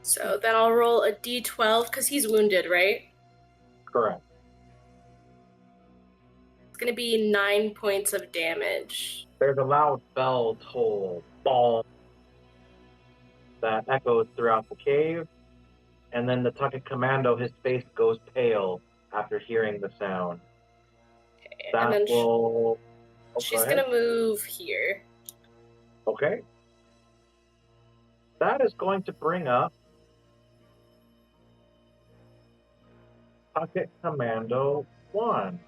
So then I'll roll a d12 because he's wounded, right? Correct. It's going to be 9 points of damage. There's a loud bell toll, ball, that echoes throughout the cave, and then the Tucket Commando, his face goes pale after hearing the sound. And That then will... she's going to move here. Okay. That is going to bring up Tucket Commando 1,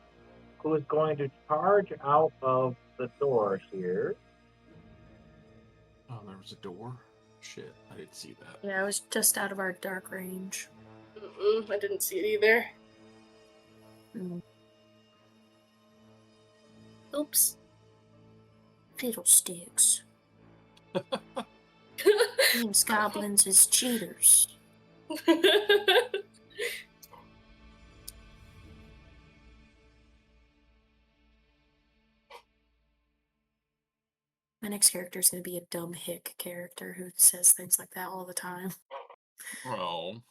who is going to charge out of the door here. Oh, there was a door? Shit, I didn't see that. Yeah, I was just out of our dark range. I didn't see it either. Oops. Fiddlesticks. These goblins is cheaters. My next character is going to be a dumb hick character who says things like that all the time. Oh.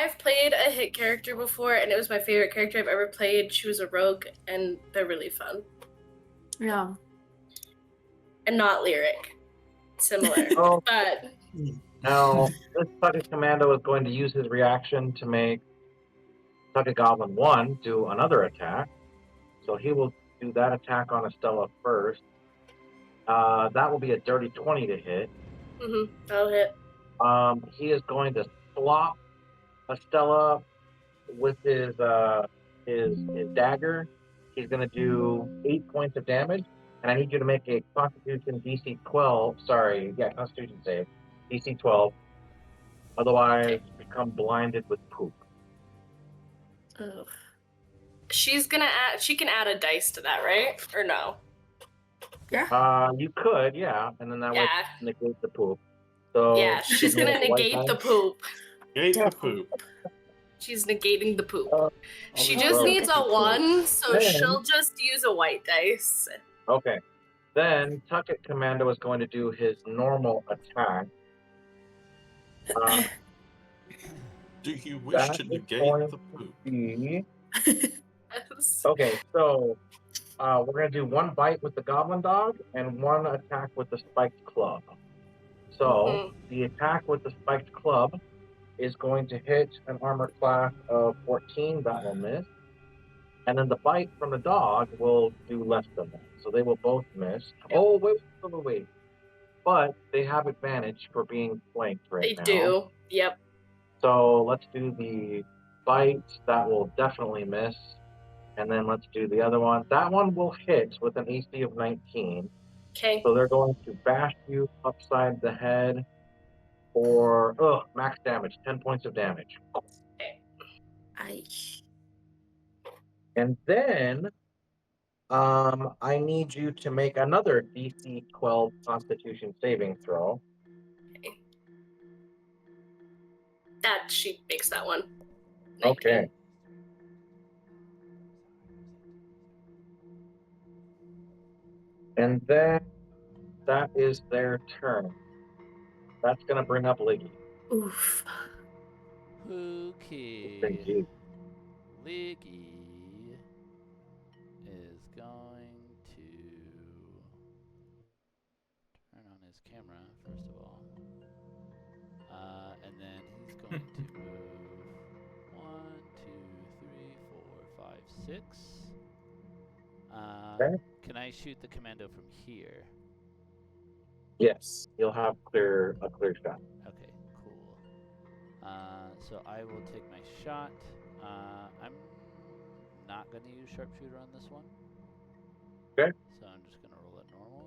I've played a hit character before, and it was my favorite character I've ever played. She was a rogue, and they're really fun. Yeah. And not lyric. Similar. Oh. But Now, this Tucket Commando is going to use his reaction to make Tucket Goblin 1 do another attack. So he will do that attack on Estella first. That will be a dirty 20 to hit. That'll hit. He is going to slop Estella with his dagger. He's going to do 8 points of damage, and I need you to make a Constitution DC 12. Constitution save, DC 12. Otherwise, become blinded with poop. Ugh. She's gonna add. She can add a dice to that, right? Or no? Yeah. You could, yeah, and then that would Yeah. negate the poop. So Yeah, she's gonna negate the poop. Negate the poop. She's negating the poop. Oh, She my just God. needs a 1, so Man. she'll just use a white dice. Okay. Then Tucket Commando is going to do his normal attack. Do you wish to negate the poop? Yes. Okay, so we're going to do 1 bite with the Goblin Dog and 1 attack with the Spiked Club. So the attack with the Spiked Club is going to hit an armor class of 14. That will miss. And then the bite from the dog will do less than that. So they will both miss. Yep. Oh, wait. But they have advantage for being flanked right now. They do. Yep. So let's do the bite. That will definitely miss. And then let's do the other one. That one will hit with an AC of 19. Okay. So they're going to bash you upside the head for max damage, 10 points of damage. And then I need you to make another DC 12 Constitution saving throw. Okay. That she makes that one. 19. Okay. And then that is their turn. That's going to bring up Liggy. Oof. Okay. Thank you. Liggy is going to turn on his camera, first of all. And then he's going to move 1, 2, 3, 4, 5, 6. Okay. Can I shoot the commando from here? Yes, you'll have a clear shot. Okay, cool. So I will take my shot. I'm not going to use sharpshooter on this one. Okay. So I'm just going to roll it normal.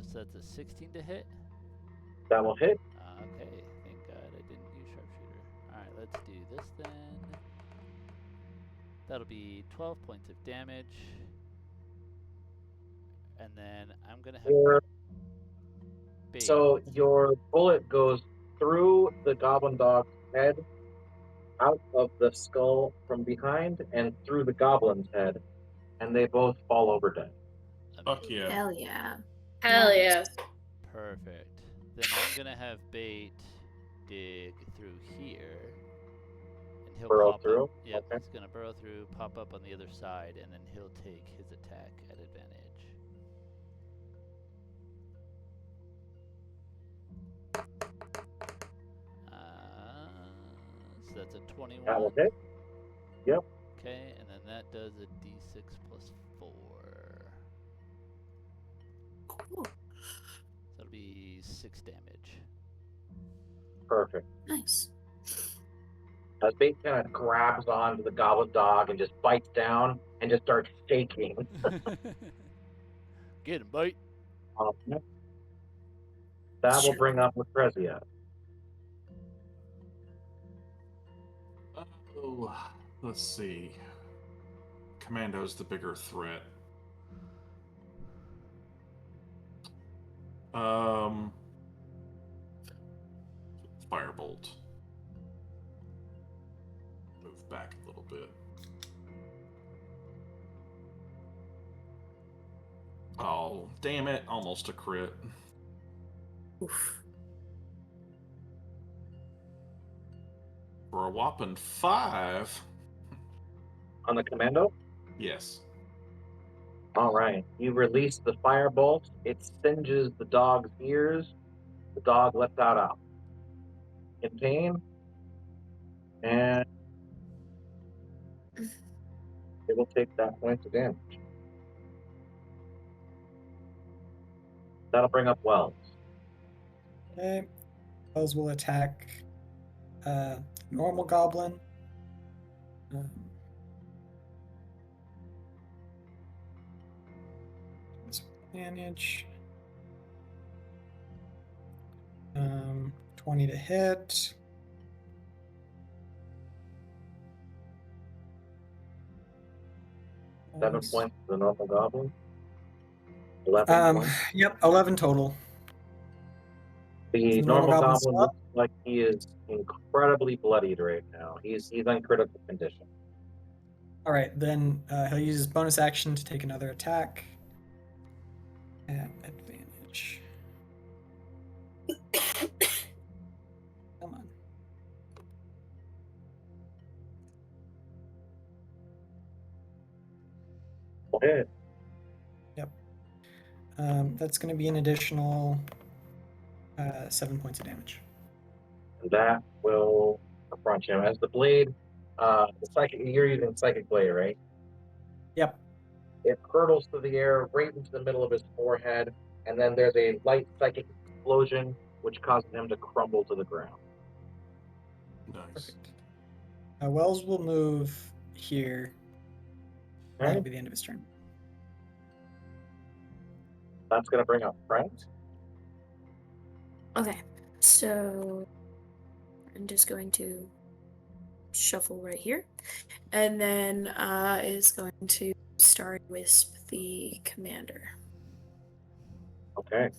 So that's a 16 to hit. That will hit. Okay, thank God I didn't use sharpshooter. Alright, let's do this then. That'll be 12 points of damage. And then I'm going to have... So your bullet goes through the Goblin Dog's head, out of the skull from behind, and through the Goblin's head, and they both fall over dead. Fuck yeah. Hell yeah. Hell yeah. Perfect. then I'm gonna have Bait dig through here, and he'll Burrow pop through? up. Yep, Okay. he's gonna burrow through, pop up on the other side, and then he'll take his attack at advantage. So that's a 21. That will hit. Yep. Okay, and then that does a d6 plus 4. Cool. So that'll be 6 damage. Perfect. Nice. As Bait kind of grabs onto the goblin dog and just bites down and just starts shaking. Get him, Bait. That will Sure. bring up Lucrezia. Oh, let's see. Commando's the bigger threat. Firebolt. Move back a little bit. Oh, damn it. Almost a crit. Oof. For a whopping 5. On the commando? Yes. All right. You release the firebolt. It singes the dog's ears. The dog lets out in pain. And it will take that point of damage. That'll bring up Wells. Okay. Wells will attack normal goblin. Advantage. 20 to hit. Seven points to the normal goblin. 11 points. Yep, 11 total. The The normal normal goblin goblin's looks like he is incredibly bloodied right now. He's in critical condition. All right, then he'll use his bonus action to take another attack at advantage. Come on. Go ahead. Yep. That's going to be an additional 7 points of damage. And that will confront him. As the blade, you're using psychic blade, right? Yep. It hurtles through the air right into the middle of his forehead, and then there's a light psychic explosion, which causes him to crumble to the ground. Nice. Perfect. Wells will move here. Okay. That'll be the end of his turn. That's going to bring up Frank. Okay, so I'm just going to shuffle right here, and then is going to start wisp the commander. Okay.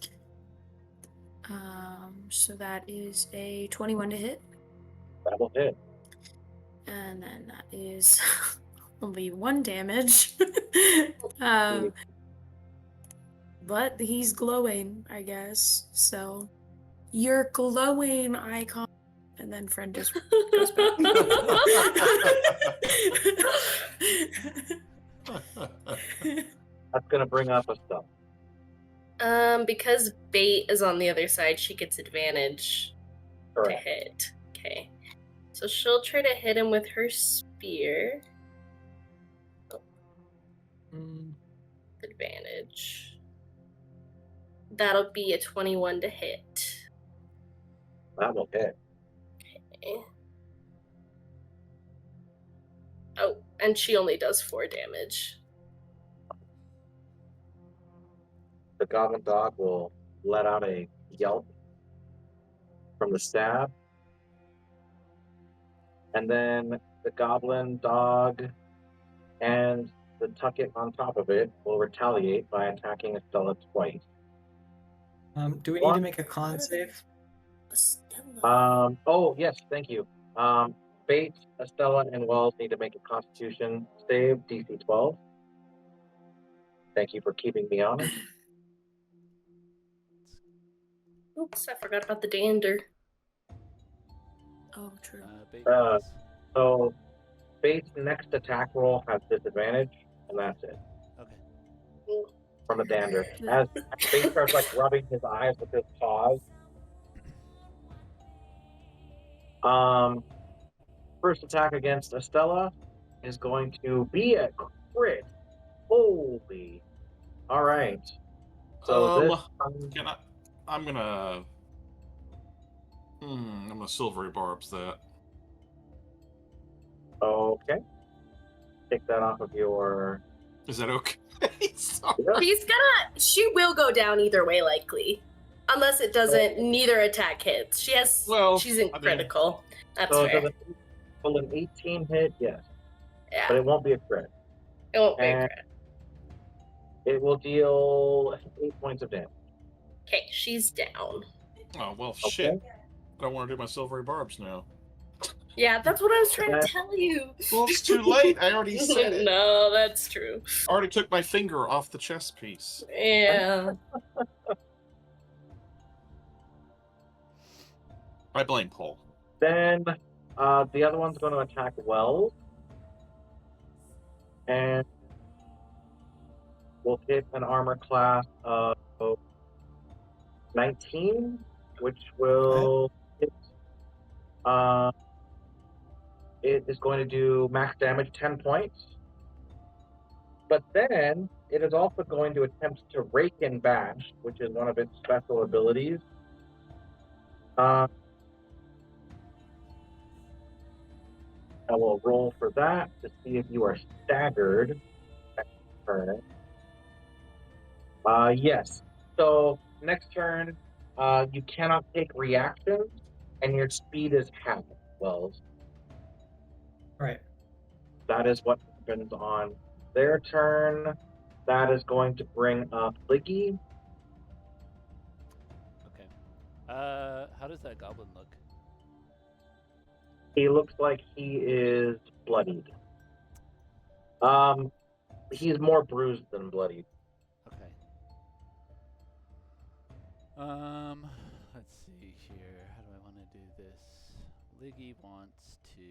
So that is a 21 to hit, That will hit. and then that is only 1 damage. But he's glowing, I guess. So your glowing icon, and then friend just goes back. That's going to bring up Estelle. Because Bait is on the other side, she gets advantage Correct. to hit. Okay. So she'll try to hit him with her spear. Advantage. That'll be a 21 to hit. That will hit. Okay. Oh, and she only does 4 damage. The goblin dog will let out a yelp from the stab. And then the goblin dog and the Tucket on top of it will retaliate by attacking Estella twice. Do we need to make a con save? Oh, yes, thank you. Bait, Estella, and Wells need to make a Constitution save, DC 12. Thank you for keeping me honest. Oops, I forgot about the dander. Oh, true. Bait, Uh, please. So, Bait's next attack roll has disadvantage, and that's it Okay. from a dander. The- As Bait starts like rubbing his eyes with his paws. First attack against Estella is going to be a crit. Holy! All right. So this. Can I? I'm gonna. I'm gonna silvery barbs that. Okay. Take that off of your. Is that okay? Sorry. She will go down either way, likely. Unless it doesn't, neither attack hits. She's in critical. That's So fair. will an 18 hit? Yes. Yeah. But it won't be a crit. It won't be a And crit. it will deal 8 points of damage. Okay, she's down. Oh well, Okay. shit. I don't want to do my silvery barbs now. Yeah, that's what I was trying to tell you. Well, it's too late. I already said it. No, that's true. I already took my finger off the chess piece. Yeah. I blame Paul. Then the other one's going to attack Wells. And we'll hit an armor class of 19, which will hit. It is going to do max damage 10 points. But then it is also going to attempt to rake and bash, which is one of its special abilities. I will roll for that to see if you are staggered. Turn. Yes. So next turn, you cannot take reactions, and your speed is half. Wells. Right. That is what happens on their turn. That is going to bring up Liggy. Okay. How does that goblin look? He looks like he is bloodied. He's more bruised than bloodied. Okay. Let's see here. How do I want to do this? Liggy wants to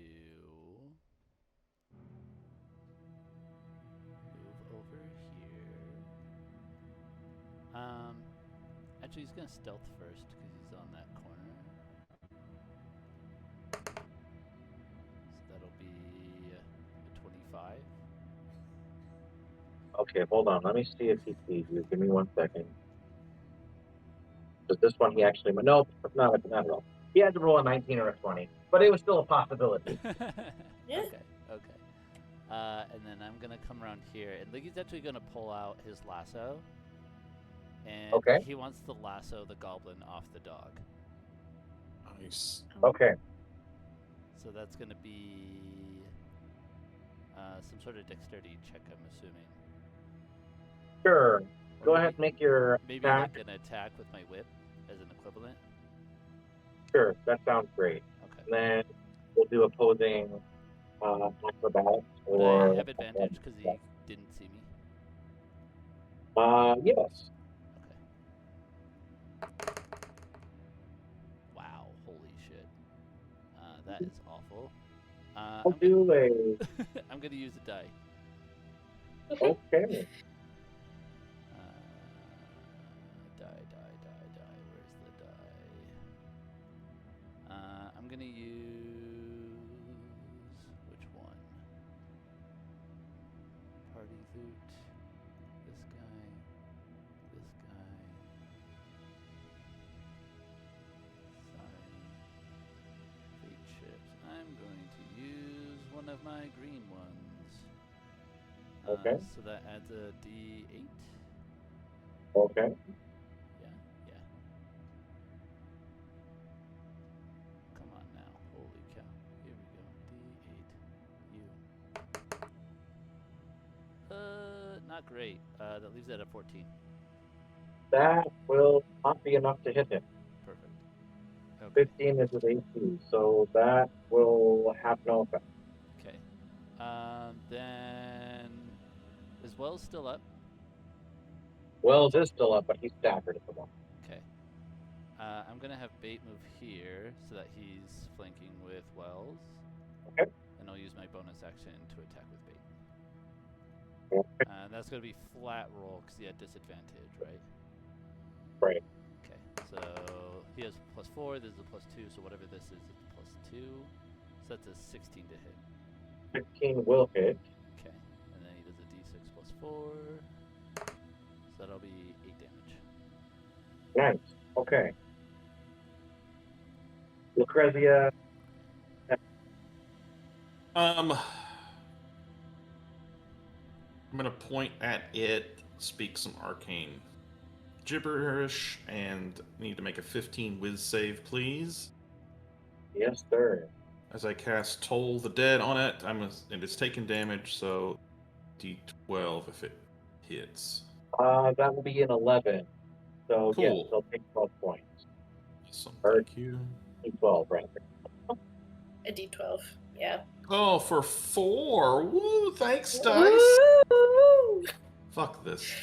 move over here. Actually, he's gonna stealth first because he's on that corner. So that'll be a 25. Okay, hold on. Let me see if he sees you. Give me 1 second. Because this one he actually... No, not at all. He had to roll a 19 or a 20. But it was still a possibility. Yeah. Okay. Okay. And then I'm gonna come around here, and Liggy's actually gonna pull out his lasso, and Okay. he wants to lasso the goblin off the dog. Nice. Okay. So that's gonna be some sort of dexterity check, I'm assuming. Sure. Or Go maybe- ahead, make your Maybe attack. like an attack with my whip as an equivalent. Sure, that sounds great. Okay. And then we'll do opposing acrobatics Would or... I have advantage because he didn't see me? Yes. Okay. Wow, holy shit. That is awful. I'll do a... I'm gonna use a die. Okay. Die. Where's the die? I'm gonna use which one? Party loot. This guy. This guy. Sorry. Fate chips. I'm going to use one of my green ones. Okay. So that adds a D8. Okay. Yeah. Come on now. Holy cow. Here we go. D8. You. Not great. That leaves it at 14. That will not be enough to hit him. Perfect. Okay. 15 is with AC, so that will have no effect. Okay. Then is Wells still up? Wells is still up, but he's staggered at the moment. Okay. gonna have Bait move here so that he's flanking with Wells. Okay. And I'll use my bonus action to attack with Bait. Okay. That's gonna be flat roll because he had disadvantage, right? Right. Okay. So he has +4. This is a +2. So whatever this is, it's +2. So that's a 16 to hit. 15 will hit. Okay. And then he does a d6 +4. So that'll be 8 damage. Nice. Okay. Lucrezia. I'm gonna point at it, speak some arcane gibberish, and need to make a 15 whiz save, please. Yes, sir. As I cast Toll the Dead on it, and it's taking damage, so D12 if it hits. That will be an 11. So yes, Cool. they'll take 12 points. Awesome, Or thank you. 12 rather. A D12. Yeah. Oh, for 4! Woo! Thanks, dice! Woo! Fuck this.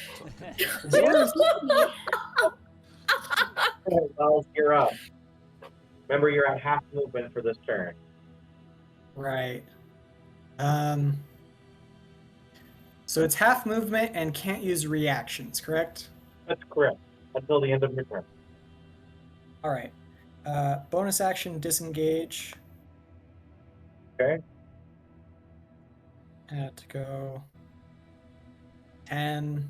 Wells, you're up. Remember, you're at half movement for this turn. Right. So it's half movement and can't use reactions, correct? That's correct. Until the end of your turn. All right. Bonus action, disengage. Okay. I had to go 10.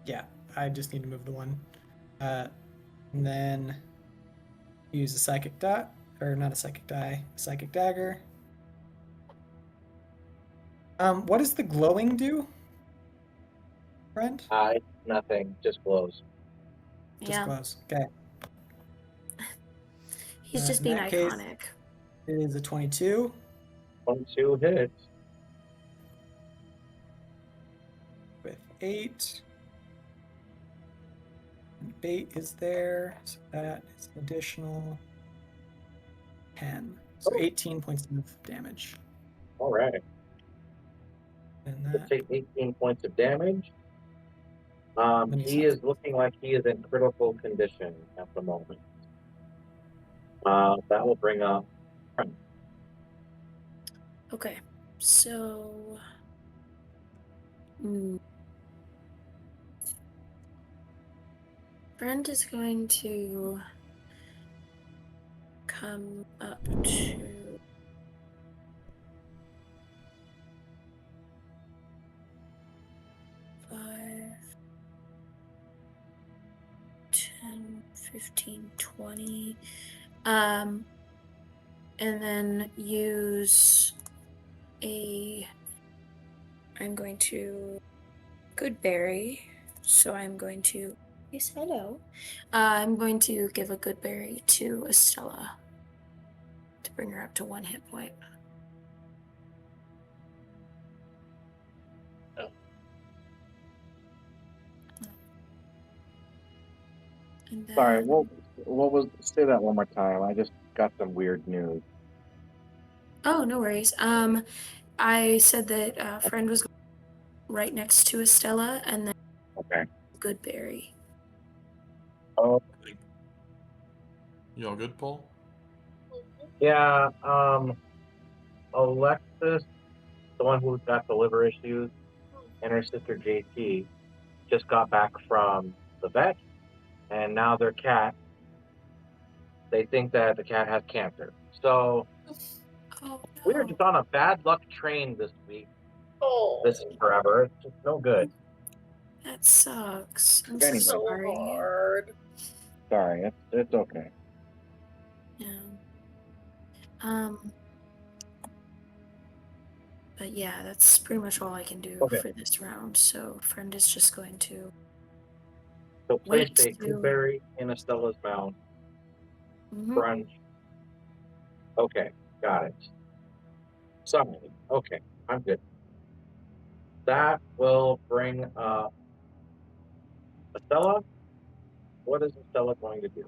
Yeah, I just need to move the one. And then use a psychic dot, or not a psychic die, a psychic dagger. What does the glowing do, friend? Nothing. Just glows. Just glows. Okay. He's just In being that case, iconic. it is a 22. 22 hits. With 8. And Bait is there, so that is additional 10. So 18 points of damage. All right. And He'll that, take 18 points of damage. Then He is looking like he is in critical condition at the moment. That will bring up. Okay, so Brent is going to come up to 5, 10, 15, 20. And then use I'm going to Goodberry. So I'm going to, yes, hello. I'm going to give a Goodberry to Estella to bring her up to 1 hit point. Oh. And then, Sorry, what was? Say that one more time. I just got some weird news. oh, no worries. I said that friend was right next to Estella, and then Okay. Goodberry. Oh, You all good, Paul? yeah. Alexis, the one who's got the liver issues, and her sister JT just got back from the vet, and now their cat. They think that the cat has cancer. So Oh, we are no. just on a bad luck train this week. Oh, This is forever. It's just no good. That sucks. I'm Anyway. so so sorry. hard. Sorry, it's okay. Yeah. But yeah, that's pretty much all I can do Okay. for this round. So friend is just going to So place wait a Goodberry in Estella's mouth. Crunch. Okay, got it. Sorry. Okay, I'm good. That will bring up Estella. What is Estella going to do?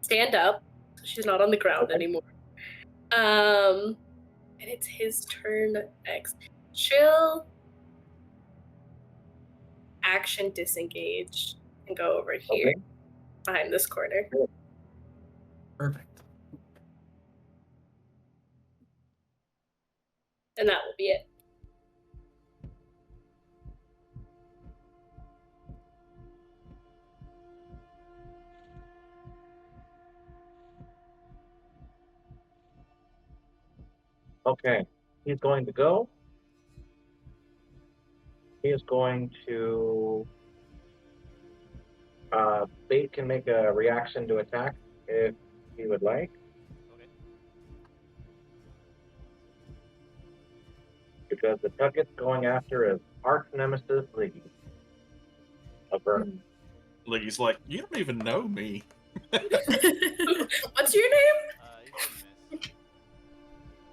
Stand up. She's not on the ground Okay. anymore. And it's his turn next. She'll action disengage and go over here behind this corner. Perfect. And that will be it. Okay, he's going to go. He is going to. Bait can make a reaction to attack if he would like. Okay. Because the Tuckets going after his arch nemesis, Liggy. Liggy's like, you don't even know me. What's your name? He's gonna miss.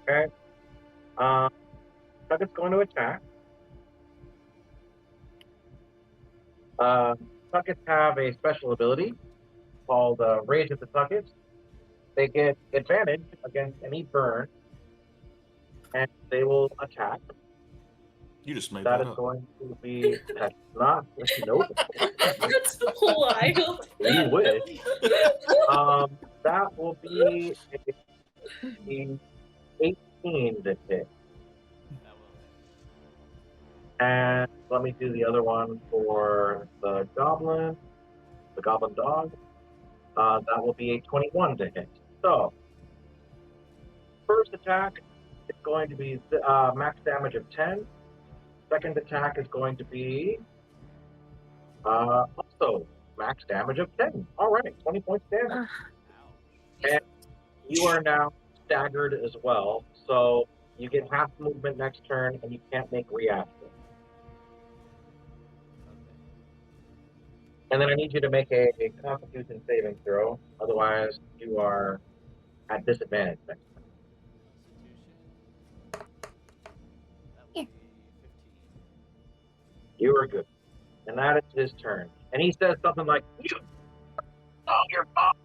Okay. Tuckets going to attack. Tuckets have a special ability called Rage of the Tuckets. They get advantage against any burn, and they will attack. You just made That that is up. going to be not no. That's wild. You wish. That will be a 18 to hit. That will hit. And let me do the other one for the goblin dog. That will be a 21 to hit. So, first attack is going to be max damage of 10. Second attack is going to be also max damage of 10. All right, 20 points damage. And you are now staggered as well, so you get half movement next turn, and you can't make reaction. And then I need you to make a Constitution saving throw. Otherwise, you are at disadvantage next turn. Constitution. That will be 15. You are good. And that is his turn. And he says something like, "You all your boss."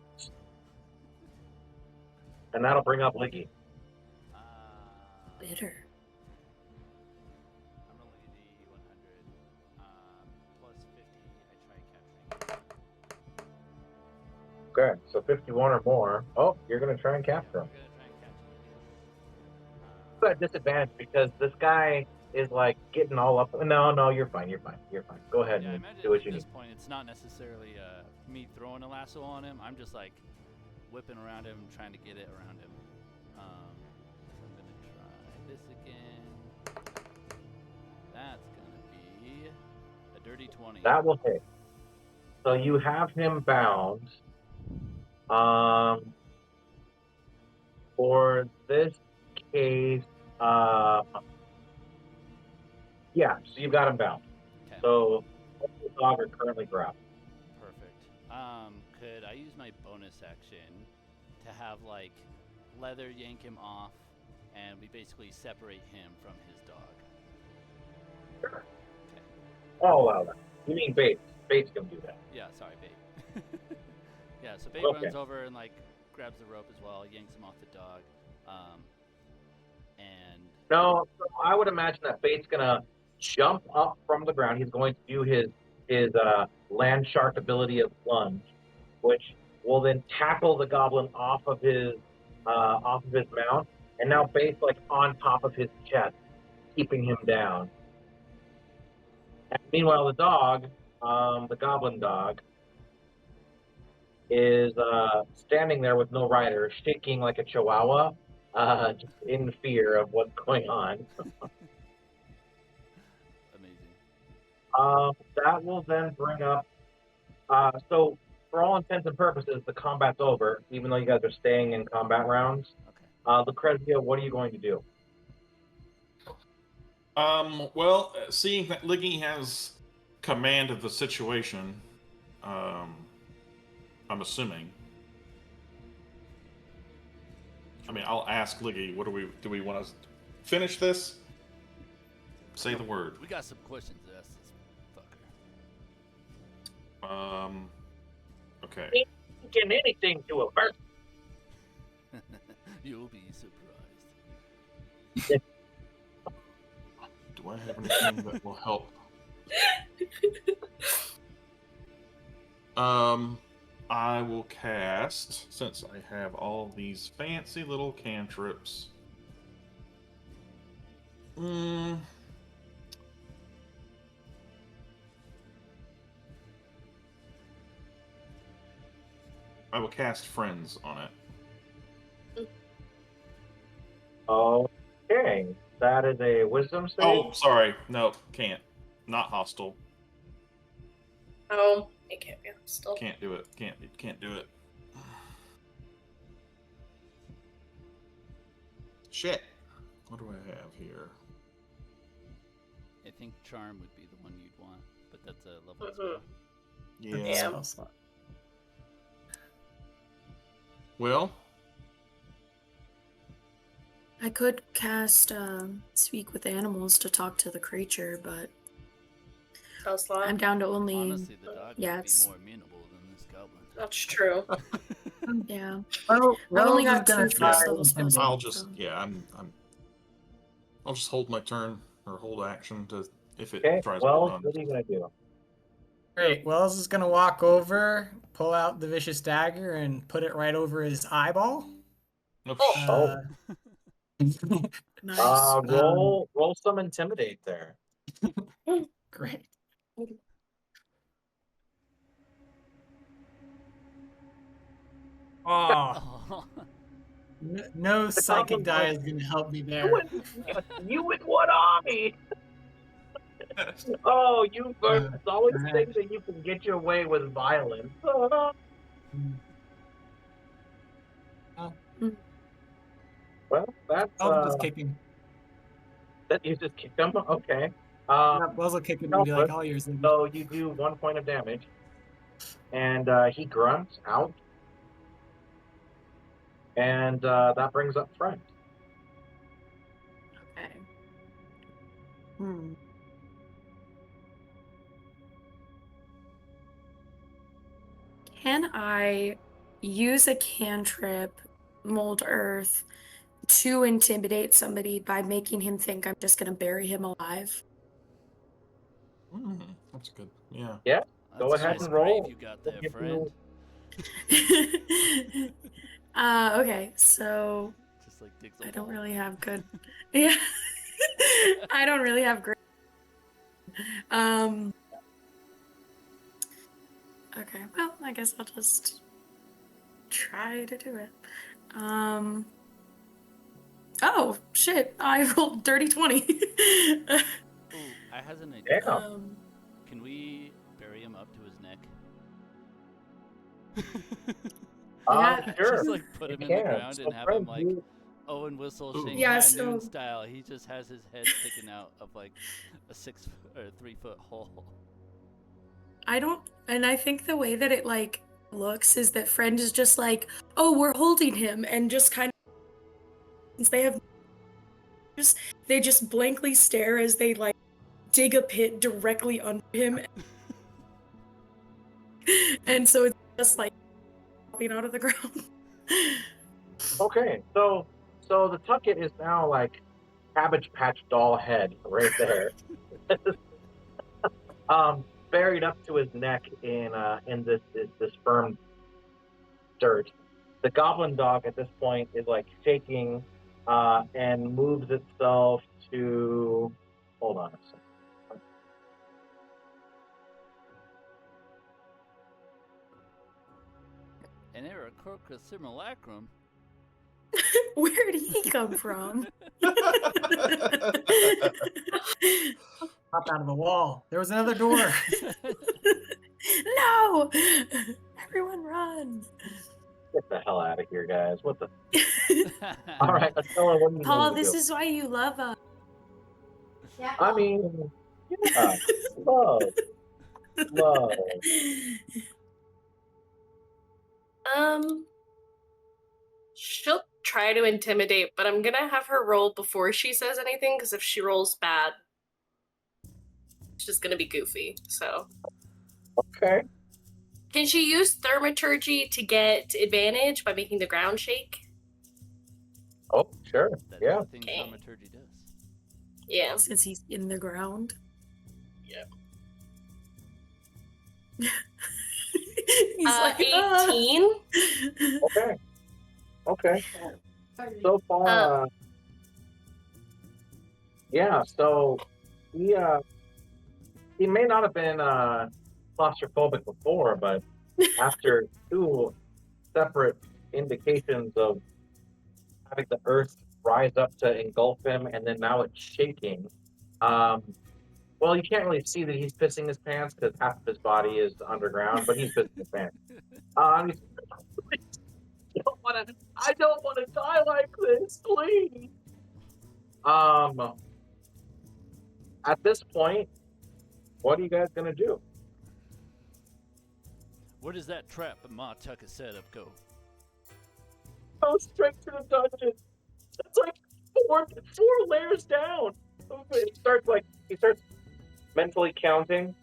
And that'll bring up Liggy. Bitter. I'm rolling a D100. Plus 50, I try capturing. Okay, so 51 or more. Oh, you're going to try and capture him. I'm gonna try and catch him. You're at disadvantage because this guy is like getting all up. No, you're fine. You're fine. Go ahead Yeah, I and imagine do what at you this need. point it's not necessarily me throwing a lasso on him. I'm just like whipping around him, trying to get it around him. So I'm gonna try this again. That's gonna be a dirty 20. That will hit. So you have him bound. For this case, yeah, so you've got him bound. Okay. So the dog are currently grappled. Perfect. Could I use my bonus action to have like Leather yank him off, and we basically separate him from his dog? Sure. Okay. I'll allow that. You mean Bates? Bates can do that. Yeah, sorry, Bait. Yeah, so Bait Okay. runs over and like grabs the rope as well, yanks him off the dog, and No, so I would imagine that Bates gonna jump up from the ground. He's going to do his land shark ability of lunge, which will then tackle the goblin off of his mount, and now Bates like on top of his chest, keeping him down. And meanwhile, the dog, the goblin dog, is standing there with no rider, shaking like a chihuahua, just in fear of what's going on. amazing. That will then bring up. So, for all intents and purposes, the combat's over, even though you guys are staying in combat rounds. Okay. Lucrezia, what are you going to do? Well, seeing that Liggy has command of the situation, I'm assuming. I mean, I'll ask Liggy, do we want to finish this? Say the word. We got some questions to ask this fucker. Okay. Can anything to a person? You'll be surprised. Do I have anything that will help? I will cast, since I have all these fancy little cantrips. I will cast Friends on it. Okay. That is a wisdom save. Oh, sorry. No, can't. Not hostile. Oh, it can't be hostile. Can't do it. Can't do it. Shit. What do I have here? I think Charm would be the one you'd want, but that's a level Mhm. Yeah. Spell slot. Well, I could cast Speak with Animals to talk to the creature, but Spell slot. I'm down to only. Honestly, the dog Yeah, might be it's- more amenable than this goblin. That's true. Yeah. Well, I've only Wells got is gonna 2 try first level spells. intimidate. I'll just I'll just hold my turn or hold action to if it Okay. tries to Well, run. what are you gonna do? Great. Wells is gonna walk over, pull out the vicious dagger, and put it right over his eyeball. Oh, Nice. Roll some intimidate there. Great. Oh, Oh. no psychic die is gonna help me there. You and what army? Oh, you always think that you can get your way with violence. Oh. Well, that's I'll just kick him. that you just kicked him. Okay. Wells will kick him and be like, "All yours." Lady." So you do 1 point of damage, and he grunts out, and that brings up Friend. Okay. Can I use a cantrip, Mold Earth, to intimidate somebody by making him think I'm just gonna bury him alive? That's good. Yeah. Yeah. That's Go a ahead nice and roll. grave you got there, If friend. Okay, so Just like digs a I don't hole. really have good. Yeah, I don't really have great. Okay, well, I guess I'll just try to do it. Oh shit! I rolled dirty 20. Ooh, I has an idea. Yeah. Can we bury him up to his neck? Sure. Just like put him in the ground and have him like Owen Whistle Shanghai Yeah, Noon so- style. He just has his head sticking out of like a 6 or 3 foot hole. I don't, and I think the way that it like looks is that Friend is just like, oh, we're holding him, and just kind of, since they just blankly stare as they like dig a pit directly under him, and so it's just like popping out of the ground. Okay, so the Tucket is now like Cabbage Patch doll head right there, buried up to his neck in this firm dirt. The goblin dog at this point is like shaking, and moves itself to. Hold on a second. And Aarakocra simulacrum. Where did he come from? Hop out of the wall. There was another door. No! Everyone run! Get the hell out of here, guys! What the? All right, Estella, what do you Paul, need to this do? is why you love us. I mean, yeah, love. She'll try to intimidate, but I'm gonna have her roll before she says anything, because if she rolls bad, it's just gonna be goofy. So, Okay. can she use thaumaturgy to get advantage by making the ground shake? Oh, sure. That's Yeah. the thing Okay. thaumaturgy does. Yeah. Since he's in the ground. Yeah. He's like, "Ah." 18. Okay. So far, yeah. So he may not have been claustrophobic before, but after 2 separate indications of having the earth rise up to engulf him, and then now it's shaking. Well, you can't really see that he's pissing his pants because half of his body is underground, but he's pissing his pants. He's, I don't want to die like this, please. At this point, what are you guys gonna do? Where does that trap that Ma Tuckett set up go? Go straight to the dungeon. It's like four layers down. He starts mentally counting,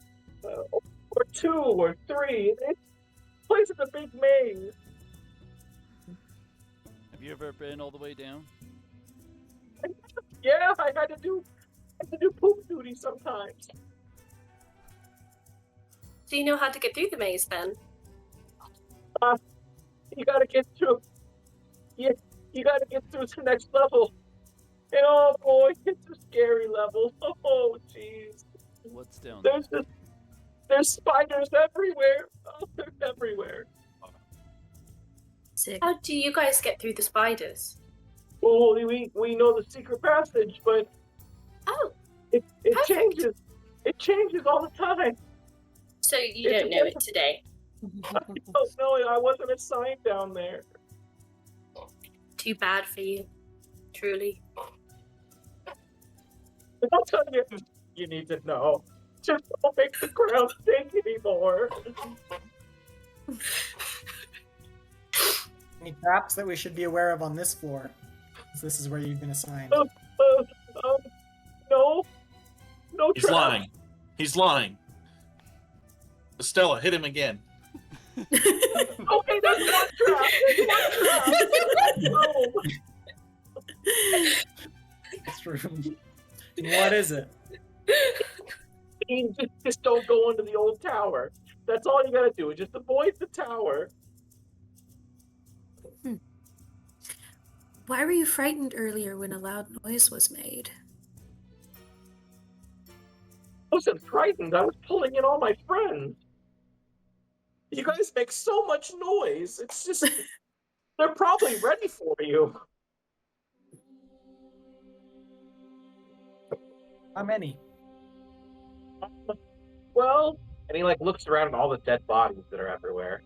or 2 or 3. It's place is a big maze. Have you ever been all the way down? Yeah, I had to do poop duty sometimes. Do you know how to get through the maze then? You gotta get through. You gotta get through to the next level. And oh boy, it's a scary level. Oh jeez. What's down there? There's spiders everywhere. Oh, they're everywhere. Sick. How do you guys get through the spiders? Well, we know the secret passage, but Oh, it perfect. changes. It changes all the time. So you It's don't know it today. I don't know. I wasn't assigned down there. Too bad for you. Truly. I'll tell you. You need to know. Just don't make the ground stink anymore. Any traps that we should be aware of on this floor? 'Cause this is where you've been assigned. No. No He's trap. lying. He's lying. Estella, hit him again. Okay, there's one trap. No. True. What is it? Just don't go into the old tower. That's all you gotta do. Just avoid the tower. Why were you frightened earlier when a loud noise was made? I wasn't frightened. I was pulling in all my friends. You guys make so much noise. It's just they're probably ready for you. How many? Well, and he looks around at all the dead bodies that are everywhere.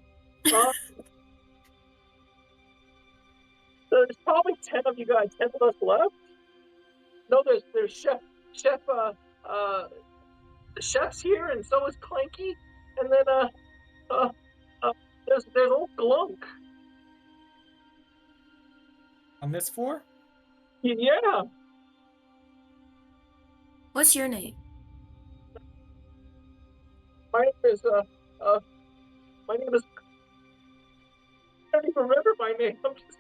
There's probably 10 of you guys, 10 of us left. No, there's chef the chef's here, and so is Clanky, and then there's old Glunk. On this floor? Yeah. What's your name? My name is I don't even remember my name. I'm just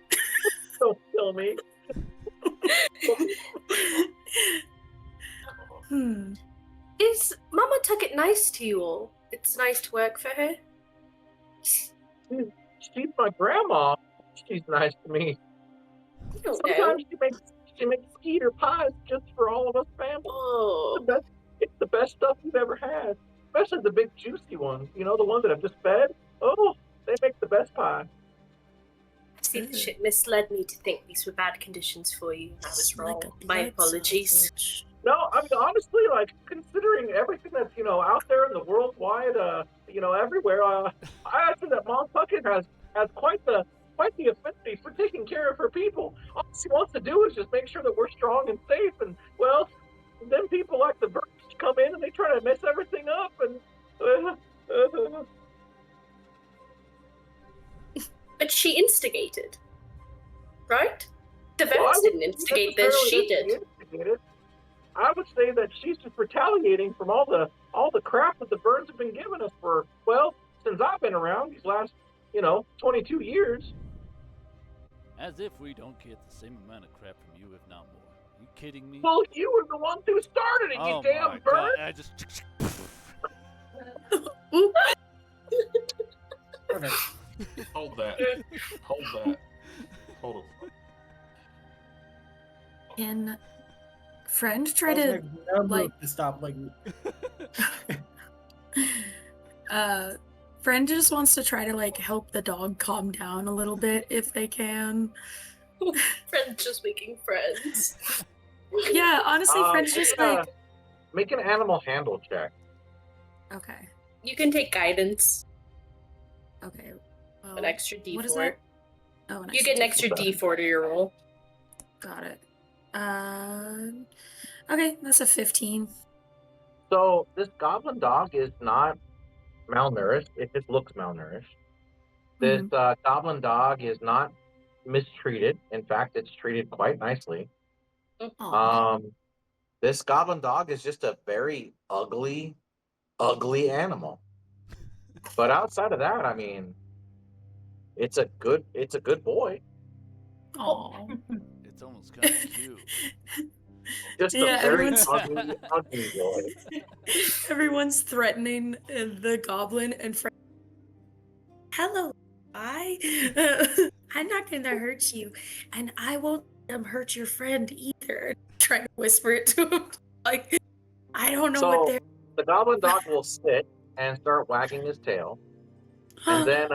don't kill me. Is Mama Tucket nice to you all? It's nice to work for her. She's my grandma. She's nice to me. I don't Sometimes know. she makes skeeter pies just for all of us family. Oh. It's the best stuff you've ever had. Especially the big juicy ones. You know, the ones that I've just fed. Oh, they make the best pie. I see the ship misled me to think these were bad conditions for you. I was wrong. My apologies. No, I mean honestly, considering everything that's out there in the worldwide, everywhere, I think that Mom Tucket has quite the affinity for taking care of her people. All she wants to do is just make sure that we're strong and safe. And well, then people like the birds come in and they try to mess everything up. And But she instigated, right? The well, Vex didn't instigate this. She did. I would say that she's just retaliating from all the crap that the birds have been giving us for since I've been around these last 22 years. As if we don't get the same amount of crap from you, if not more. You kidding me? Well, you were the ones who started it, Oh you damn my bird! god! I just. Perfect. Hold that. Hold that. Hold it. Can friend try Wells to makes no move like to stop like friend just wants to try to like help the dog calm down a little bit if they can. Friends just making friends. Yeah, honestly, friend's Make just a- like make an animal handle check. okay, You can take guidance, okay. Well, an extra D4. what is that? Oh, an You get an extra D4. D4 to your roll. Got it. Okay, that's a 15. So this goblin dog is not malnourished. It just looks malnourished. This Mhm. goblin dog is not mistreated. In fact, it's treated quite nicely. Aw. This goblin dog is just a very ugly, ugly animal. But outside of that, I mean, it's a good boy. Aw. It's almost kind of cute. Just a Yeah, very everyone's ugly, ugly boy. everyone's threatening the goblin and friend. Hello, I'm not gonna hurt you, and I won't hurt your friend either. Trying to whisper it to him, like I don't know what So they're. the goblin dog will sit and start wagging his tail, and then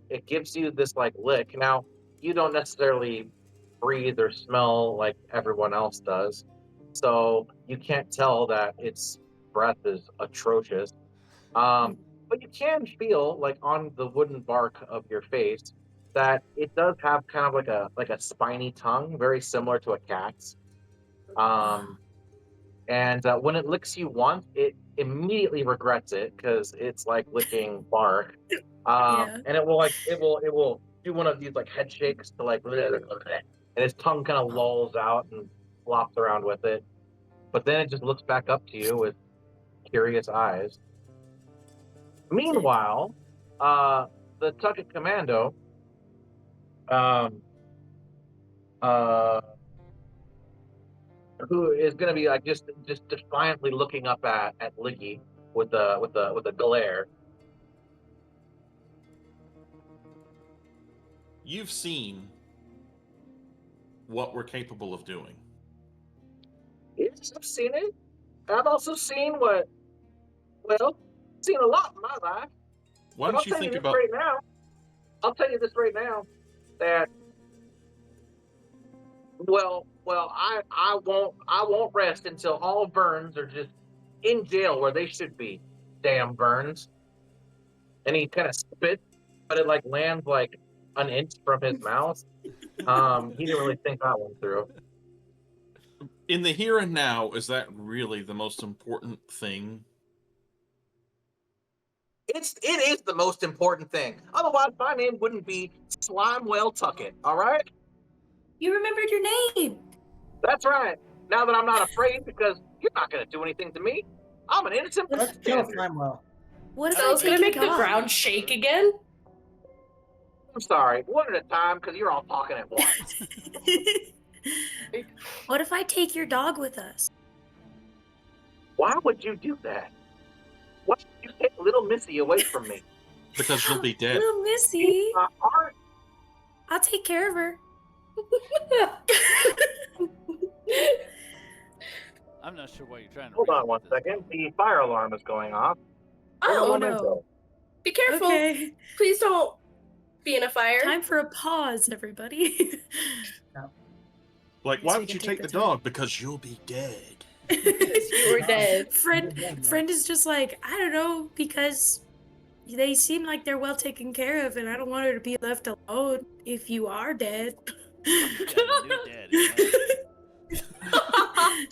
it gives you this like lick. Now you don't necessarily breathe or smell like everyone else does, so you can't tell that its breath is atrocious. But you can feel like on the wooden bark of your face that it does have kind of like a spiny tongue, very similar to a cat's. Um, and when it licks you once, it immediately regrets it because it's like licking bark. Yeah. And it will do one of these like head shakes to like, and its tongue kind of lolls out and flops around with it. But then it just looks back up to you with curious eyes. Meanwhile, the Tucket Commando, um, uh, who is going to be like just defiantly looking up at Liggy with a glare. You've seen what we're capable of doing. Yes, I've seen it. I've also seen seen a lot in my life. Why But don't you think about I'll tell you this right now that I won't rest until all Verns are just in jail where they should be. Damn Verns. And he kind of spits, but it like lands like an inch from his mouth. He didn't really think that one through. in the here and now? Is that really the most important thing? It is the most important thing. Otherwise, my name wouldn't be Slime Whale Tucket. All right, You remembered your name. that's right. Now that I'm not afraid because you're not going to do anything to me. I'm an innocent let's kill bystander. Slime Well. What if So I it's gonna take your make the dog? ground shake again. I'm sorry, one at a time because you're all talking at once. What if I take your dog with us? Why would you do that? Why would you take little Missy away from me? Because you'll be dead. Little Missy. My heart. I'll take care of her. I'm not sure why you're trying to. Hold reason on one with this second. dog. The fire alarm is going off. Oh, Memento. no. Be careful. Okay. Please don't be in a fire. Time for a pause, everybody. Like, So why you would can you take take the the time. dog? Because you'll be dead. You were dead. Friend is just like, I don't know, because they seem like they're well taken care of, and I don't want her to be left alone if you are dead. You got a new daddy, huh?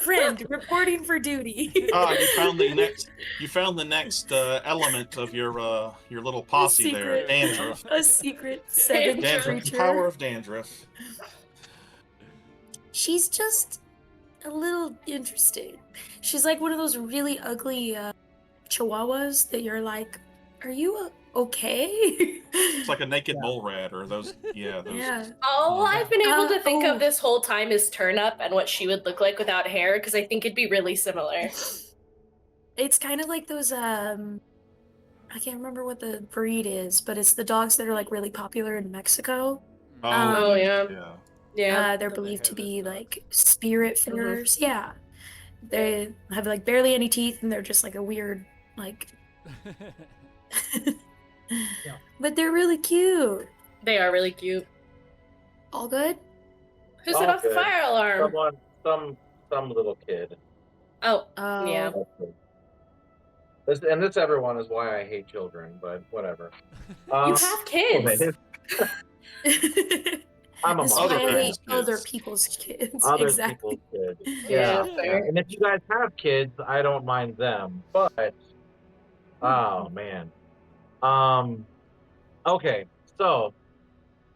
Friend, reporting for duty. You found the next element of your little posse there, secret. dandruff. A secret seventh Dandruff, the creature. power of dandruff. She's just a little interesting. She's like one of those really ugly chihuahuas that you're like, are you okay. It's like a naked Yeah. mole rat, or those. Yeah, those. Yeah. All Yeah. I've been able to think oh. of this whole time is Turnip and what she would look like without hair, because I think it'd be really similar. It's kind of like those I can't remember what the breed is, but it's the dogs that are like really popular in Mexico. Oh, Oh, yeah. yeah. Yeah. Yeah. They're The believed to be hairless like spirit farers. Yeah. They have like barely any teeth and they're just like a weird like Yeah. But they're really cute. They are really cute. All good? Who All set off the good. fire alarm? Some little kid. Oh, Oh. yeah. This everyone is why I hate children, but whatever. You have kids. I'm a This is mom. Other why I hate people's other kids. people's kids. Other Exactly. people's kids. Yeah, Yeah. fair. And if you guys have kids, I don't mind them. But oh man. Okay, so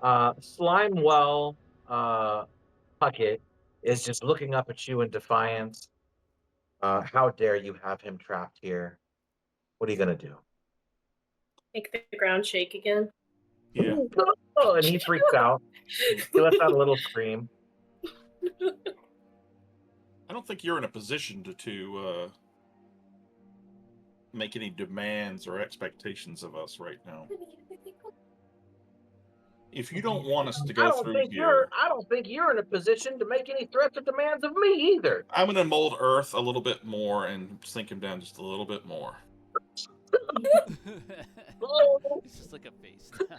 Slimewell Puckett is just looking up at you in defiance. How dare you have him trapped here? What are you gonna do? Make the ground shake again. Yeah. Oh, and he freaks out. He lets out a little scream. I don't think you're in a position to make any demands or expectations of us right now. If you don't want us to go through here, I don't think you're in a position to make any threats or demands of me either. I'm gonna mold Earth a little bit more and sink him down just a little bit more. It's just like a face now.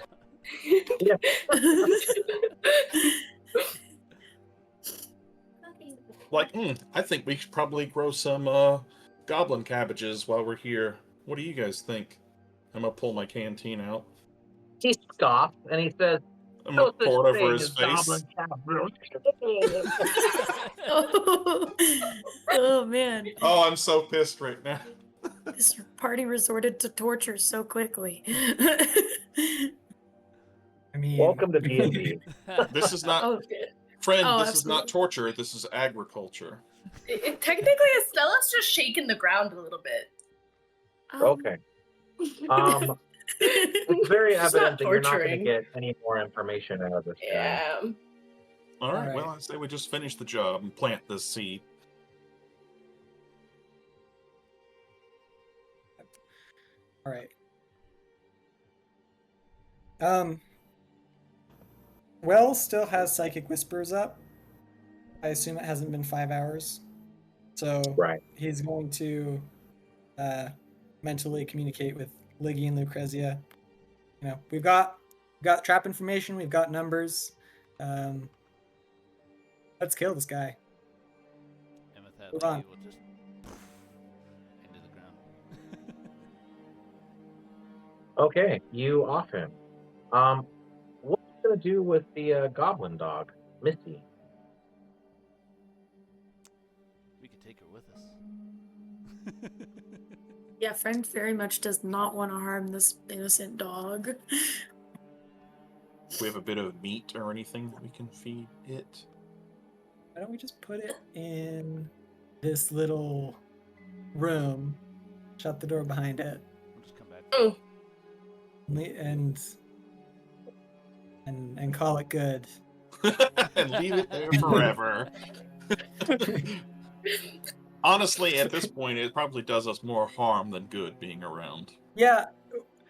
Like, I think we should probably grow some goblin cabbages while we're here. What do you guys think? I'm gonna pull my canteen out. He scoffs and he says, I'm "No gonna such pour it over thing his as face. goblin cabbage." Oh man. Oh, I'm so pissed right now. This party resorted to torture so quickly. I mean, Welcome to D&D. This is not, Oh, friend. Oh, this is not absolutely. torture. This is agriculture. Technically, Estella's just shaking the ground a little bit. Okay. It's very She's evident not that you're not going to torturing. get any more information out of this guy. Yeah. All right. All Well, right. I say we just finish the job and plant this seed. all right. Well, still has Psychic Whispers up. I assume it hasn't been 5 hours. So Right. he's going to mentally communicate with Liggy and Lucrezia. You know, we've got trap information, we've got numbers. Let's kill this guy. And with that, Move on. Liggy will just into the ground. Okay, you off him. What are you going to do with the goblin dog, Missy? We could take her with us. Yeah, friend very much does not want to harm this innocent dog. Do we have a bit of meat or anything that we can feed it? Why don't we just put it in this little room, shut the door behind it, We'll just come back. Oh. and call it good. And leave it there forever. Honestly, at this point, it probably does us more harm than good being around. Yeah,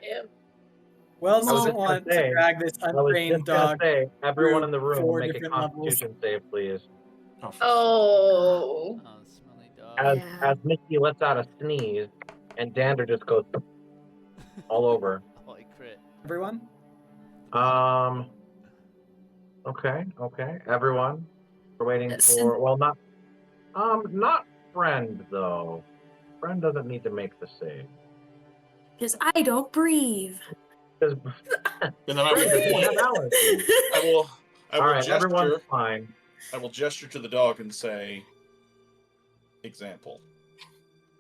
Yeah. Wells I was doesn't just gonna want say- to drag this I was untrained just going to dog. say, everyone in the room 4 make a different levels. constitution save, please. Oh, for Oh. Oh, smelly dog. As Missy lets out a sneeze, and Dander just goes all over. Oh, I crit. Everyone? Okay. Everyone, we're waiting Yes. for. Well, not friend though. Friend doesn't need to make the save. Because I don't breathe. Because And then I friend doesn't have will, allergies. I will All right, everyone's gesture. fine. I will gesture to the dog and say, example.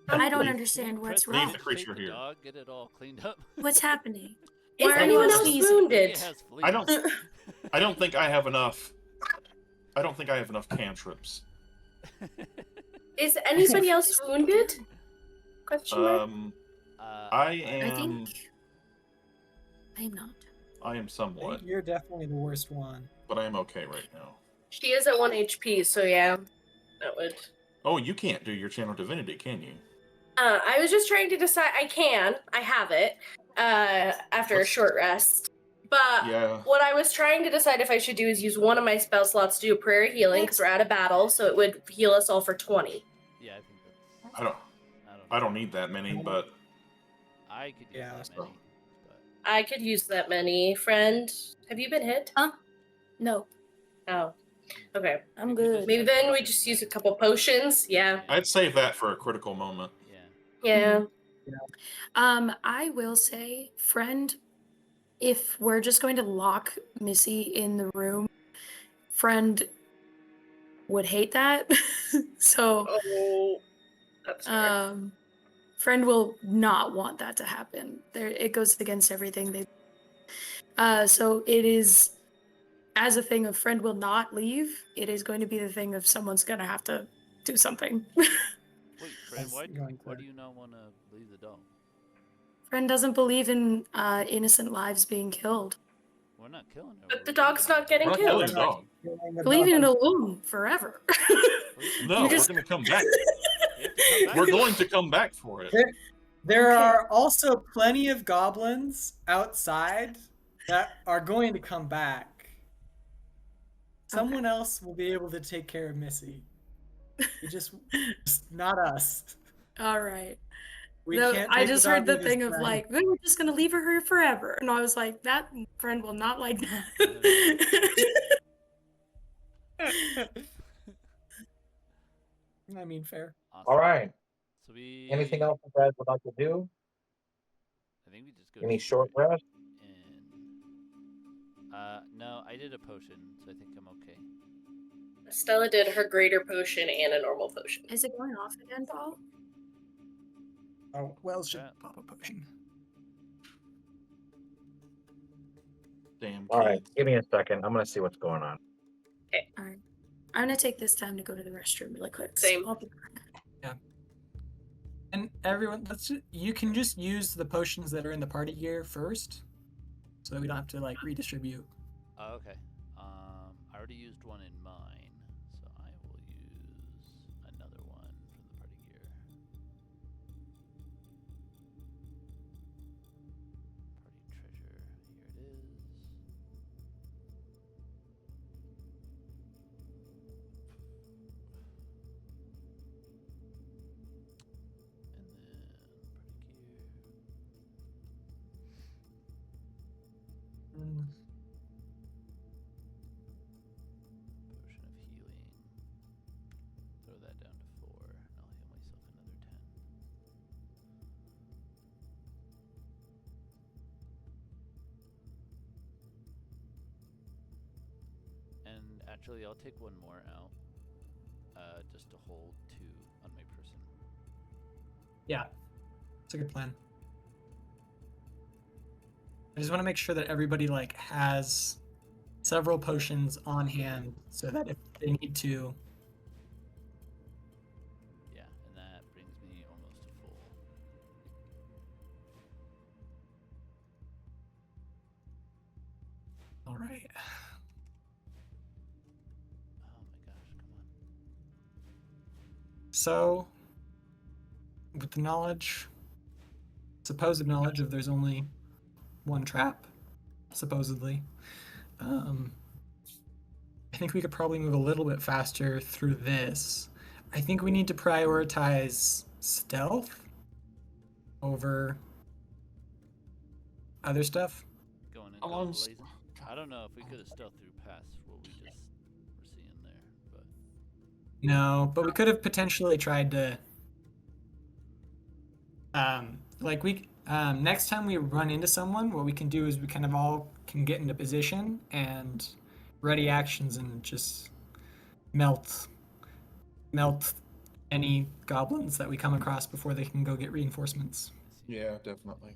I don't Leave- understand what's Chris, leave wrong. the creature take the here. Dog, get it all cleaned up. What's happening? Is Why are anyone you else sneezing? wounded? It has fleas. I don't think I have enough. I don't think I have enough cantrips. Is anybody else wounded? Question mark. Uh, I I am. think I am not. I am I somewhat, think you're definitely the worst one. but I am okay right now. She is at 1 HP, so yeah, that would. Oh, you can't do your channel divinity, can you? I was just trying to decide. I have it. After a Let's- short rest. But Yeah. what I was trying to decide if I should do is use one of my spell slots to do prayer healing because we're out of battle, so it would heal us all for 20. Yeah, I think that's. I don't. I don't need that many, but I could use Yeah, that so- many. But I could use that many. Friend, have you been hit? No, Oh, okay. I'm we could good. just Maybe have then we potions just use a then. couple potions. Yeah. I'd save that for a critical moment. Yeah. Yeah. I will say, friend, if we're just going to lock Missy in the room, friend would hate that. So, Oh, that's fair. friend will not want that to happen. There, it goes against everything they. So it is, as a thing of friend will not leave. It is going to be the thing of someone's gonna have to do something. Wait, friend, That's why going do to- you not want to leave the dome? Friend doesn't believe in innocent lives being killed. We're not killing her. But we're the dog's leaving not her. getting We're not killed. killing the dog. Killing the Leaving it dog. alone forever. No, You just- we're going to come back. We have to come back. We're going to come back for it. There Okay. are also plenty of goblins outside that are going to come back. Someone else will be able to take care of Missy. We just not us. All right. We No, can't. I take just the heard dog the with us thing of back. like, we're just gonna leave her here forever, and I was like, that friend will not like that. I mean, fair. Awesome. All right. So we. Anything else you guys would like to do? I think we just go. Any to short the- rest? No, I did a potion, so I think I'm okay. Stella did her greater potion and a normal potion. Is it going off again, Paul? Oh, Wells should Yeah. pop a potion. Damn All right. kids. Give me a second. I'm going to see what's going on. All right. I'm gonna take this time to go to the restroom really quick. so Same. I'll be back. And everyone, you can just use the potions that are in the party gear first, so that we don't have to like redistribute. Oh, okay. I already used one in mine, so I will use another one from the party gear. Party treasure. Here it is. And then party gear. Mm, Potion of healing. Throw that down to 4, and I'll heal myself another 10. And actually, I'll take one more out, just to hold 2 on my person. Yeah, it's a good plan. I just want to make sure that everybody like has several potions on hand, so that if they need to, Yeah, and that brings me almost to full. all right. Oh my gosh, come on. So, with the knowledge, supposed knowledge of there's only one trap, supposedly, I think we could probably move a little bit faster through this. I think we need to prioritize stealth over other stuff. Going How into long's- blazing. I don't know if we could have stealth through past what we just were seeing there, but No, but we could have potentially tried to like we next time we run into someone, what we can do is we kind of all can get into position and ready actions and just melt any goblins that we come across before they can go get reinforcements. Yeah, definitely.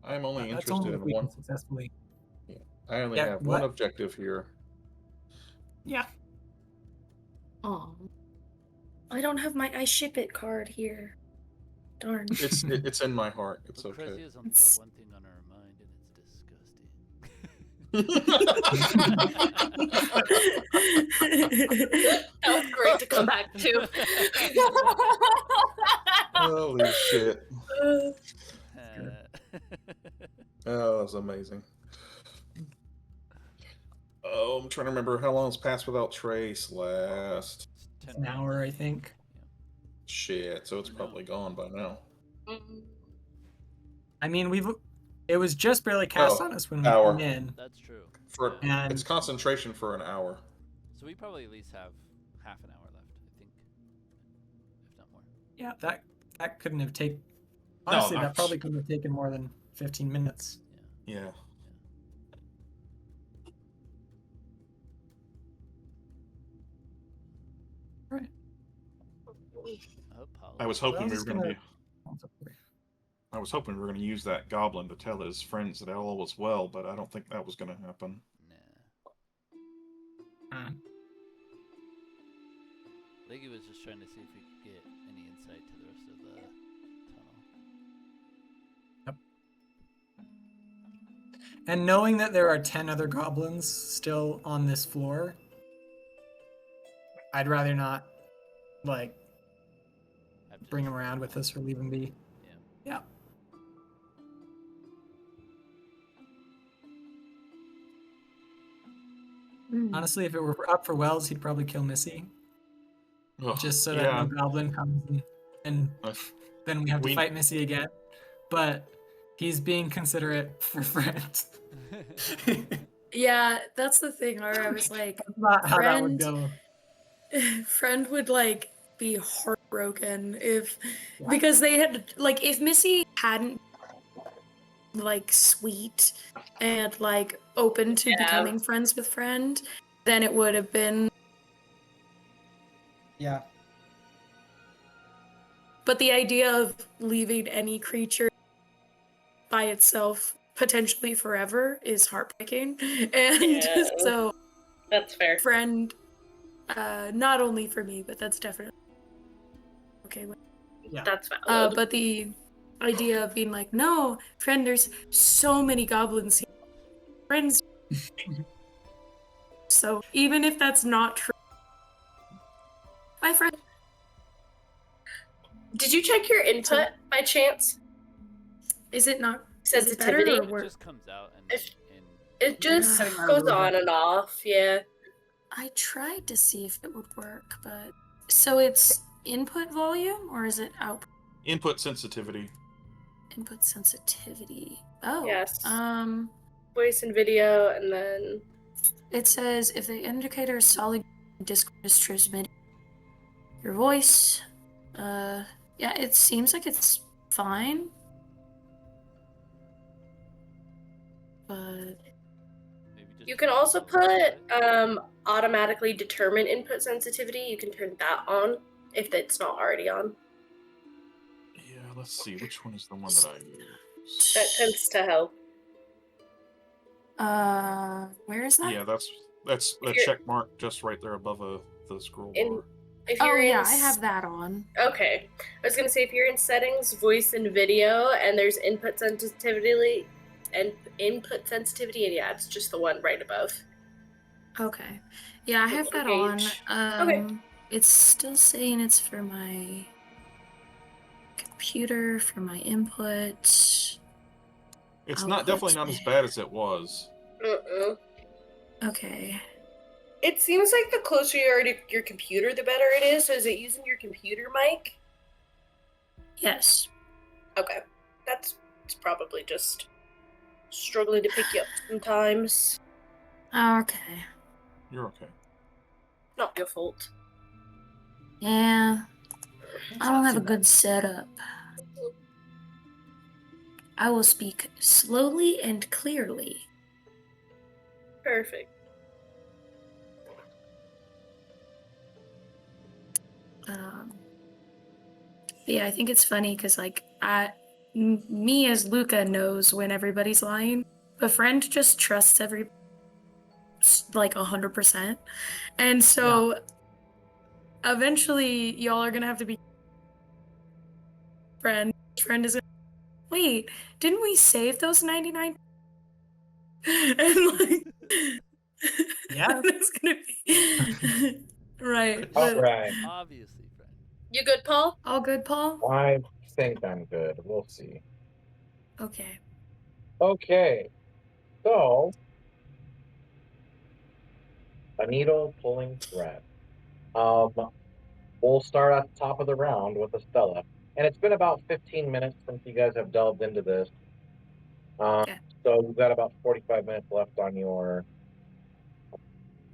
I'm only That's interested only if in we one. can successfully. I only Yeah, have one what? objective here. Yeah. Oh. I don't have my I ship it card here. Darn. It's in my heart. It's But okay. Cressy has got one thing on her mind, and That was great to come back to. Holy shit. it's Oh, that was amazing. Oh, I'm trying to remember how long's passed without trace last. 10 An hour, I think. Shit, so it's probably gone by now. I mean, it was just barely cast Oh, on us when we hour. came in. That's true. And It's concentration for an hour. So we probably at least have half an hour left, I think, if not more. yeah, that couldn't have taken. No, Honestly, not- that probably couldn't have taken more than 15 minutes. Yeah. Right. I was hoping Well, we it's were going to gonna- be. I was hoping we were going to use that goblin to tell his friends that all was well, but I don't think that was going to happen. Nah. Leggy was just trying to see if we could get any insight to the rest of the tunnel. Yep. And knowing that there are 10 other goblins still on this floor, I'd rather not, like, bring them around with us or leave them be. Yeah. Honestly, if it were up for Wells, he'd probably kill Missy. Ugh, Just so that yeah. no goblin comes and then we have to fight Missy again. But he's being considerate for friends. Yeah, that's the thing. Where I was like, That's not how that would friend, go. friend would like be heartbroken if because they had like if Missy hadn't like sweet and like open to becoming friends with friend, then it would have been. Yeah. But the idea of leaving any creature by itself potentially forever is heartbreaking. And so that's fair. Friend, not only for me, but that's definitely okay with. Yeah. That's valid. But the idea of being like, no, friend, there's so many goblins here. Friends. So even if that's not true. My friend. Did you check your input by chance? Is it not sensitivity? Is it better or It just comes out and it just goes on and off, yeah. I tried to see if it would work, but so it's input volume or is it output? Input sensitivity. Input sensitivity. Oh. Yes. Voice and video, and then it says if the indicator is solid, Discord is transmitting your voice. Yeah, it seems like it's fine. But you can also put automatically determine input sensitivity. You can turn that on if it's not already on. Yeah, let's see. Which one is the one that I use? That tends to help. Where is that? Yeah, that's a check mark just right there above the scroll bar. If you're I have that on. Okay. I was gonna say if you're in settings, voice and video, and there's input sensitivity, and yeah, it's just the one right above. Okay. Yeah, I have that on. Okay. It's still saying it's for my computer, for my input. It's definitely not as bad as it was. Okay. It seems like the closer you are to your computer, the better it is. So is it using your computer mic? Yes. Okay. It's probably just struggling to pick you up sometimes. Okay. You're okay. Not your fault. Yeah. I don't have a good setup. I will speak slowly and clearly. Perfect. Yeah, I think it's funny because like me as Luca knows when everybody's lying. A friend just trusts like 100%, and so eventually y'all are gonna have to be friend. Friend is gonna wait, didn't we save those 99? And like Yeah. it's gonna be right. All But right. Obviously, friend. You good, Paul? all good, Paul? I think I'm good. We'll see. Okay. Okay. So, a needle pulling thread. Um, we'll start at the top of the round with Estella. And it's been about 15 minutes since you guys have delved into this. Okay. So you've got about 45 minutes left on your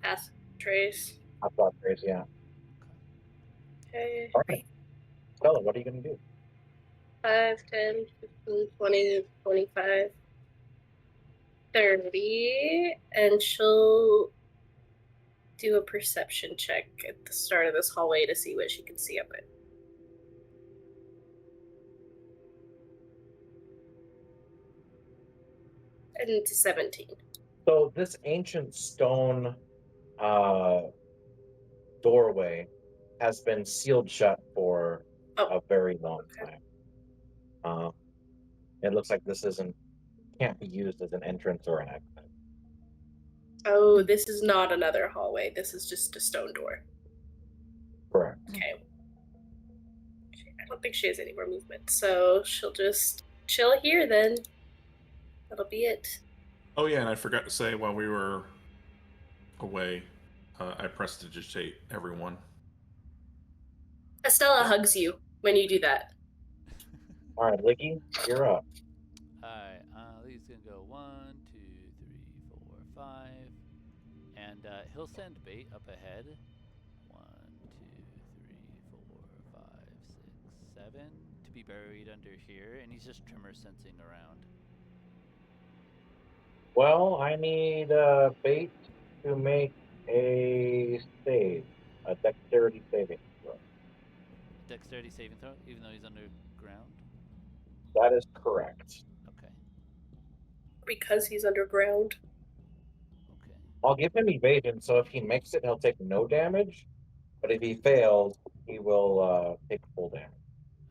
Pass. Trace. hot dog race. Yeah. Okay. All right. Great. Estella, what are you going to do? 5, 10, 15, 20, 25, 30. And she'll do a perception check at the start of this hallway to see what she can see up it. And it's 17. So this ancient stone doorway has been sealed shut for Oh. a very long Okay. time. It looks like this can't be used as an entrance or an exit. Oh, this is not another hallway. This is just a stone door. Correct. Okay. I don't think she has any more movement, so she'll just chill here then. That'll be it. Oh yeah, and I forgot to say while we were away, I prestidigitate everyone. Estella hugs you when you do that. All right, Licky, you're up. Alright, Lee's gonna go 1, 2, 3, 4, 5. And he'll send bait up ahead. 1, 2, 3, 4, 5, 6, 7. To be buried under here, and he's just tremor sensing around. Well, I need bait to make a save, a dexterity saving throw. Dexterity saving throw, even though he's underground? That is correct. Okay. Because he's underground. Okay. I'll give him evasion, so if he makes it, he'll take no damage. But if he fails, he will take full damage.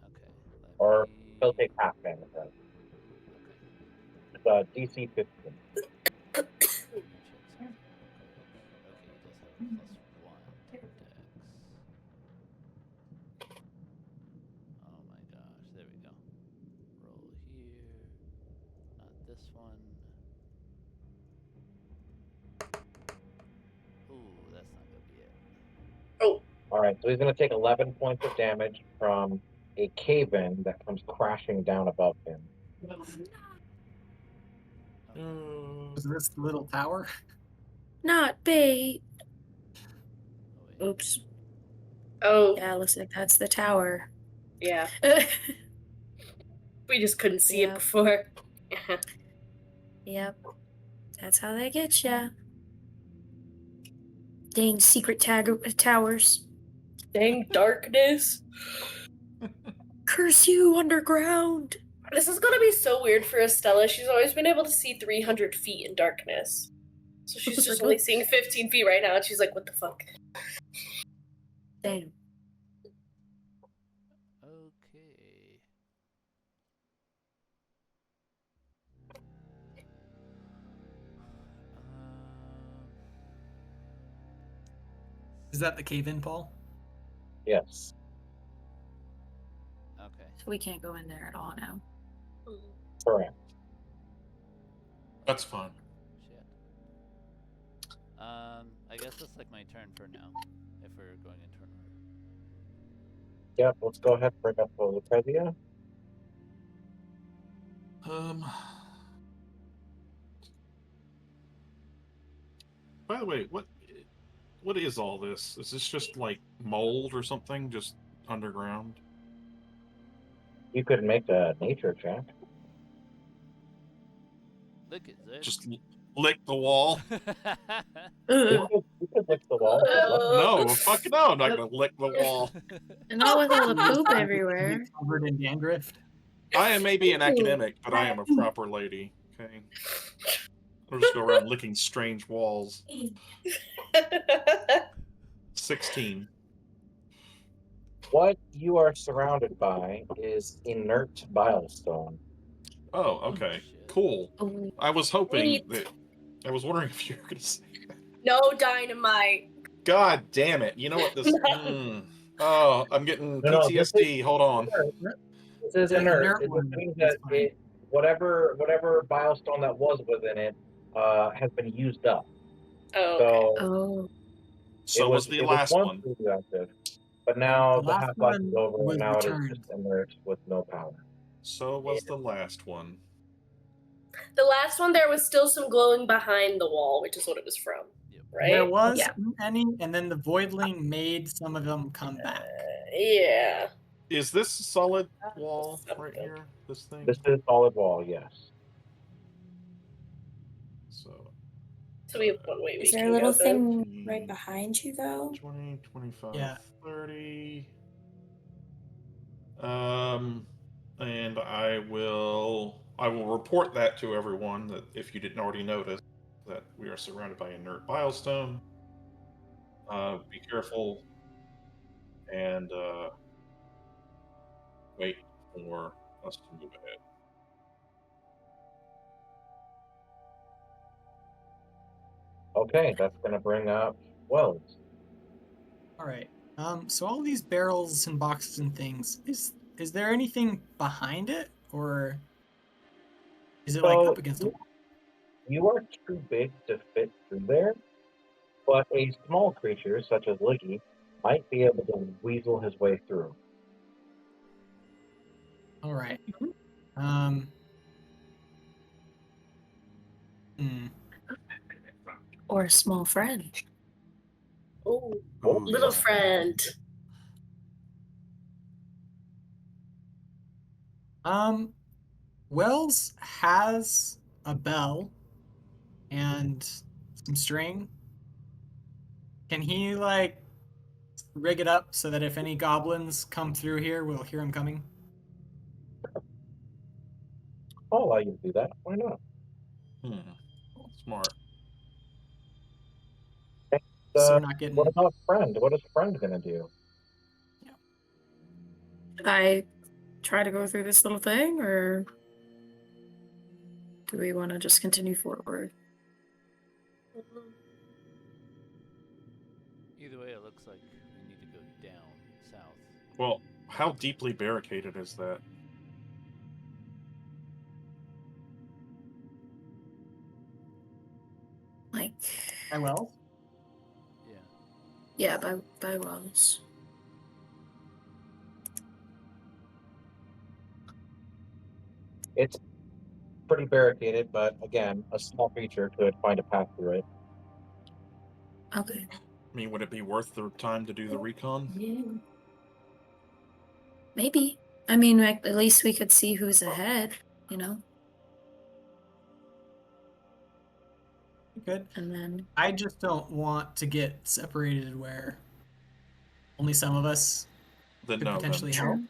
Okay. Or he'll take half damage. Right? Okay. It's DC 15. Check something real quick. Okay, he does have a +1 to dex. Oh my gosh, there we go. Roll here. Not this one. Ooh, that's not gonna be it. Oh. All right, so he's going to take 11 points of damage from a cave-in that comes crashing down above him. Is this the little tower? Not bait. Oh, wait. Oops. Oh. Yeah, looks like that's the tower. Yeah. We just couldn't see it Yep. before. Yep. That's how they get ya. Dang secret towers. Dang darkness. Curse you, underground. This is gonna be so weird for Estella. She's always been able to see 300 feet in darkness. So she's It's just like, only what? seeing 15 feet right now, and she's like, what the fuck? Damn. Okay. Is that the cave-in, Paul? Yes. Okay. So we can't go in there at all now. Correct. That's fine. Shit. I guess it's like my turn for now, if we're going in turn order. Yep, let's go ahead and bring up Lucrezia. By the way, what is all this? Is this just like mold or something, just underground? You could make a nature check. Look at this. Just lick the wall? You could lick the wall. No, fuck no, I'm not gonna lick the wall. And not with all the poop everywhere. Covered in dandruff. I may be an academic, but I am a proper lady. Okay, I'll just go around licking strange walls. 16. What you are surrounded by is inert bilestone. Oh, okay. Shit. Cool. Oh, I was hoping Sweet. that. I was wondering if you were going to say. No dynamite. God damn it. You know what this. Oh, I'm getting No, this is PTSD. Hold on. inert. This is The inert. inert It just one means is that fine. whatever bilestone that was within it has been used up. Oh, okay. So oh, So was the it was last once one. radioactive, but Right. now The the last half life is one over, and was now it is just returned. inert with no power. So was the last one. The last one, there was still some glowing behind the wall, which is what it was from, Yep. right? There was Yeah. any, and then the voidling made some of them come back. Yeah. Is this solid wall right Something. here? This thing? This is solid wall, yes. So So we have one way we is there a can little go then. thing right behind you though? 20, 25, Yeah. 30. And I will report that to everyone that if you didn't already notice that we are surrounded by inert bilestone. Be careful and wait for us to move ahead. Okay, that's going to bring up Wells. All right. So all these barrels and boxes and things, is there anything behind it, or is it like So up against the wall? you are too big to fit through there, but a small creature such as Liggy might be able to weasel his way through. All right. Um. hmm. Or a small friend? Ooh, Oh, Ooh, little yeah. friend. Wells has a bell and some string. Can he like rig it up so that if any goblins come through here, we'll hear them coming? I'll allow you to do that. Why not? Smart. And, So uh, we're not what getting. about friend? What is friend going to do? I try to go through this little thing, or do we want to just continue forward? Either way, it looks like we need to go down south. Well, how deeply barricaded is that? Like, I will. Yeah. yeah, by Wells. It's pretty barricaded, but again, a small creature could find a path through it. Okay. I mean, would it be worth the time to do the recon? Yeah. Maybe. I mean, like, at least we could see who's ahead, you know? Good. And then, I just don't want to get separated where only some of us Then could no, potentially then help.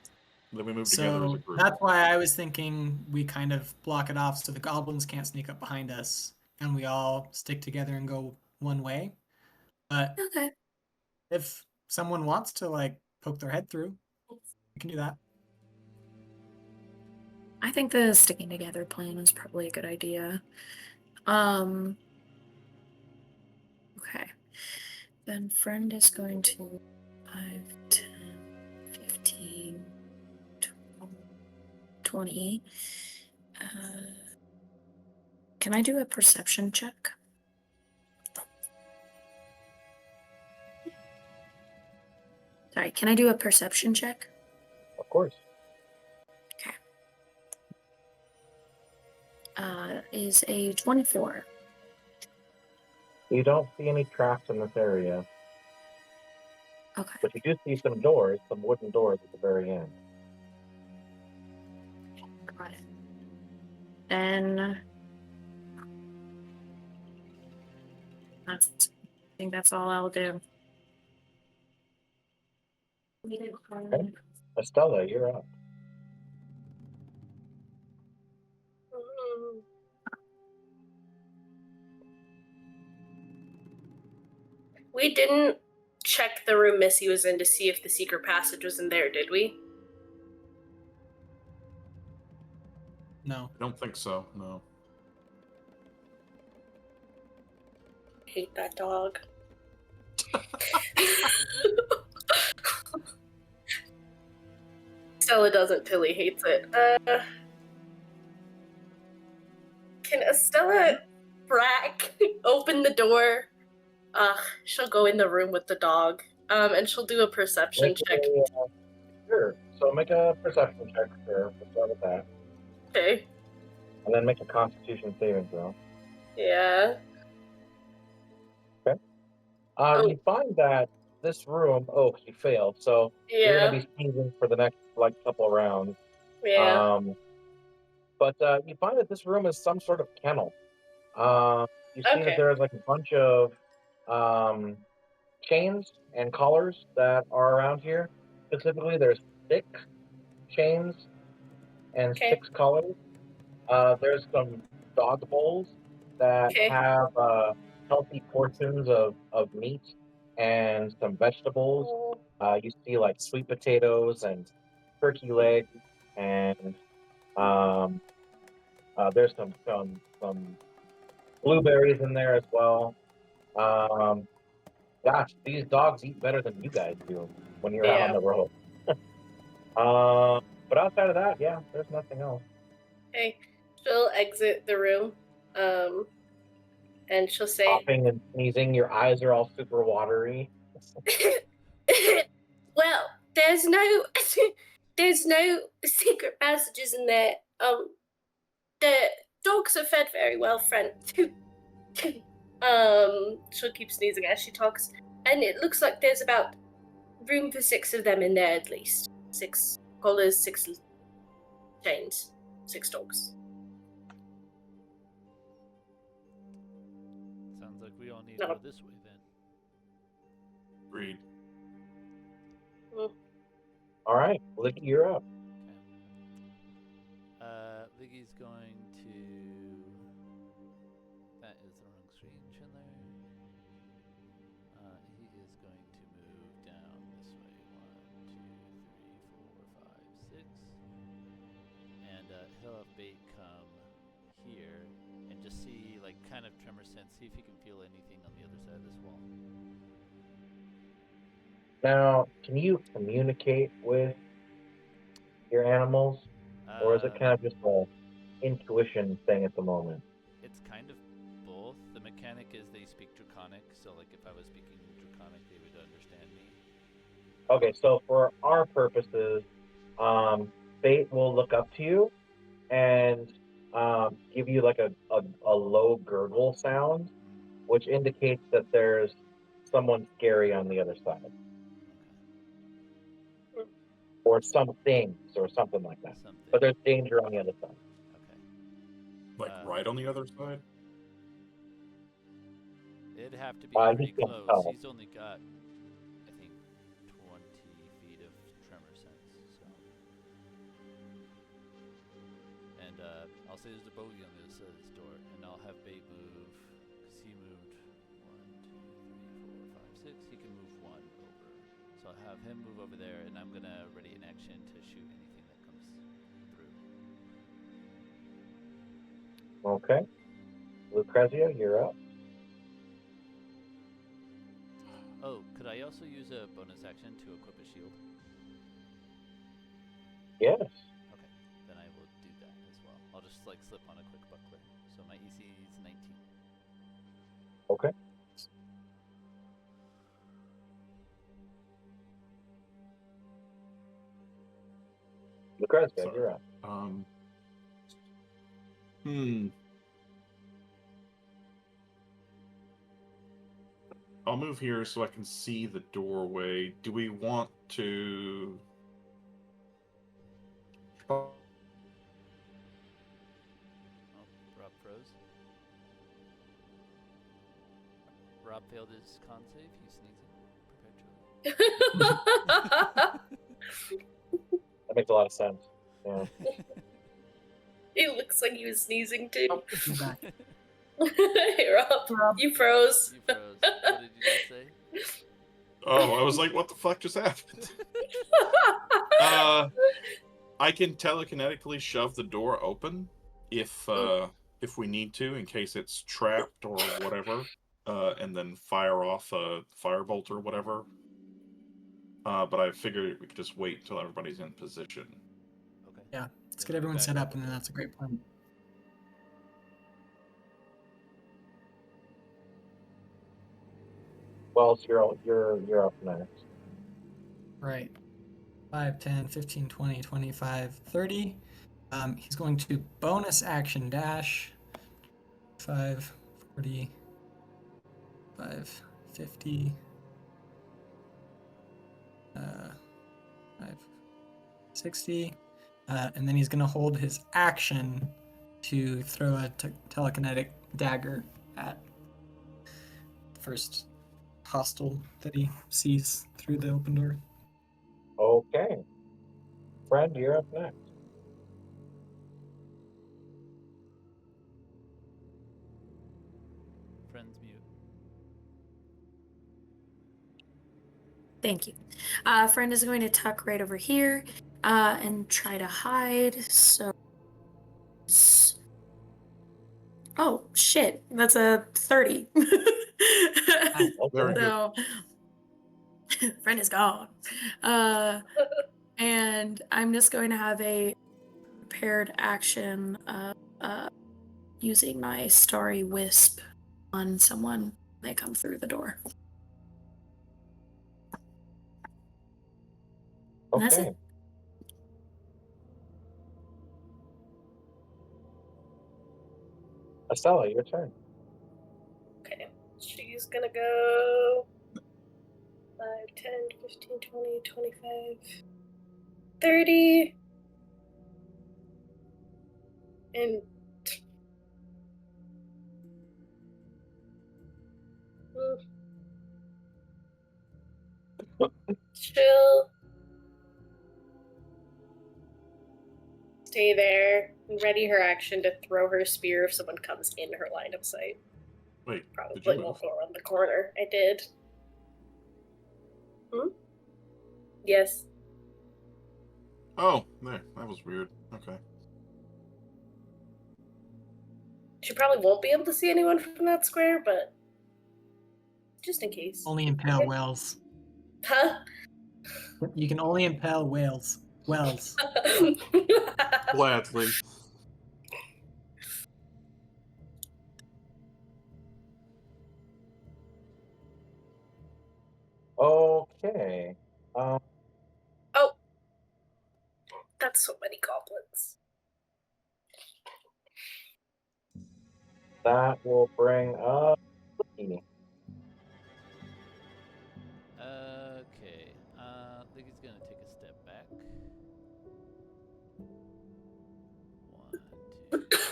then we move together as a So group. that's why I was thinking we kind of block it off so the goblins can't sneak up behind us and we all stick together and go one way. But okay. if someone wants to like poke their head through, we can do that. I think the sticking together plan is probably a good idea. Okay. Then friend is going to 5, 10, 15, 20. Can I do a perception check? Sorry, can I do a perception check? Of course. Okay. Is a 24. You don't see any traps in this area, Okay. but you do see some doors, some wooden doors at the very end. Got it. Then I think that's all I'll do. Okay. Estella, you're up. We didn't check the room Missy was in to see if the secret passage was in there, did we? No. I don't think so. No. Hate that dog. Stella doesn't. Tilly hates it. Can Estella Brack open the door? She'll go in the room with the dog. And she'll do a perception Make check. sure. So make a perception check. Sure. We'll start with that. Okay. And then make a Constitution saving throw. Yeah. You find that this room. Oh, you failed. So you're Yeah. gonna be sneezing for the next couple of rounds. Yeah. But you find that this room is some sort of kennel. You see that Okay. there's a bunch of chains and collars that are around here. Specifically, there's 6 chains and Okay. 6 collars. There's some dog bowls that Okay. have healthy portions of meat and some vegetables. You see like sweet potatoes and turkey legs, and there's some blueberries in there as well. Gosh, these dogs eat better than you guys do when you're out on the road. But outside of that, yeah, there's nothing else. Okay. She'll exit the room. And she'll say, Coughing and sneezing, your eyes are all super watery. well, there's no secret passages in there. The dogs are fed very well, friend. She'll keep sneezing as she talks. And it looks like there's about room for 6 of them in there at least. 6 collars, 6 chains, 6 dogs. Sounds like we all need to go this way then. Agreed. All right, Licky, you're up. Okay. Liggy's going to. That is the wrong screen, Chandler. He is going to move down this way. 1, 2, 3, 4, 5, 6. And he'll have Bait come here and just see, like, kind of tremor sense, see if he can feel anything on the other side of this wall. Now, can you communicate with your animals, or is it kind of just an intuition thing at the moment? It's kind of both. The mechanic is they speak Draconic, so like if I was speaking Draconic, they would understand me. Okay, so for our purposes, Fate will look up to you and give you like a low gurgle sound, which indicates that there's someone scary on the other side. Or some things, or something like that. Something. But there's danger on the other side. Okay. Like right on the other side? It'd have to be pretty he can't close. tell. He's only got, I think, 20 feet of tremor sense. So. And I'll say there's a bogey on the other side of this door, and I'll have Bait move, because he moved 1, 2, 3, 4, 5, 6. He can move 1 over. So I'll have him move over there, and I'm going to ready an action to shoot anything that comes through. Okay. Lucrezia, you're up. Oh, could I also use a bonus action to equip a shield? Yes. Okay, then I will do that as well. I'll just like slip on a quick buckler. So my EC is 19. Okay. Lucrezia, Sorry. you're up. I'll move here so I can see the doorway. Do we want to... Oh, Rob froze. Rob failed his con save. He's sneezing perpetually. That makes a lot of sense. Yeah. It looks like he was sneezing too. Oh, he's back. Hey, Rob, you froze. You froze. What did you just say? Oh, I was like, what the fuck just happened? I can telekinetically shove the door open if we need to, in case it's trapped or whatever, and then fire off a firebolt or whatever. But I figured we could just wait until everybody's in position. Okay. Yeah, let's Then get I'll be everyone back set up up, and with then it. that's a great plan. Wells, you're up next. Right. 5, 10, 15, 20, 25, 30. He's going to bonus action dash. 5, 40, 5, 50. 5, 60. And then he's going to hold his action to throw a telekinetic dagger at the first hostile that he sees through the open door. Okay. Friend, you're up next. Friends mute. Thank you. Friend is going to tuck right over here and try to hide. So, oh shit, that's a 30. Very good. So, friend is gone. And I'm just going to have a prepared action using my starry wisp on someone when they come through the door. And that's Okay. it. Estella, your turn. Okay. She's gonna go 5, 10, 15, 20, 25, 30. And chill. Stay there and ready her action to throw her spear if someone comes in her line of sight. Wait, did you Probably move? won't go around the corner. I did. Yes. Oh, there. That was weird. Okay. She probably won't be able to see anyone from that square, but just in case. Only impale whales. Huh? You can only impale whales. Wells. Gladly. Okay. Oh. That's so many goblins. That will bring up Lee. Okay. Liggy's gonna take a step back. 1, 2, 3, 4.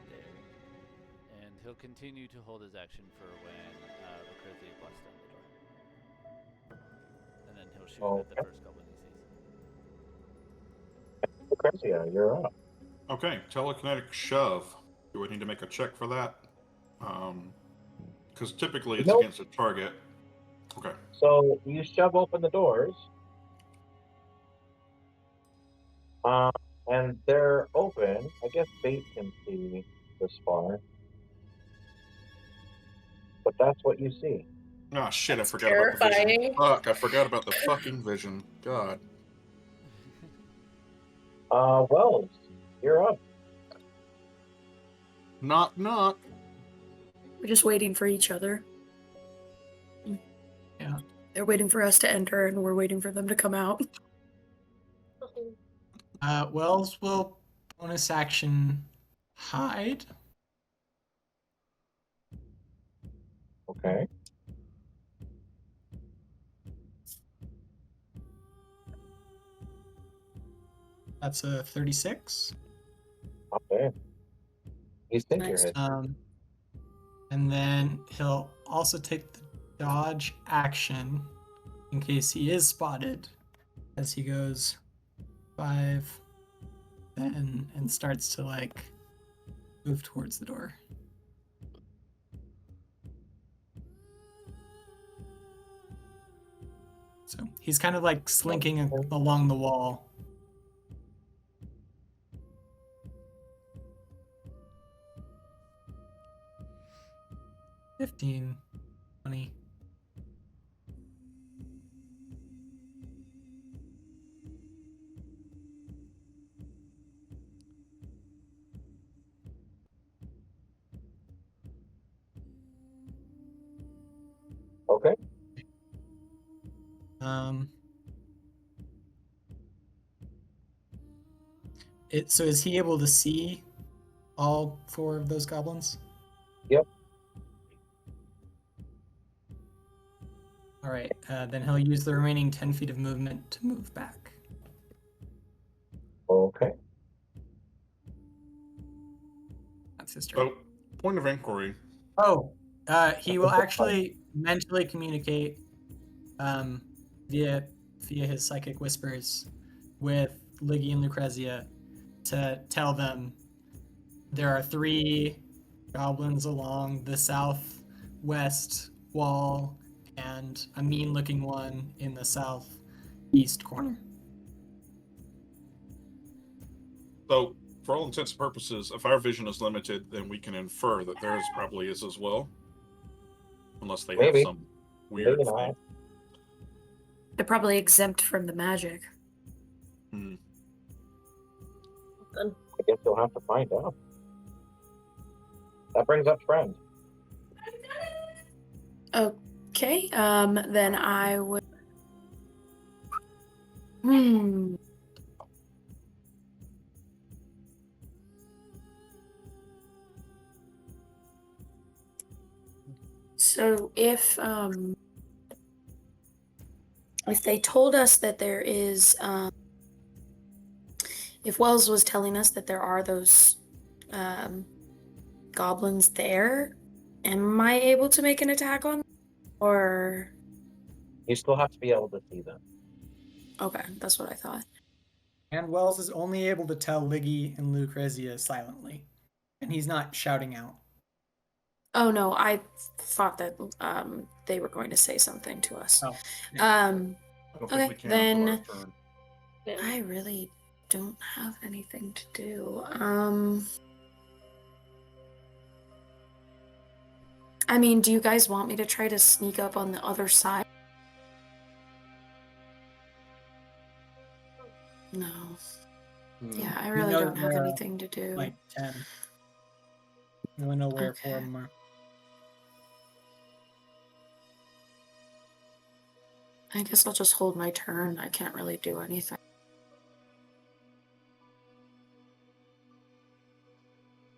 There. And he'll continue to hold his action for when Lucrezia busts down the door. And then he'll shoot at the Okay. first goblin he sees. Lucrezia, you're up. Okay, telekinetic shove. Do I need to make a check for that? Because typically it's Nope. against a target. Okay. So you shove open the doors. And they're open. I guess Bait can see this far. But that's what you see. Ah, shit, That's I forgot about the vision. terrifying. Fuck, I forgot about the fucking vision. God. Wells, you're up. Knock, knock. We're just waiting for each other. Yeah. They're waiting for us to enter, and we're waiting for them to come out. Wells will bonus action hide. Okay. That's a 36. Okay. You think you're Nice. hit. And then he'll also take the dodge action in case he is spotted as he goes 5, 10, and starts to like move towards the door. So he's kind of like slinking along the wall. 15, 20. Okay. So is he able to see all 4 of those goblins? Yep. All right, then he'll use the remaining 10 feet of movement to move back. Okay. That's his turn. So, point of inquiry. Oh, he will actually mentally communicate via his psychic whispers with Liggy and Lucrezia to tell them there are 3 goblins along the southwest wall and a mean-looking one in the southeast corner. So, for all intents and purposes, if our vision is limited, then we can infer that theirs probably is as well. Unless they have Maybe. some weird Maybe not. thing. They're probably exempt from the magic. Hmm. Then I guess you'll have to find out. That brings up friends. Okay, then I would. So if they told us that there is, if Wells was telling us that there are those goblins there, am I able to make an attack on them? Or You still have to be able to see them. okay, that's what I thought. And Wells is only able to tell Liggy and Lucrezia silently, and he's not shouting out. Oh no, I thought that they were going to say something to us. Oh, I don't think Okay, we can until our then turn. I really don't have anything to do. I mean, do you guys want me to try to sneak up on the other side? No. Yeah, I You really know don't have there are, anything to do. like 10. You only know where 4 of Okay. them are. I guess I'll just hold my turn. I can't really do anything.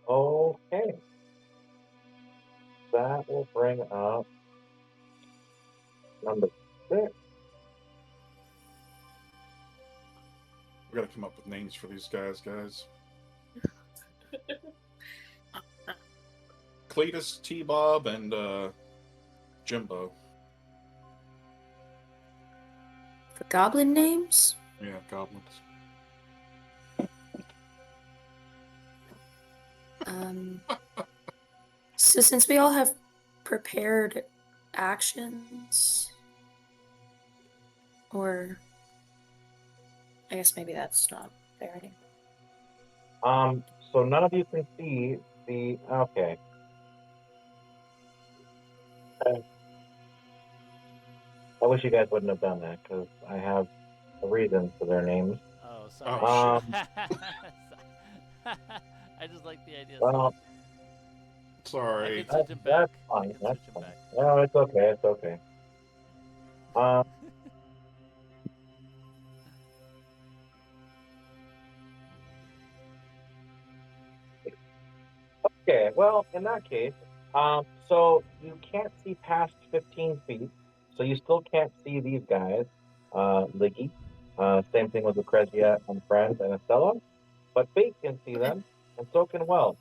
Okay. That will bring up number 6. We gotta come up with names for these guys. Cletus, T-Bob, and Jimbo. For goblin names? Yeah, goblins. So since we all have prepared actions, or I guess maybe that's not fair anymore. So none of you can see the. Okay. I wish you guys wouldn't have done that because I have a reason for their names. Oh, sorry. Oh, I just like the idea. Well, Sorry. I can switch him back. that's I fine. can That's switch him fine. back. No, it's okay. It's okay. Okay, well, in that case, so you can't see past 15 feet, so you still can't see these guys, Liggy. Same thing with Lucrezia and Friends and Estella, but Fate can see them, and so can Wells.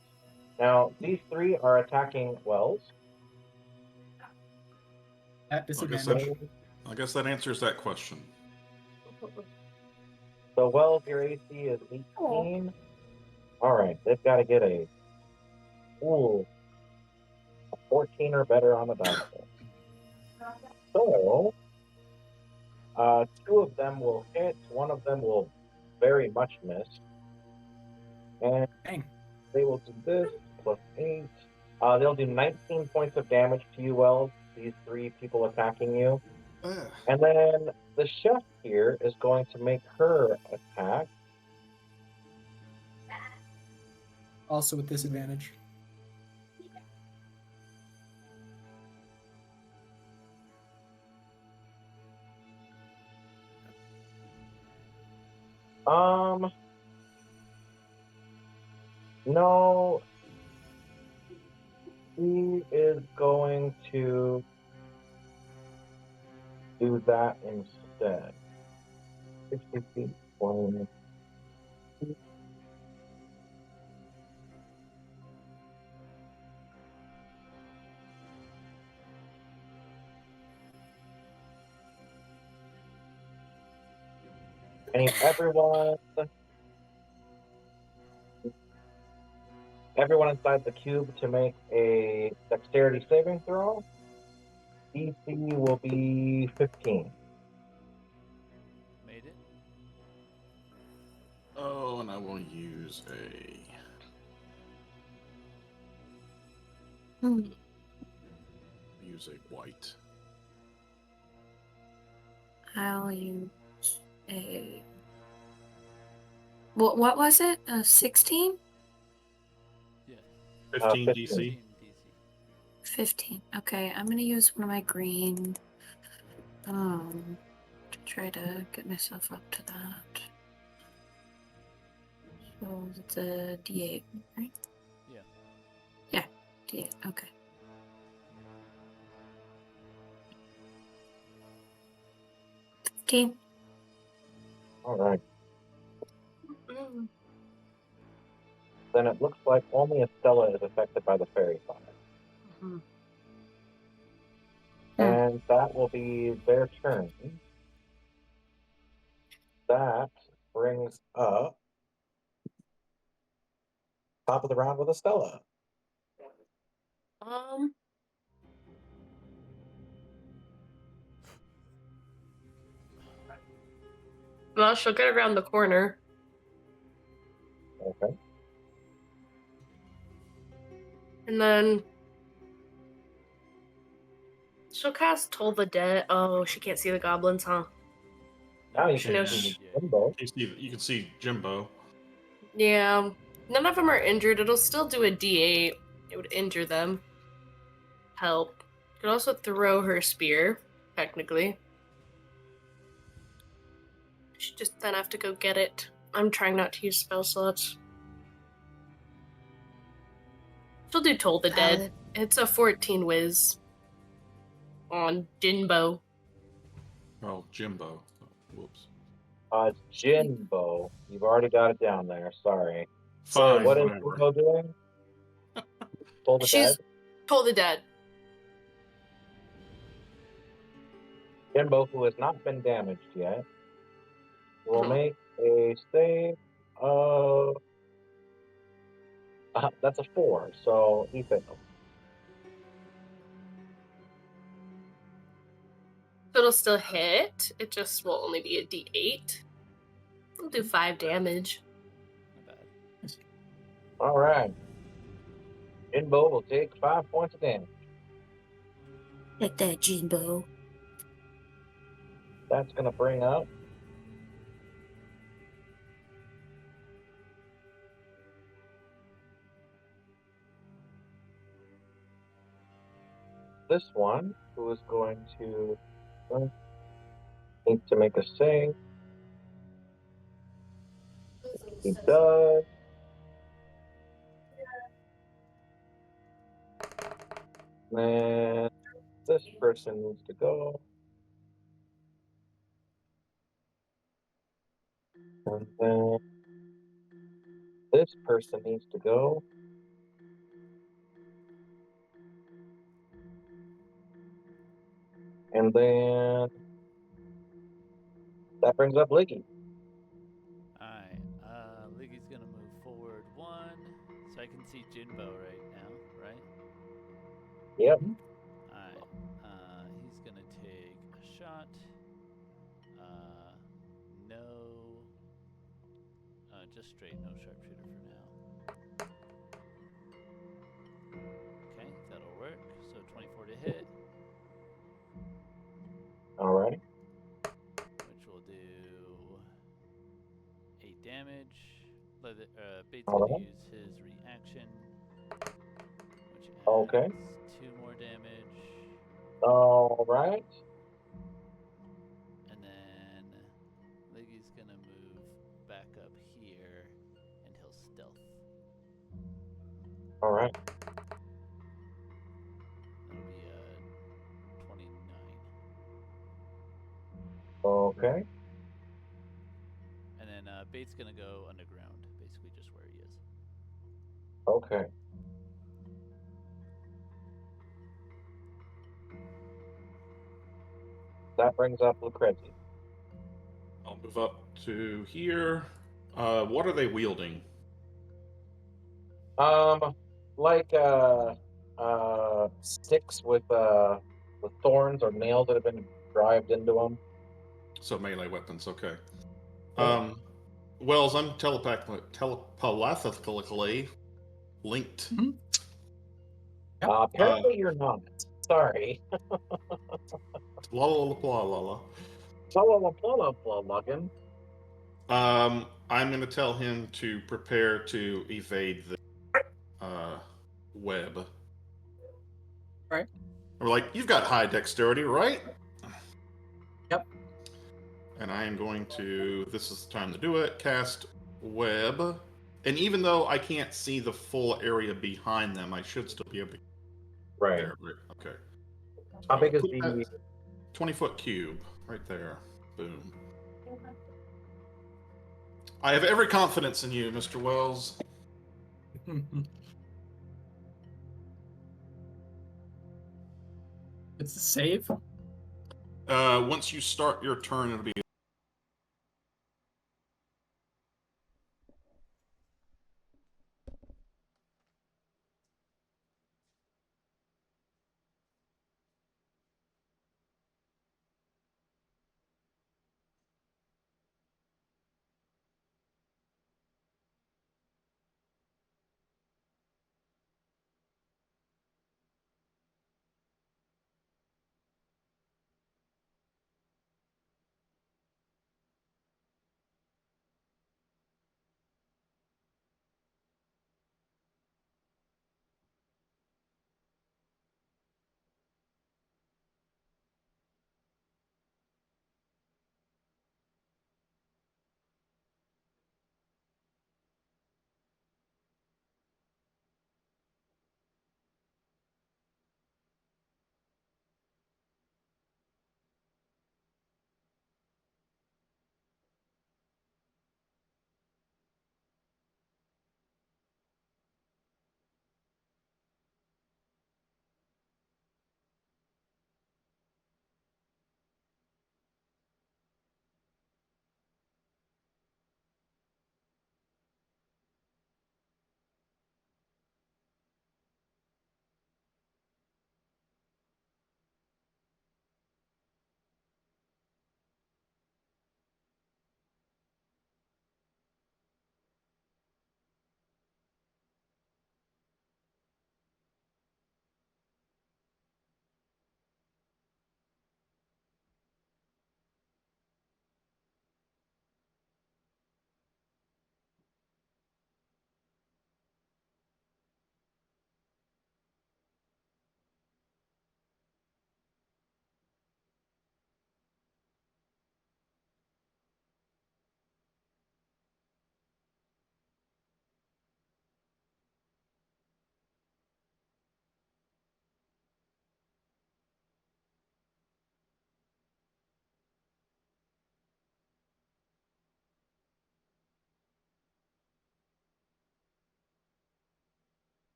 Now, these 3 are attacking Wells. At disadvantage. I guess that answers that question. So Wells, your AC is 18. All right, they've got to get a 14 or better on the dice roll. So Two of them will hit. One of them will very much miss. And Dang. they will do this plus 8. They'll do 19 points of damage to you, Wells. These 3 people attacking you. Ugh. And then the chef here is going to make her attack. Also with disadvantage. No. He is going to do that instead. 60 feet, 20. I need everyone inside the cube to make a dexterity saving throw. DC will be 15. Made it. Oh, and I will use a white. I'll use a. What was it? 16? Yeah. 15 15. DC. 15 DC. 15. Okay, I'm gonna use one of my green. To try to get myself up to that. So it's a D8, right? Yeah. Yeah, D8. Okay. Okay. All right. Mm. Then it looks like only Estella is affected by the fairy fire. Mhm. And that will be their turn. That brings up top of the round with Estella. Well, she'll get around the corner. Okay. And then she'll cast Toll the Dead. Oh, she can't see the goblins, huh? Now you She can knows see Yeah. Jimbo. You can see Jimbo. Yeah. None of them are injured. It'll still do a D8. It would injure them. Help. Could also throw her spear, technically. She just then have to go get it. I'm trying not to use spell slots. She'll do Toll the Dead. Valid. It's a 14 whiz on Jinbo. Oh, Jimbo. Whoops. It's Jinbo. You've already got it down there. Sorry. Fine, What is whatever. Jimbo doing? Toll the She's Dead. Toll the Dead. Jimbo, who has not been damaged yet, will Mhm. make a save of. That's a 4, so he fails. So it'll still hit. It just will only be a D8. It'll do 5 damage. Not bad. All right. Jimbo will take 5 points of damage. Like that, Jimbo. That's going to bring up this one, who is going to need to make a save. He does. And this person needs to go. And then this person needs to go. And then that brings up Liggy. Alright. Liggy's gonna move forward 1. So I can see Jinbo right now, right? Yep. Alright. He's gonna take a shot. straight no sharpshooter for now. Okay, that'll work. So 24 to hit, Alright. which will do 8 damage. Bait's All gonna right. use his reaction, which adds Okay. 2 more damage. Alright. And then Liggy's gonna move back up here and he'll stealth. Alright. That'll be 29. Okay. And then Bait's gonna go underground, basically just where he is. Okay. That brings up Lucrezi. I'll move up to here. What are they wielding? Like sticks with thorns or nails that have been drived into them. So melee weapons, okay. Yeah. Wells, I'm telepathically linked. Mhm. Yep. Apparently you're not. Sorry. La la la la la la. Login. I'm going to tell him to prepare to evade the web. Right. We're like, you've got high dexterity, right? Yep. And I am going to, this is the time to do it, cast web. And even though I can't see the full area behind them, I should still be able to. Right. There, right, okay. How So big is put the that 20-foot cube right there. Boom. I have every confidence in you, Mr. Wells. It's a save. Once you start your turn, it'll be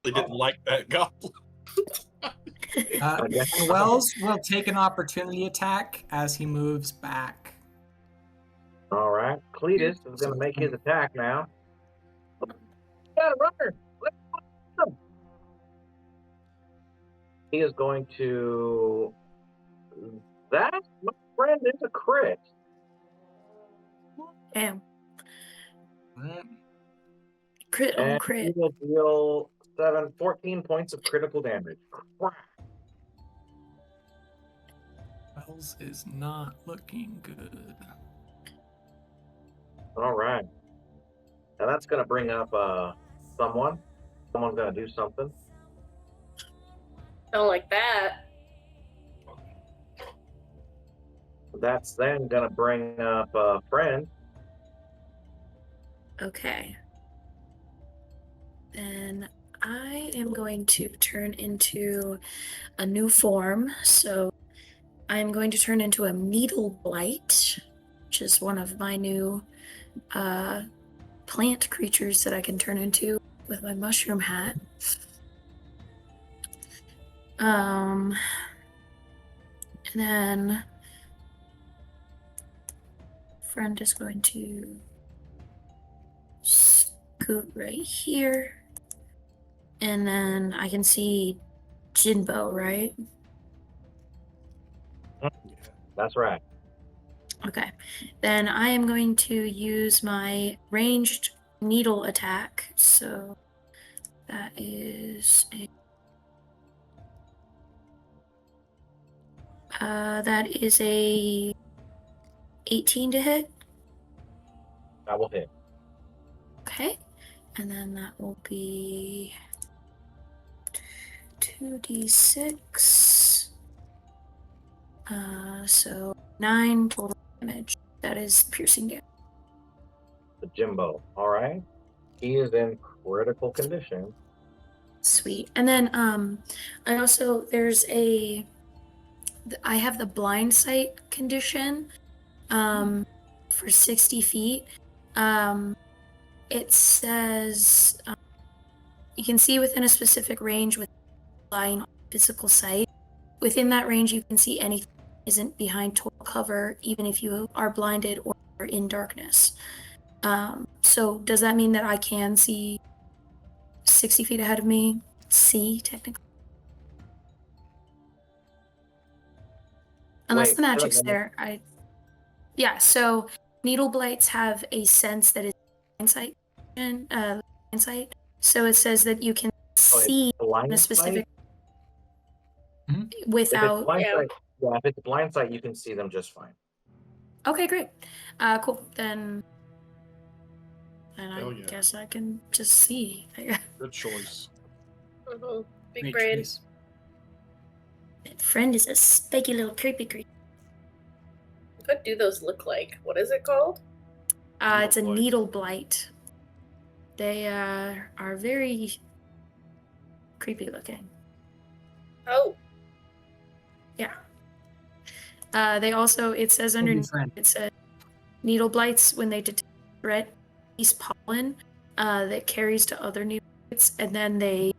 really didn't like that goblin. I guess And Wells will take an opportunity attack as he moves back. All right. Cletus is going to make his attack now. Got a runner. Let's put him. He is going to. That, my friend, is a crit. Damn. Alright. Crit on And he crit. will deal 14 points of critical damage. Crap. Wells is not looking good. All right. Now that's going to bring up someone. Someone's going to do something. Don't like that. That's then going to bring up a friend. Okay. Then I am going to turn into a new form. So I'm going to turn into a needle blight, which is one of my new plant creatures that I can turn into with my mushroom hat. And then friend is going to scoot right here. And then I can see Jinbo, right? That's right. Okay. Then I am going to use my ranged needle attack. So that is a 18 to hit. That will hit. Okay. And then that will be 2d6. So 9 total damage. That is piercing damage. The Jimbo. All right. He is in critical condition. Sweet. And then I also I have the blind sight condition for 60 feet. It says you can see within a specific range with relying on physical sight. Within that range, you can see anything that isn't behind total cover, even if you are blinded or are in darkness. So does that mean that I can see 60 feet ahead of me? See, technically. Unless Wait, the magic's say that there. Yeah, so needle blights have a sense that is insight. Insight. So it says that you can see in a specific without. If it's blind sight, you can see them just fine. Okay, great. Cool. Then Hell I yeah. guess I can just see. Good choice. Mm-hmm. Big Great brain. choice. That friend is a spiky little creepy creature. What do those look like? What is it called? It's a Needle blight. needle blight. They are very creepy looking. Oh, Yeah. They also, it says underneath, friend. it said needle blights, when they detect threat, release pollen that carries to other needle blights, and then they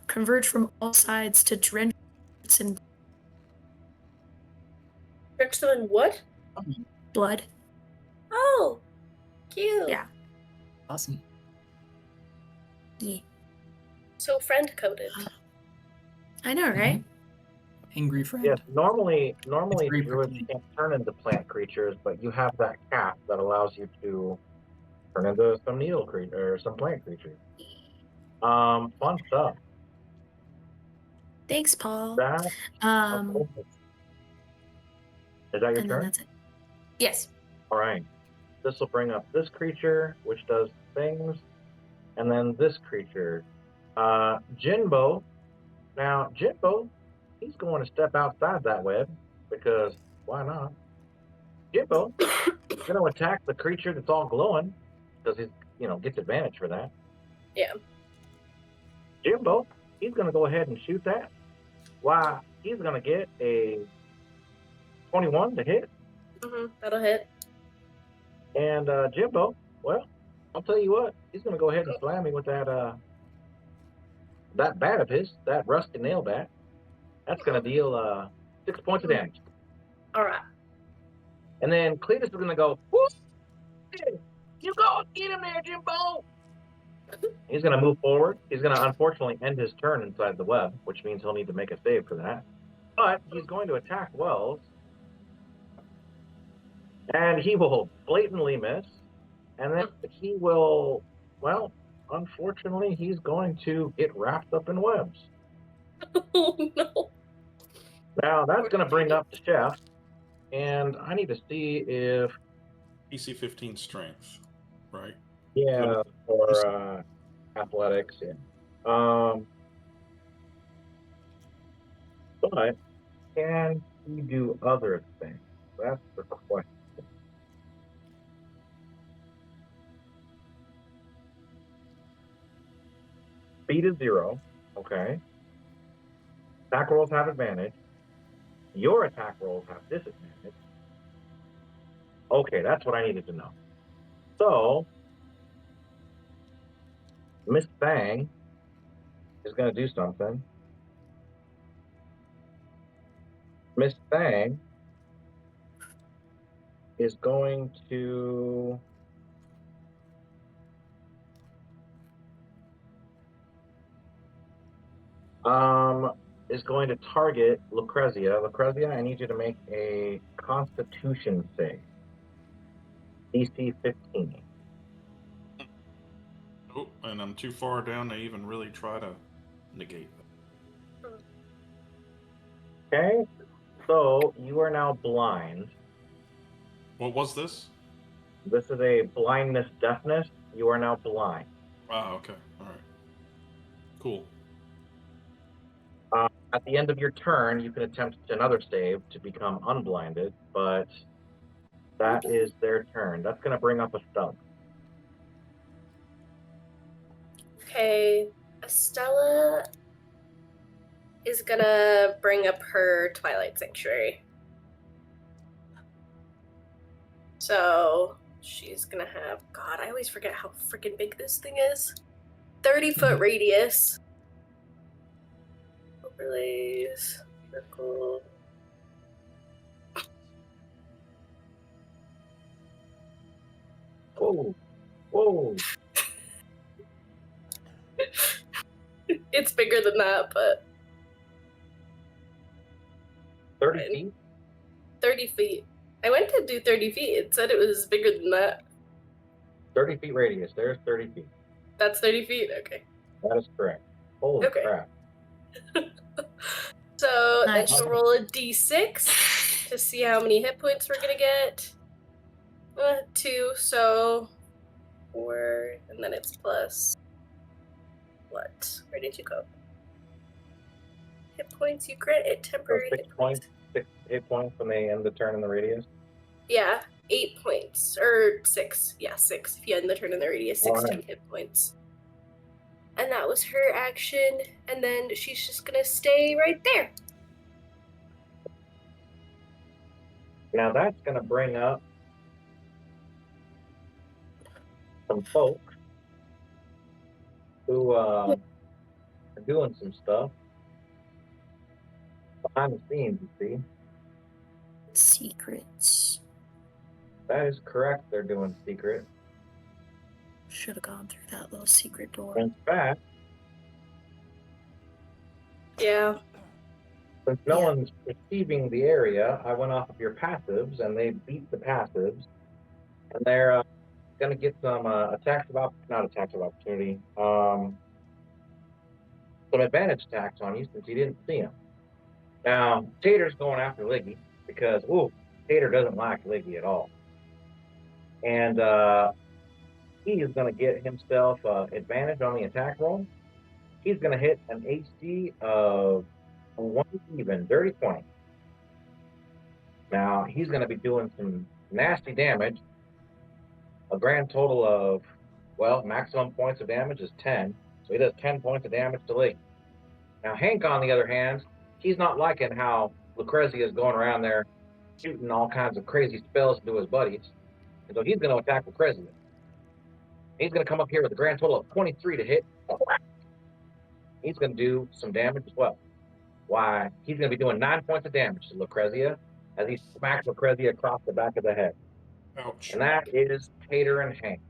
converge from all sides to drench in drench them in what? blood. Oh, cute. Yeah. Awesome. Yeah. So friend coded. I know, right? Angry friend. Yes, normally very druids prickly. can't turn into plant creatures, but you have that cap that allows you to turn into some needle creature or some plant creature. Fun stuff. Thanks, Paul. That Um, is that your and then turn? that's it. Yes. All right. This will bring up this creature, which does things, and then this creature, Jinbo. Now, Jinbo, he's going to step outside that web because why not? Jinbo is going to attack the creature that's all glowing because he's, gets advantage for that. Yeah. Jimbo, he's going to go ahead and shoot that. Why? He's going to get a 21 to hit. Mm-hmm. That'll hit. And Jimbo, well, I'll tell you what, he's going to go ahead and slam me with that that bat of his, that rusty nail bat, that's going to deal 6 points of damage. All right. And then Cletus is going to go, whoo! You go get him there, Jimbo! He's going to move forward. He's going to unfortunately end his turn inside the web, which means he'll need to make a save for that. But he's going to attack Wells. And he will blatantly miss. And then he will, well, unfortunately, he's going to get wrapped up in webs. Oh no. Now, that's going to bring up the chef. And I need to see if. PC 15 strength, right? Yeah, for athletics, yeah. But can he do other things? That's the question. Speed is 0. Okay. Attack rolls have advantage. Your attack rolls have disadvantage. Okay, that's what I needed to know. So, Miss Fang is going to do something. Miss Fang is going to target Lucrezia. Lucrezia, I need you to make a Constitution save. DC 15. Oh, and I'm too far down to even really try to negate that. Okay, so you are now blind. What was this? This is a blindness deafness. You are now blind. Ah, okay. All right. Cool. At the end of your turn, you can attempt another save to become unblinded, but that is their turn. That's going to bring up Estella. Okay, Estella is gonna bring up her Twilight Sanctuary. So she's gonna have, God, I always forget how freaking big this thing is. 30-foot radius. Overlays, circle. Whoa, whoa. It's bigger than that, but 30 feet? 30 feet. I went to do 30 feet. It said it was bigger than that. 30 feet radius. There's 30 feet. That's 30 feet? Okay. That is correct. Holy Okay. crap. So then Nice. she'll roll a d6 to see how many hit points we're gonna get. 2, so 4, and then it's plus what? Where did you go? Hit points, you grant it temporary So 6 hit points. 6 hit points when they end the turn in the radius. Yeah, 8 points. Or 6. Yeah, 6. If you end the turn in the radius, 16 Alright. hit points. And that was her action, and then she's just gonna stay right there. Now that's going to bring up some folks who are doing some stuff behind the scenes, you see. Secrets. That is correct. They're doing secret. Should have gone through that little secret door. In fact, Yeah. since no Yeah. one's perceiving the area, I went off of your passives, and they beat the passives. And they're going to get some not attacks of opportunity, some advantage attacks on you since you didn't see them. Now, Tater's going after Liggy because, Tater doesn't like Liggy at all. And he is going to get himself advantage on the attack roll. He's going to hit an AC of 1 even, dirty 20. Now, he's going to be doing some nasty damage. A grand total of, maximum points of damage is 10. So he does 10 points of damage to Liggy. Now, Hank, on the other hand, he's not liking how Lucrezia is going around there shooting all kinds of crazy spells into his buddies. And so he's going to attack Lucrezia. He's going to come up here with a grand total of 23 to hit. he's going to do some damage as well. Why? He's going to be doing 9 points of damage to Lucrezia as he smacks Lucrezia across the back of the head. Ouch. And that is Tater and Hank.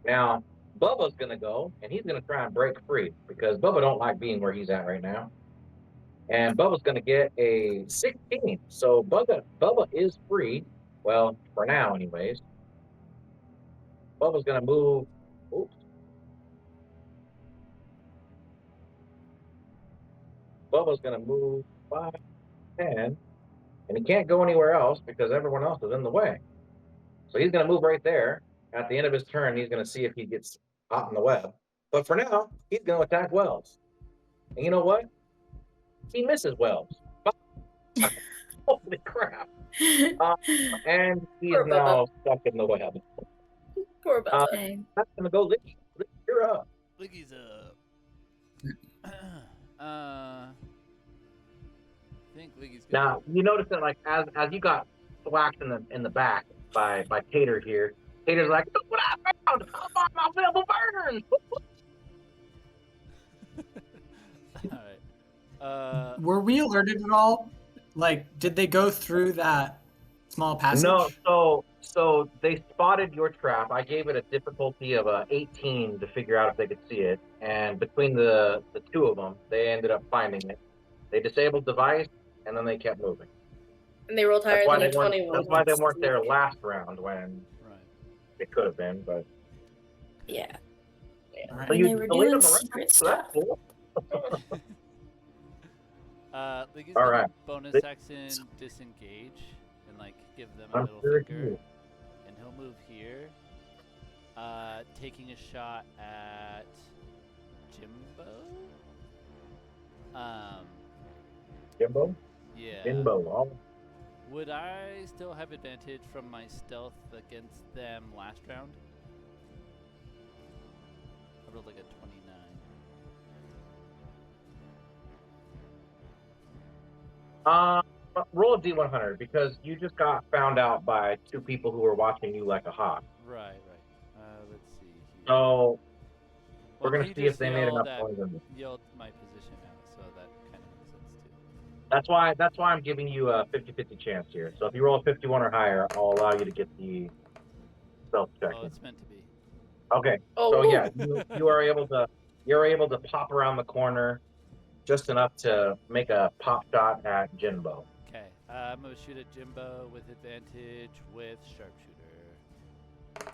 Now, Bubba's going to go, and he's going to try and break free because Bubba don't like being where he's at right now. And Bubba's going to get a 16. So Bubba is free. Well, for now, anyways. Bubba's going to move. Oops. Bubba's going to move 5, 10. And he can't go anywhere else because everyone else is in the way. So he's going to move right there. At the end of his turn, he's going to see if he gets caught in the web. But for now, he's going to attack Wells. And you know what? He misses Wells. Holy crap. And he's Poor now stuck in the web. Poor Bubba. Dang. That's going to go Licky. Licky, you're up. Liggy's up. I think Liggy's good. Now, you notice that like as you got whacked in the back by Tater here, Tater's like, look what I found! I found myself a burn! Alright. Were we alerted at all? Like, did they go through that small passage? No, so they spotted your trap. I gave it a difficulty of 18 to figure out if they could see it, and between the two of them, they ended up finding it. They disabled the device, and then they kept moving. And they rolled higher than a 21. That's why they weren't there last round when Right. it could have been, but Yeah. All right. so When you they were delete doing them around, secret so that's stuff. cool. Liggy's All gonna right. bonus This- action disengage and like give them a I'm middle sure he finger, is. and he'll move here, taking a shot at Jimbo. Jimbo? Yeah. Jimbo. Oh, Would I still have advantage from my stealth against them last round? I rolled like a 29. roll a D100 because you just got found out by 2 people who were watching you like a hawk. Right. Let's see. Here. So we're Well, gonna he see if just they made enough yelled noise. Yelled my position out, so that kind of makes sense too. That's why I'm giving you a 50-50 chance here. So if you roll a 51 or higher, I'll allow you to get the stealth check. Oh, it's meant to be. Okay. Oh, So yeah, you're able to pop around the corner just enough to make a pop shot at Jimbo. Okay, I'm gonna shoot at Jimbo with advantage with sharpshooter.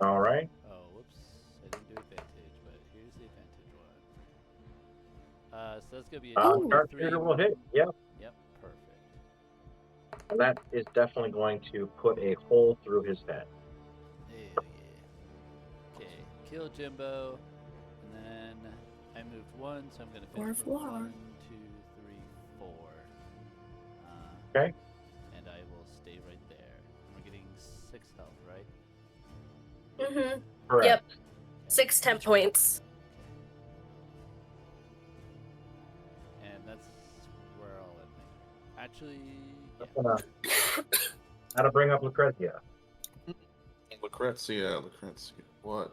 All right. Oh, whoops! I didn't do advantage, but here's the advantage one. So that's gonna be a Ooh. Sharpshooter will hit. Yep. Yep, perfect. And that is definitely going to put a hole through his head. Hell yeah. Okay, kill Jimbo, and then I moved 1, so I'm gonna finish with 4. 1, 2, 3, 4. Okay. And I will stay right there. And we're getting 6 health, right? Mm-hmm. Correct. Yep. 6 temp points. And that's where I'll end my. Actually, yeah. That's gonna how to bring up Lucrezia. Lucrezia. What?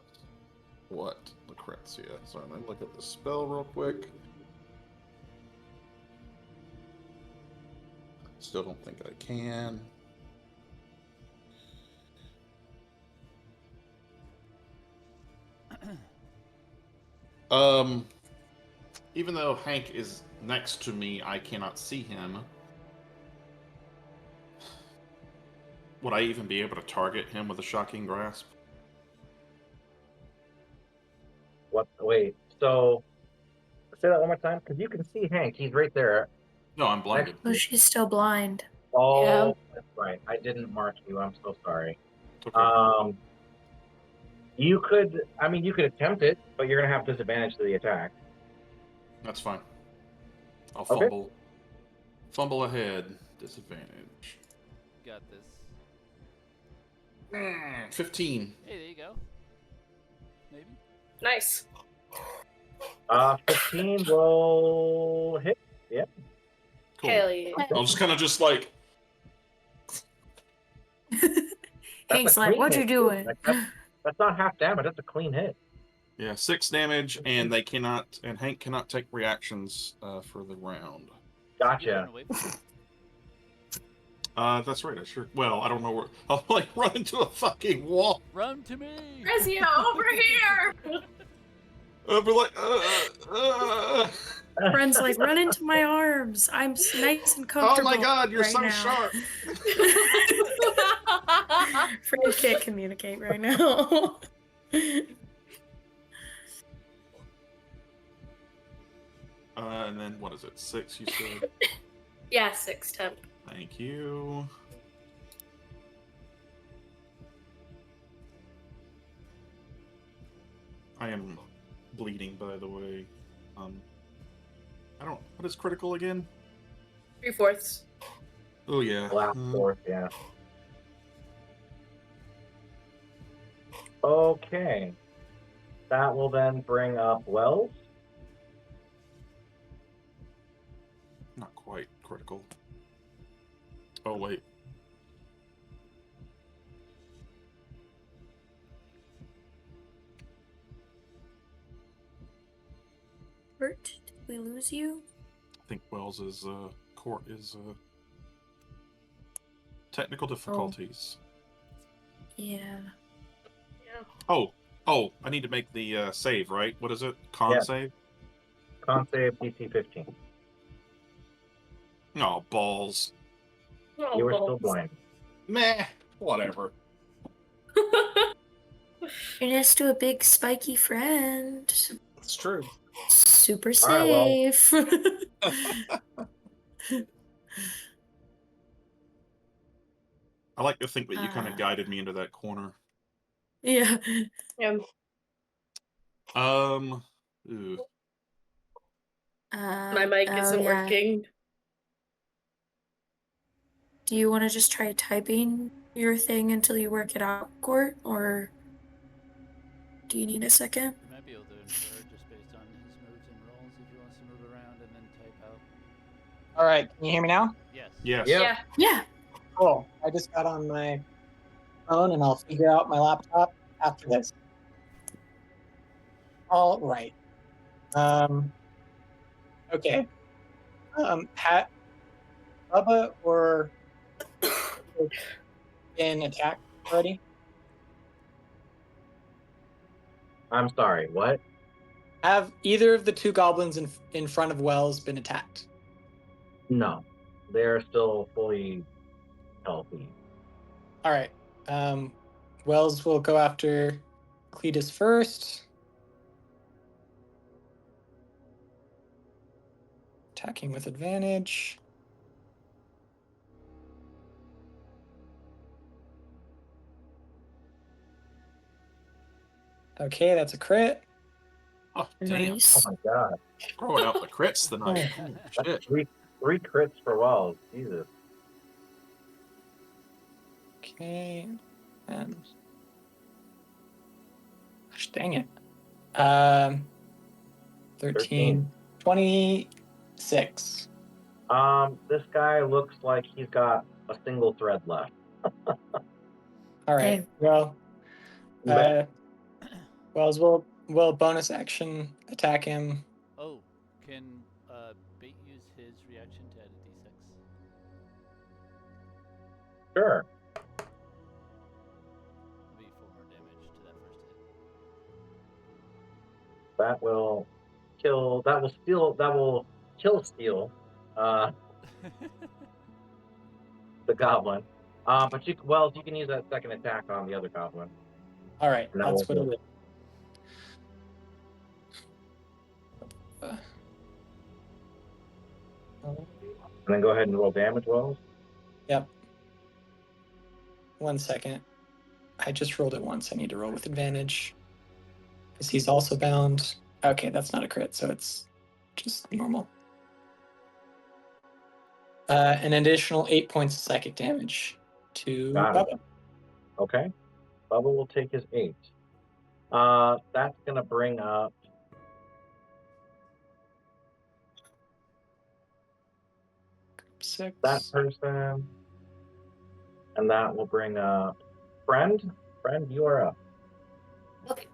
Lucrezia. Sorry, let me look at the spell real quick. Still don't think I can. Even though Hank is next to me, I cannot see him. Would I even be able to target him with a shocking grasp? What? Wait. So say that one more time, because you can see Hank. He's right there. No, I'm blinded. Oh, she's still blind. Oh, Yeah. that's right. I didn't mark you. I'm so sorry. It's okay. You could attempt it, but you're gonna have disadvantage to the attack. That's fine. I'll Okay. fumble ahead. Disadvantage. Got this. 15. Hey, there you go. Maybe. Nice. 15 will hit. Yeah. Cool. Hell yeah. I'll just kind of just like That's Hank's a like, clean what you hit, too. doing? Like, that's not half damage. That's a clean hit. Yeah, 6 damage, and they cannot, and Hank cannot take reactions for the round. Gotcha. That's right. I sure. Well, I don't know where. I'll like run into a fucking wall. Run to me! Rezia, over here! I'll be like, Friends like, run into my arms. I'm nice and comfortable. Oh my God, you're right so now. sharp. Fred can't communicate right now. And then what is it? 6, you said? Yeah, 6 temp. Thank you. I am bleeding, by the way. I don't. What is critical again? 3/4. Oh yeah. Last fourth, yeah. Okay. That will then bring up Wells. Not quite critical. Oh wait. Bert, did we lose you? I think Wells is court is technical difficulties. Yeah. Oh, I need to make the save, right? What is it? Con Yeah. save? Con save DC 15. Oh, balls. Oh, You were still balls. blind. Meh. Whatever. You're next to a big spiky friend. It's true. Super All right, safe. I like to think that you kind of guided me into that corner. Yeah. Yeah. Ooh. My mic isn't working. Do you want to just try typing your thing until you work it out, Court, or do you need a second? You might be able to infer just based on his moves and rolls if he wants to move around and then type out. All right, can you hear me now? Yes. Yes. Yeah. Yeah. Cool. I just got on my phone and I'll figure out my laptop after this. All right. Okay. Hat, Bubba, or in attack already? I'm sorry, what? Have either of the two goblins in front of Wells been attacked? No. They're still fully healthy. All right. Wells will go after Cletus first. Attacking with advantage. Okay, that's a crit. Oh, damn. Nice. Oh my god. Throwing out the crits tonight. Holy shit. Three crits for Wells. Jesus. Okay. And gosh, dang it. 13. 26. This guy looks like he's got a single thread left. All right. Okay. Well, But Wells will bonus action attack him. Oh, can Bait use his reaction to add a d6? sure. It'll be 4 more damage to that first hit. That will kill. That will steal. That will kill steal. The goblin. But Wells, you can use that second attack on the other goblin. All right, And that that's what will it is. And then go ahead and roll damage, Wells. Yep. 1 second. I just rolled it once. I need to roll with advantage. Because he's also bound. Okay, that's not a crit, so it's just normal. An additional 8 points of psychic damage to Got it. Bubba. Okay. Bubba will take his 8. That's gonna bring up Six. that person, and that will bring up Friend. Friend, you are up. Okay.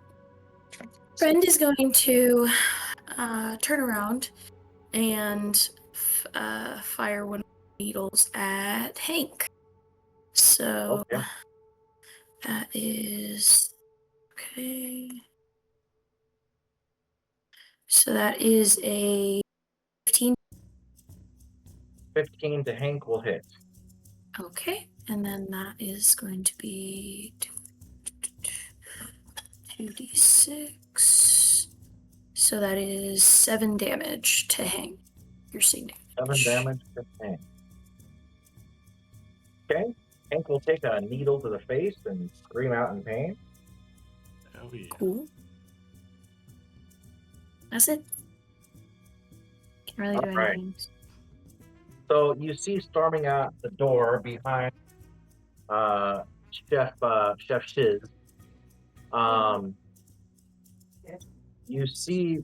Friend is going to turn around and fire one of the needles at Hank. So Okay. that is okay. So that is a 15. 15 to Hank will hit. Okay, and then that is going to be 2d6. So that is 7 damage to Hank. You're seeing 7 damage to Hank. Okay. Hank will take a needle to the face and scream out in pain. Oh yeah. Cool. That's it. Can't really do All right. anything. So you see storming out the door behind Chef Shiz. You see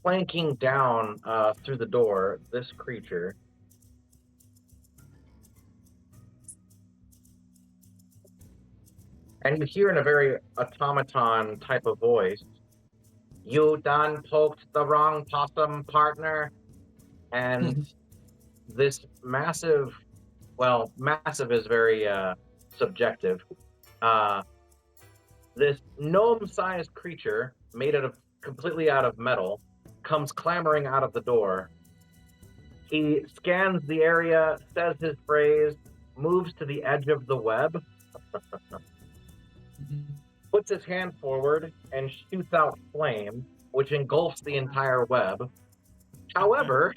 flanking down through the door this creature. And you hear in a very automaton type of voice, "You done poked the wrong possum, partner." And this massive, well, massive is very subjective. This gnome-sized creature, made completely out of metal, comes clambering out of the door. He scans the area, says his phrase, moves to the edge of the web, puts his hand forward, and shoots out flame, which engulfs the entire web. However,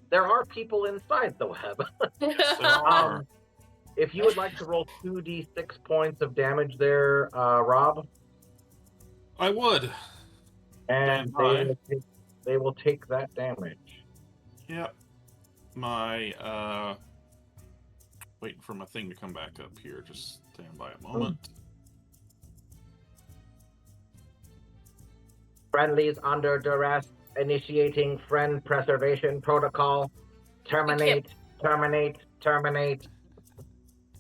there are people inside the web. Yes, there are. If you would like to roll 2d6 points of damage there, Rob, I would. and they will take that damage. Yep. My waiting for my thing to come back up here. Just stand by a moment. Friendlies under duress, initiating friend preservation protocol. Terminate, terminate, terminate.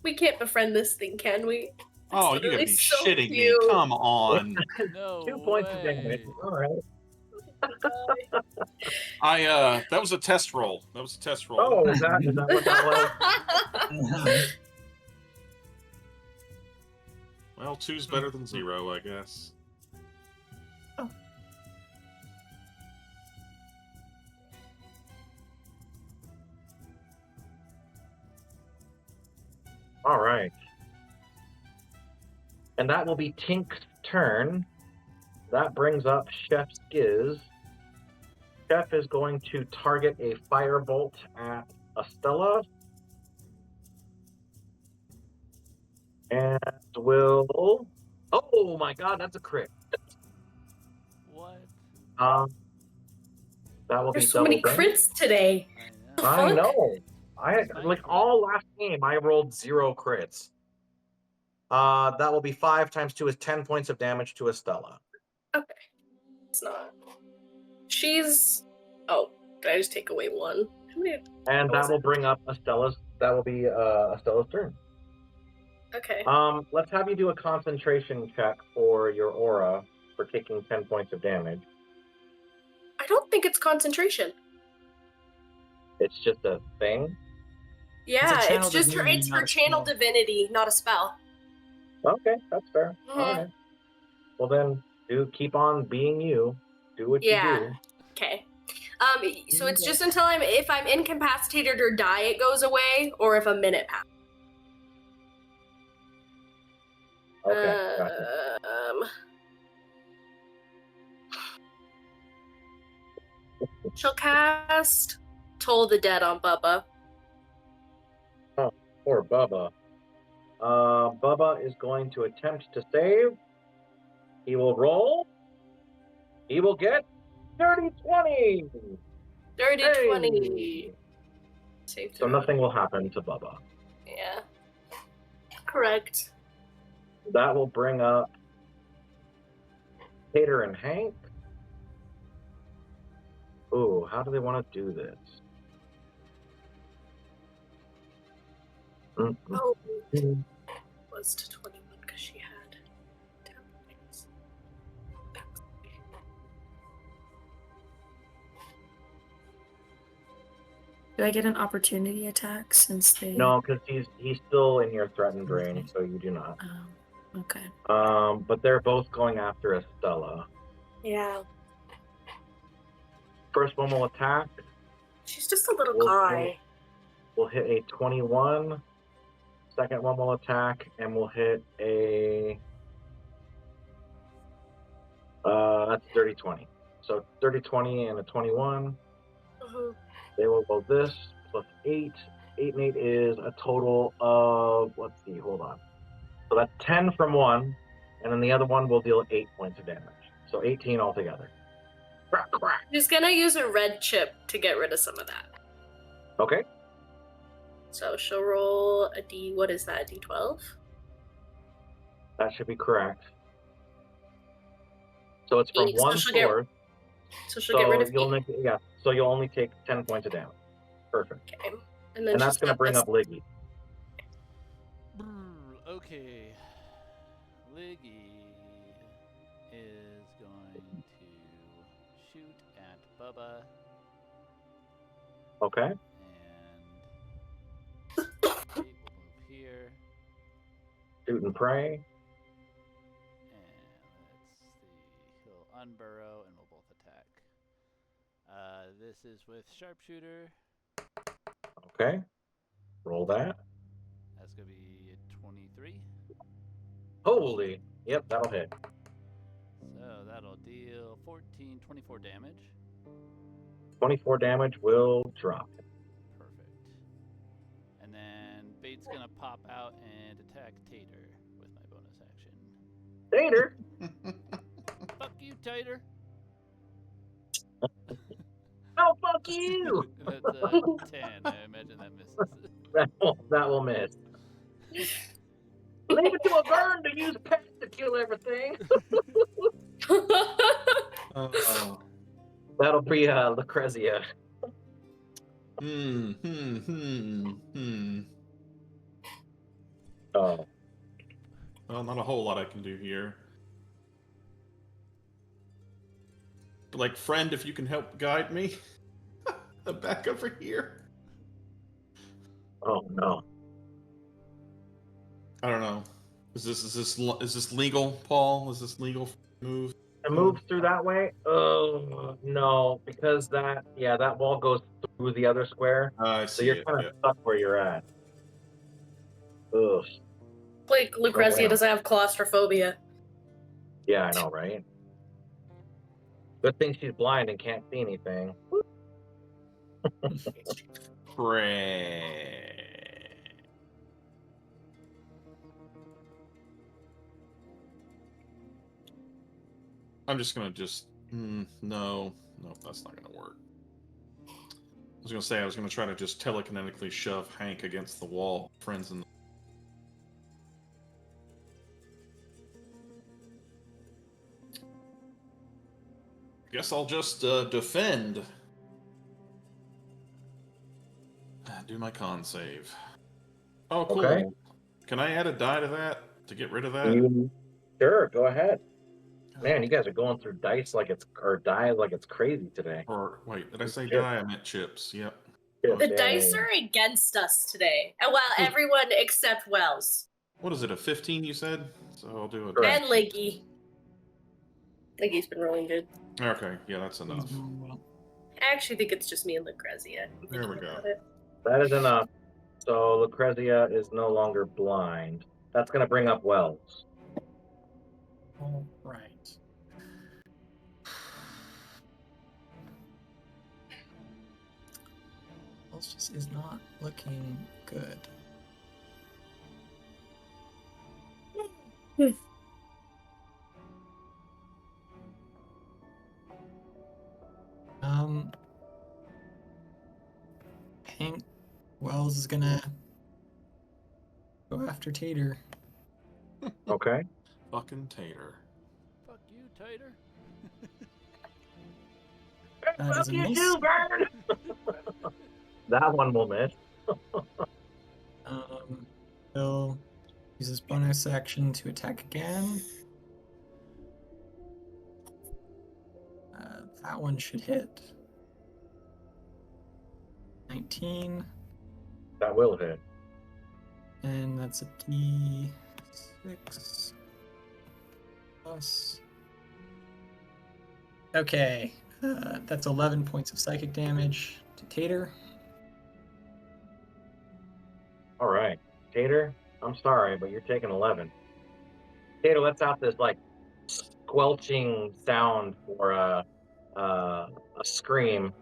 We can't befriend this thing, can we? Oh, you gotta literally be so shitting me. cute. Come on. No 2 points of way. damage. All right. That was a test roll. That was a test roll. Oh, is that what that was? Well, 2's better than 0, I guess. All right. And that will be Tink's turn. That brings up Chef Skiz. Chef is going to target a firebolt at Estella. And will... Oh my god, that's a crit. What? That will There's be so many double damage. crits today. I know. I fuck? know. All last game I rolled 0 crits. That will be 5 times 2 is 10 points of damage to Estella. Okay. It's not. She's. Oh, did I just take away 1? How many? And What was that will it? bring up Estella's. That will be Estella's turn. Okay. Let's have you do a concentration check for your aura for taking 10 points of damage. I don't think it's concentration. It's just a thing. Yeah, channel it's just divinity, it's not for a channel spell. divinity, not a spell. Okay, that's fair. All Mhm. right. Well then, keep on being you. Do what you Yeah. do. Okay. So it's just until if I'm incapacitated or die, it goes away, or if a minute passes. Okay. Gotcha. She'll cast Toll the Dead on Bubba. Poor Bubba. Bubba is going to attempt to save. He will roll. He will get 30-20. Dirty Hey! 20. Save So throw. nothing will happen to Bubba. Yeah. Correct. That will bring up Peter and Hank. Ooh, how do they want to do this? Oh, was to 21 because she had 10 points. Do I get an opportunity attack since they? No, because he's still in your threatened range, so you do not. Oh, okay. But they're both going after Estella. Yeah. First one will attack. She's just a little We'll guy. We'll hit a 21. Second one will attack, and we'll hit a that's dirty 20. So dirty 20 and a 21. Mhm. They will go this plus 8. 8 and 8 is a total of, let's see, hold on. So that's 10 from one, and then the other one will deal 8 points of damage. So 18 altogether. Crack, crack. She's gonna use a red chip to get rid of some of that. Okay. So she'll roll a D. What is that? A D12? That should be correct. So it's from 8, so one she'll source. She'll get rid of you'll 8. so you'll only take 10 points of damage. Perfect. Okay. And then And that's she's going to got bring this. up Liggy. Okay. Liggy is going to shoot at Bubba Okay. and Kate will move here. Shoot and pray. And let's see. He'll unburrow and we'll both attack. This is with sharpshooter. Okay. Roll that. That's gonna be a 23. Holy. Yep, that'll hit. So that'll deal 24 damage. 24 damage will drop. Perfect. And then Bait's gonna pop out and attack Tater with my bonus action. Tater. Fuck you, Tater. Oh, fuck you. That's a 10. I imagine that misses. that will miss. Leave it to a burn to use pets to kill everything. That'll be Lucrezia. Oh. Well, not a whole lot I can do here. But, like, friend, if you can help guide me back over here. Oh no. I don't know. Is this legal, Paul? Is this legal move? It moves through that way? Oh no, because that wall goes through the other square. I So see you're it. kind of stuck where you're at. Ugh. Like Lucrezia wow. doesn't have claustrophobia. Yeah, I know, right? Good thing she's blind and can't see anything. Pray. I'm just gonna no, that's not gonna work. I was gonna say I was gonna try to just telekinetically shove Hank against the wall. Friends in the guess I'll just defend. Do my con save. Oh, cool. Okay. Can I add a die to that to get rid of that? Sure, go ahead. Man, you guys are going through die like it's crazy today. Or wait, did I say Chips. die? I meant chips. Yep. The dice are against us today. Well, everyone except Wells. What is it? A 15? You said. So I'll do it. Correct. And Leggy. Leggy's been rolling good. Okay, yeah, that's enough. I actually think it's just me and Lucrezia. There we go. That is enough. So Lucrezia is no longer blind. That's going to bring up Wells. All right. Wells just is not looking good. Hank Wells is gonna go after Tater. Okay. Fucking Tater. Fuck you, Tater. That is Fuck a you miss. too, Bird! That one will miss. He'll use his bonus action to attack again. That one should hit. 19. That will hit. And that's a D6 plus. Okay, that's 11 points of psychic damage to Tater. All right, Tater. I'm sorry, but you're taking 11. Tater lets out this like squelching sound for a scream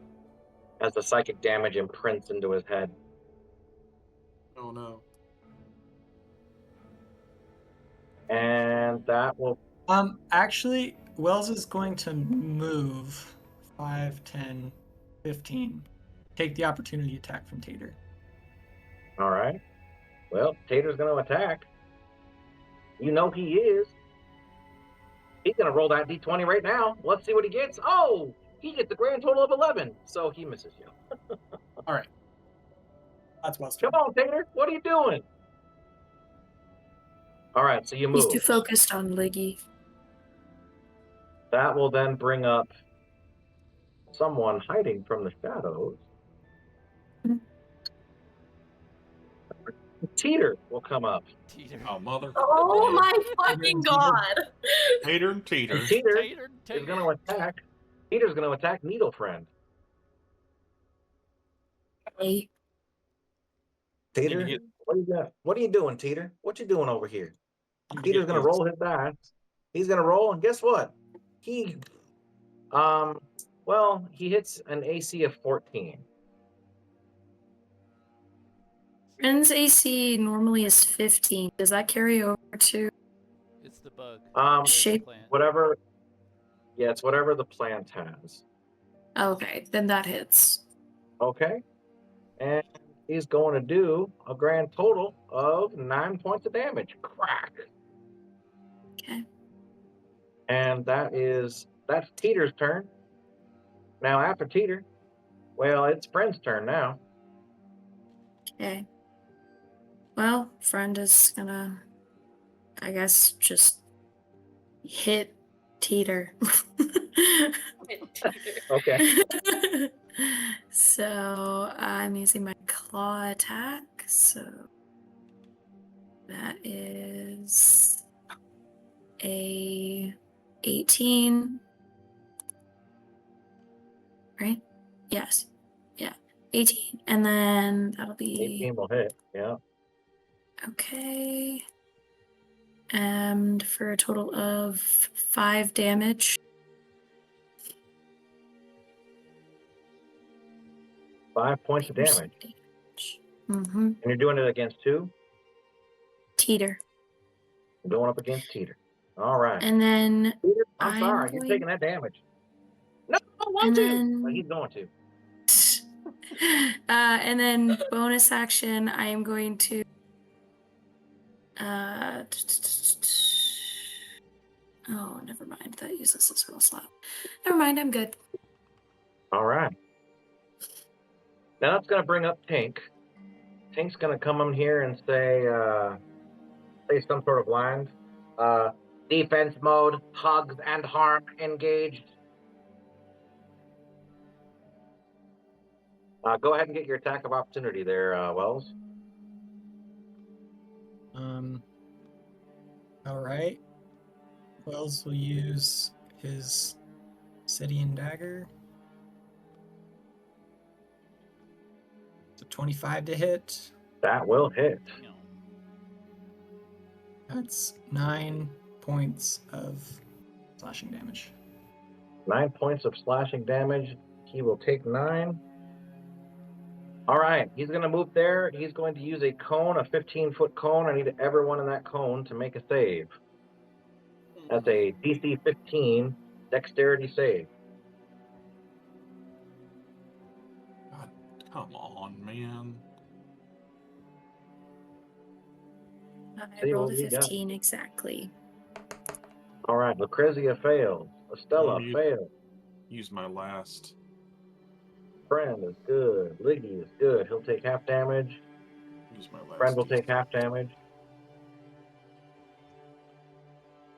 as the psychic damage imprints into his head. Oh no. And that will. Actually, Wells is going to move 5, 10, 15. Take the opportunity attack from Tater. All right. Well, Tater's going to attack. You know he is. He's going to roll that d20 right now. Let's see what he gets. Oh, he gets a grand total of 11. So he misses you. All right. That's Wells' Come turn. on, Tater. What are you doing? All right, so you He's move. too focused on Liggy. That will then bring up someone hiding from the shadows. Teeter will come up. Teeter. Oh, mother. Oh my fucking Teeter. god! Tater and Teeter. And Teeter Tater, is Tater. going to attack. Teeter's going to attack Needle Friend. Hey, Teeter, hit- what are you doing? What are you doing, Teeter? What you doing over here? You Teeter's hit going to his- roll his die. He's going to roll, and guess what? He hits an AC of 14. Friend's AC normally is 15. Does that carry over to It's the bug. shape? Plant. Whatever. Yeah, it's whatever the plant has. Okay, then that hits. Okay. And he's going to do a grand total of 9 points of damage. Crack. Okay. And that's Teeter's turn. Now after Teeter, well, it's Friend's turn now. Okay. Well, friend is gonna, I guess, just hit Teeter. Okay. So I'm using my claw attack. So that is a 18. Right? Yes. Yeah. 18. And then that'll be 18 will hit. Yeah. okay. And for a total of 5 damage. 5 points of damage. Mm-hmm. And you're doing it against who? Teeter. Going up against Teeter. All right. And then Teeter, I'm I'm sorry. You're going- taking that damage. No, I don't want And to. then- But he's going to. and then bonus action, I am going to oh, never mind. That uses a spell slot. Never mind, I'm good. All right. Now that's going to bring up Tink. Tink's going to come in here and say some sort of line. Defense mode, hugs and harm engaged. Go ahead and get your attack of opportunity there, Wells. All right. Wells will use his Obsidian Dagger. It's a 25 to hit. That will hit. You know, That's 9 points of slashing damage. 9 points of slashing damage. He will take 9. All right, he's going to move there. He's going to use a cone, a 15-foot cone. I need everyone in that cone to make a save. That's a DC 15 dexterity save. God, come on, man. I See rolled what a we got. 15 exactly. All right, Lucrezia fails. Estella You- fails. Use my last. Friend is good. Liggy is good. He'll take half damage. Use my last. Friend will take half damage.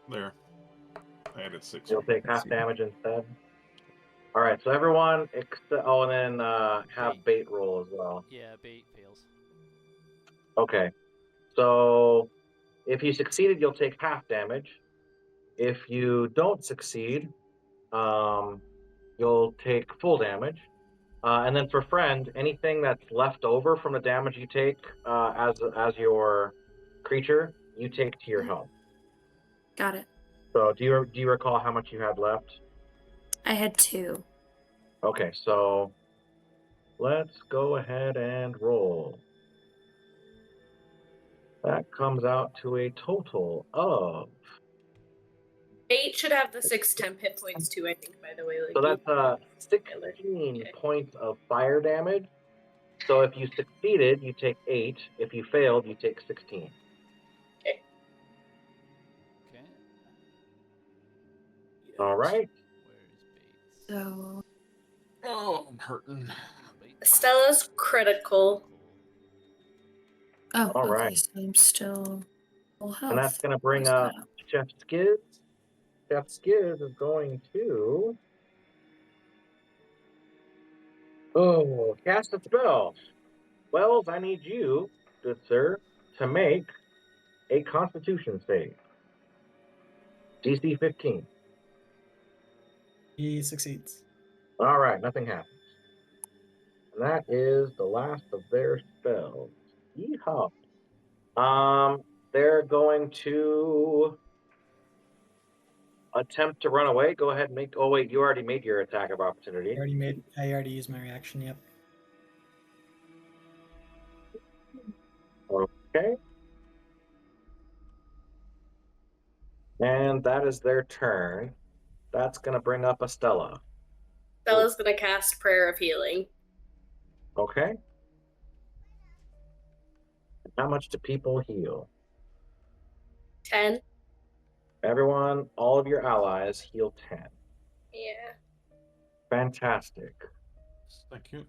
There. I added 6. He'll take half damage instead. All right, so everyone, and then have bait roll as well. Yeah, bait fails. Okay, so if you succeeded, you'll take half damage. If you don't succeed, you'll take full damage. And then for friend, anything that's left over from the damage you take as your creature, you take to your health. Got it. So do you recall how much you had left? I had 2. Okay, so let's go ahead and roll. That comes out to a total of. 8 should have the 6 temp hit points too, I think, by the way. Like So that's 16 Okay. points of fire damage. So if you succeeded, you take 8. If you failed, you take 16. Okay. All right. Where is baits? So Oh, I'm hurting. Bait. Stella's critical. oh, All okay, right. so I'm still full health. And that's going to bring Where's up that? Chef Skiz. Chef Skiz is going to cast a spell. Wells, I need you, good sir, to make a Constitution save. DC 15. He succeeds. All right, nothing happens. And that is the last of their spells. Yeehaw. They're going to attempt to run away. Go ahead and make. Oh wait, you already made your attack of opportunity. I already used my reaction. Yep. Okay. And that is their turn. That's going to bring up Estella. Stella's gonna cast Prayer of Healing. Okay. How much do people heal? 10. Everyone, all of your allies heal 10. Yeah. Fantastic. Thank you.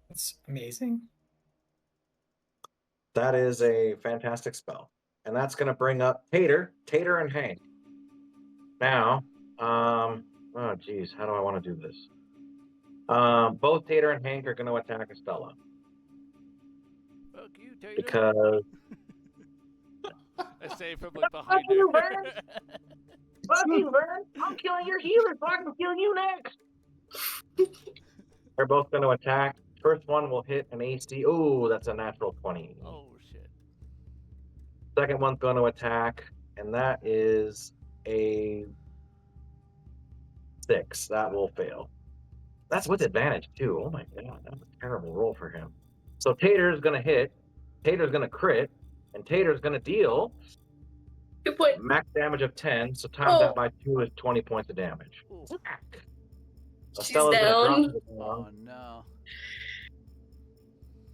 That's amazing. That is a fantastic spell. And that's going to bring up Tater and Hank. Now, oh geez, how do I want to do this? Both Tater and Hank are going to attack Estella. Fuck you, Tater. Because I say from like behind her. you, Vern. Fuck you, Vern. I'm killing your healer, so I can kill you next. They're both going to attack. First one will hit an AC. Oh, that's a natural 20. Oh shit. Second one's going to attack, and that is a 6. That will fail. That's with advantage, too. Oh my god, that was a terrible roll for him. So Tater's going to hit, Tater's going to crit, and Tater's going to deal 2 points. max damage of 10, so times that by 2 is 20 points of damage. Ooh. She's Estella's gonna drop down. to the ground. Oh no.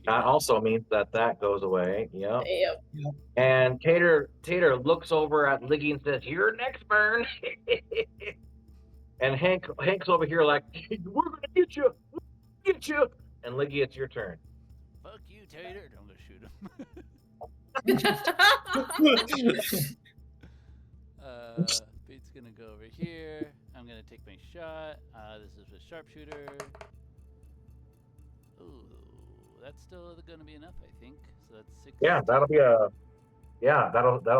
That also means that goes away. Yep. Yep. And Tater looks over at Liggy and says, "You're next, Burn." And Hank's over here like, "We're gonna get you, And Liggy, it's your turn. Fuck you, Tater. I'm gonna shoot him. Bait's gonna go over here. I'm gonna take my shot. This is with sharpshooter. Ooh, that's still gonna be enough, I think. So that's 6. Yeah, that'll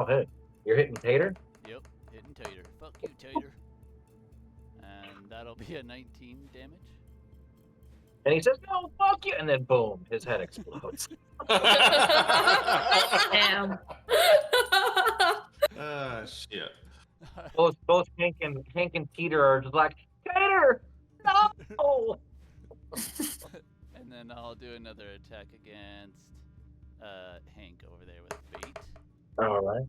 hit. You're hitting Tater. Yep, hitting Tater. Fuck you, Tater. And that'll be a 19 damage. And he says, "No, fuck you!" And then boom, his head explodes. Damn. Shit. both Hank and Peter are just like, "Tater, no!" And then I'll do another attack against Hank over there with bait. All right.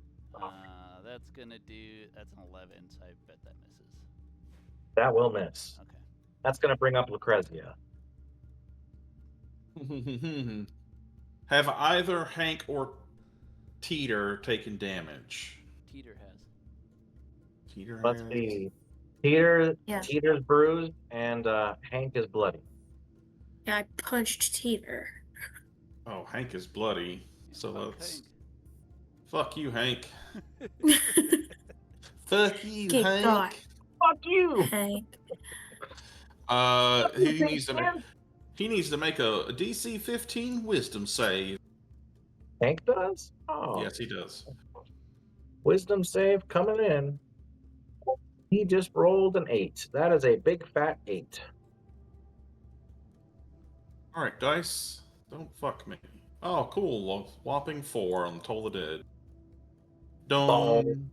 That's an 11, so I bet that misses. That will miss. Okay. That's gonna bring up Lucrezia. Have either Hank or Teeter taken damage? Teeter has. Teeter Let's has. see. Yeah. Teeter's bruised, and Hank is bloody. Yeah, I punched Teeter. Oh, Hank is bloody. So Fuck let's. Hank. Fuck you, Hank. Fuck you, Good Hank. God. Fuck you! Hank. He needs to make. He needs to make a DC 15 Wisdom save. Hank does? Oh. Yes, he does. Wisdom save coming in. He just rolled an 8. That is a big fat 8. All right, dice. Don't fuck me. Oh, cool. A whopping 4 on Toll the Dead. Dome.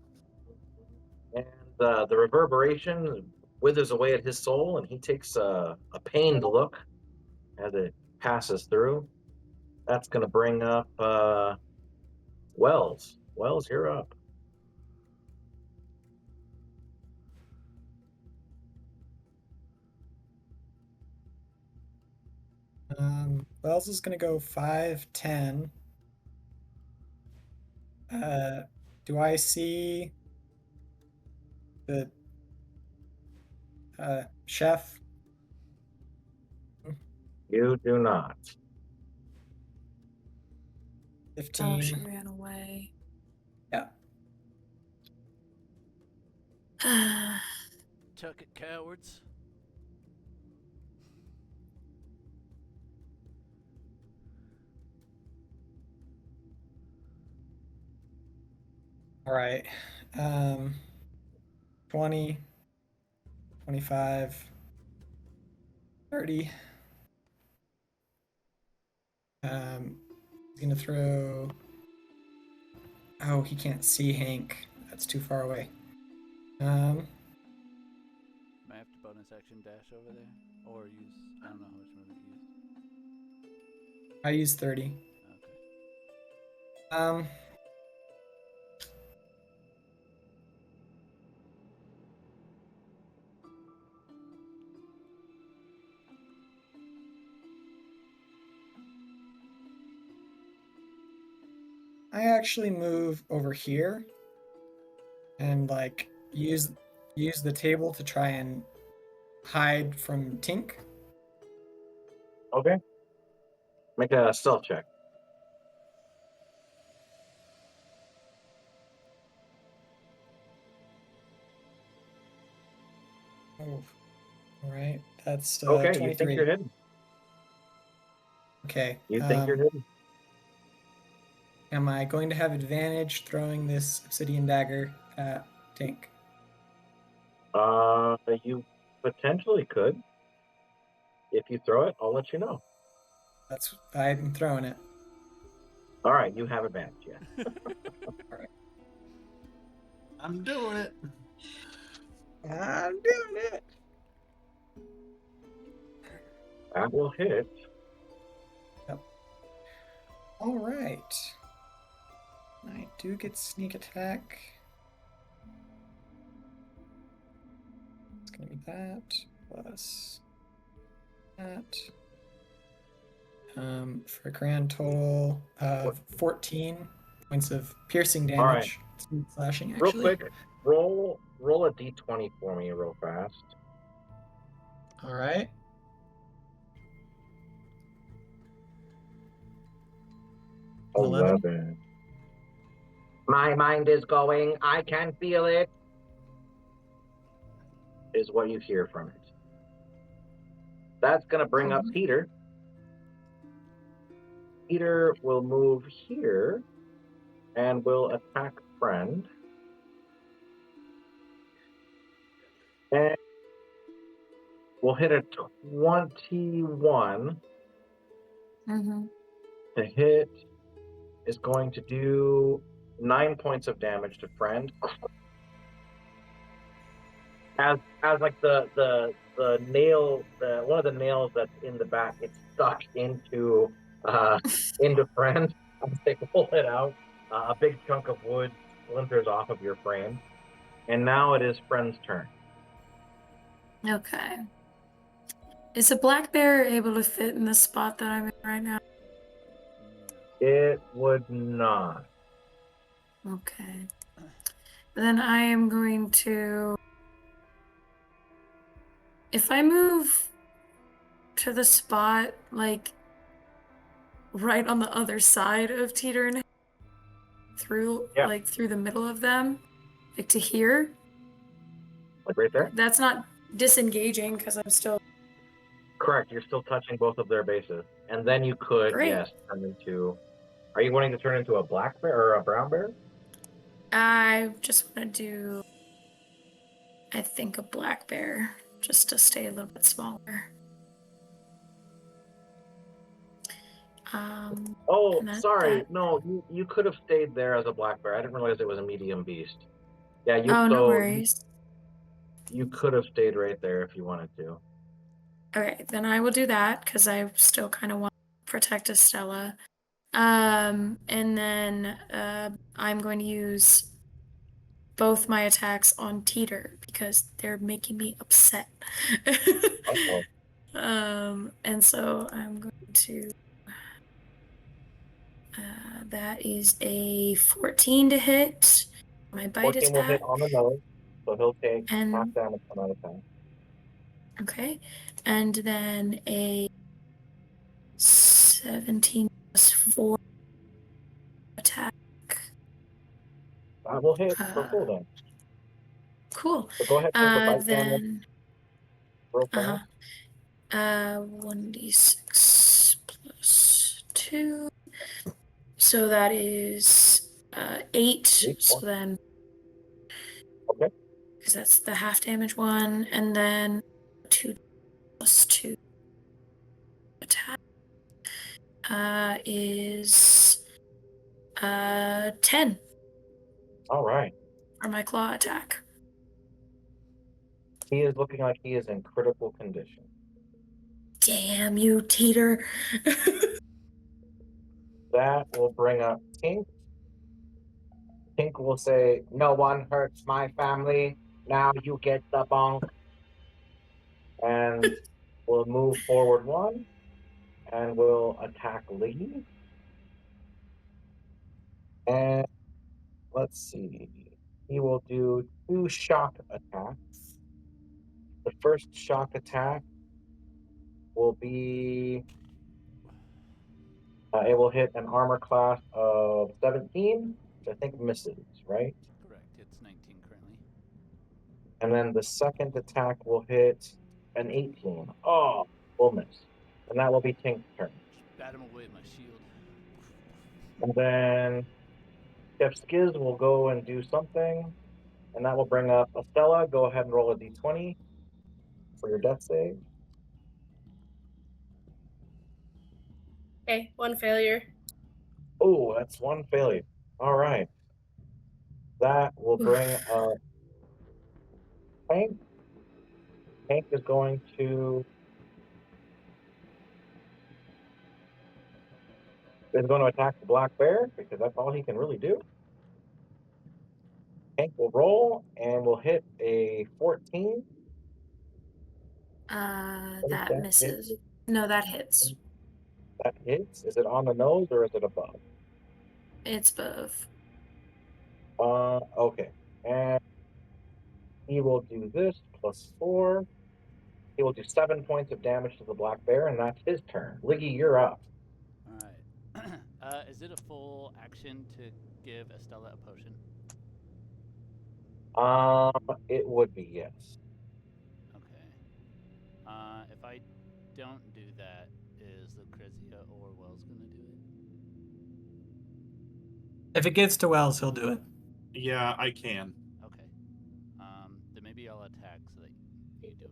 And the reverberation withers away at his soul, and he takes a pained look as it passes through. That's going to bring up Wells. Wells, you're up. Wells is gonna go 5, 10. Do I see the chef? You do not. 15. Oh, she ran away. Yeah. Tucket cowards. All right. 20, 25, 30. He's gonna throw. Oh, he can't see Hank. That's too far away. Might have to bonus action dash over there, or use. I don't know how much movement you use. I use 30. Okay. I actually move over here and like use the table to try and hide from Tink. Okay. Make a stealth check. Oh, all right. That's Okay, 23. you think you're hidden. Okay. You think you're hidden. Am I going to have advantage throwing this obsidian dagger at Tink? You potentially could. If you throw it, I'll let you know. I'm throwing it. All right, you have advantage, yeah. I'm doing it. I'm doing it. That will hit. Yep. All right. I do get sneak attack. It's gonna be that plus that. For a grand total of 14 points of piercing damage. Right. Slashing, Real actually. quick, roll a d20 for me real fast. All right. Oh, 11. 11. My mind is going. I can feel it. Is what you hear from it. That's going to bring up Peter. Peter will move here and will attack friend. And we'll hit a 21. Mm-hmm. The hit is going to do 9 points of damage to friend. As like the nail, one of the nails that's in the back, it's stuck into friend. As they pull it out, a big chunk of wood splinters off of your frame, and now it is friend's turn. Okay. Is a black bear able to fit in the spot that I'm in right now? It would not. Okay. Then I am going to. If I move to the spot, like right on the other side of Teeter and through, Yeah. like through the middle of them, like to here, Like right there? that's not disengaging because I'm still Correct. You're still touching both of their bases, and then you could, Great. yes, turn into. Are you wanting to turn into a black bear or a brown bear? I just want to do, I think, a black bear, just to stay a little bit smaller. Oh, And that's sorry. that. No, you could have stayed there as a black bear. I didn't realize it was a medium beast. Yeah, you Oh, no so worries. you could have stayed right there if you wanted to. Okay, then I will do that because I still kind of want to protect Estella. And then I'm going to use both my attacks on Teeter because they're making me upset. Uh-oh. And so I'm going to. That is a 14 to hit. My bite 14 will hit attack. on the nose, so he'll take half And damage from that attack. okay. And then a 17 plus 4 attack. That will hit for Uh, full damage. cool. So go ahead and roll the bite damage Then real fast. 1d6 plus 2. So that is 8. 8 So points. then, Okay. because that's the half damage one, and then 2 plus 2 attack is 10 All right. for my claw attack. He is looking like he is in critical condition. Damn you, Teeter. That will bring up Tink. Tink will say, "No one hurts my family. Now you get the bonk." And we'll move forward one, and we'll attack Lee. And let's see. He will do 2 shock attacks. The first shock attack will be. It will hit an armor class of 17, which I think misses, right? Correct. It's 19 currently. And then the second attack will hit an 18. Oh, will miss. And that will be Tink's turn. Bat him away with my shield. And then Chef Skiz will go and do something. And that will bring up Estella. Go ahead and roll a d20 for your death save. Okay, 1 failure. Oh, that's 1 failure. All right. That will bring up Hank. Hank is going to attack the black bear because that's all he can really do. Hank will roll and will hit a 14. That misses. Hit? No, that hits. That hits. Is it on the nose or is it above? It's both. Okay. And he will do this plus 4. He will do 7 points of damage to the black bear, and that's his turn. Liggy, you're up. All right. Is it a full action to give Estella a potion? It would be, yes. Okay. If I don't do that, is Lucrezia or Wells gonna do it? If it gets to Wells, he'll do it. Yeah, I can. Okay. Then maybe I'll attack so that you do it.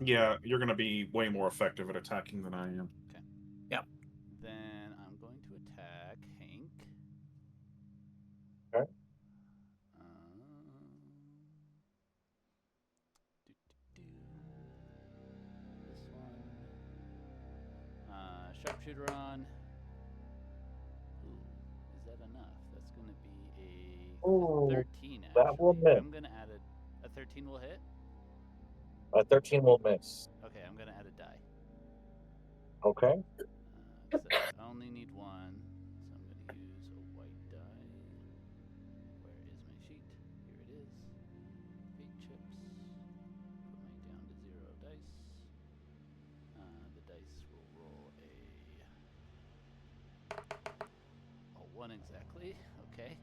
Yeah, you're going to be way more effective at attacking than I am. Okay. Yep. Then I'm going to attack Hank. Okay. This one. Sharpshooter on. Ooh, is that enough? That's going to be a Ooh, 13, actually. that will miss. I'm going to add a 13 will hit? 13 will miss. Okay, I'm going to add a die. Okay. So I only need one, so I'm going to use a white die. Where is my sheet? Here it is. 8 chips. Put me down to 0 dice. The dice will roll a 1 exactly. Okay.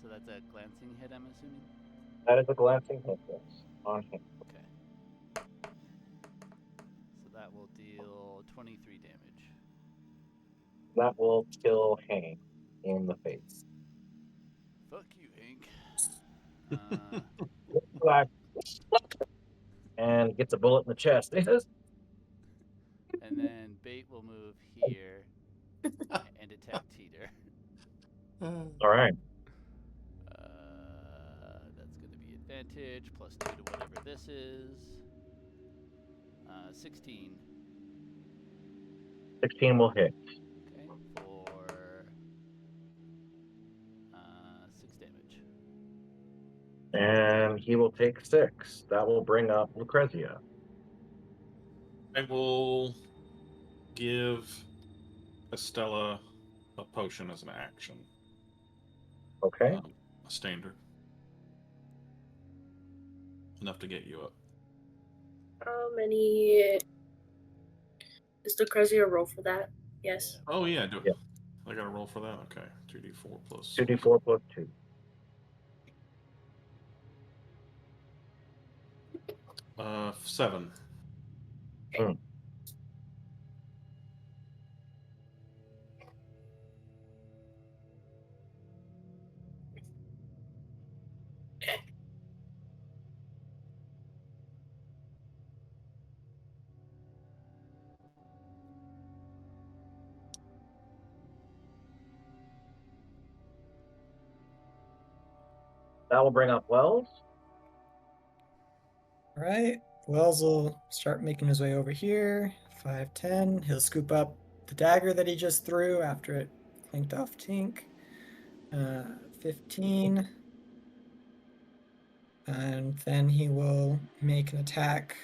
So that's a glancing hit, I'm assuming? That is a glancing hit, yes, on him. Okay. So That will deal 23 damage. That will kill Hank in the face. Fuck you, Hank. And gets a bullet in the chest. And then Bait will move here and attack Teeter. All right. That's going to be advantage plus 2 to whatever this is. 16. 16 will hit. Okay, for 6 damage. And he will take 6. That will bring up Lucrezia. I will give Estella a potion as an action. Okay. A standard. Enough to get you up. How many? Is Lucrezia roll for that? Yes. Yeah. Oh, yeah, do Yeah. I got to roll for that? Okay. 2d4 plus. 2d4 plus 2. Uh, 7. Mm. That will bring up Wells. All right. Wells will start making his way over here. 5, 10. He'll scoop up the dagger that he just threw after it clinked off Tink. 15. And then he will make an attack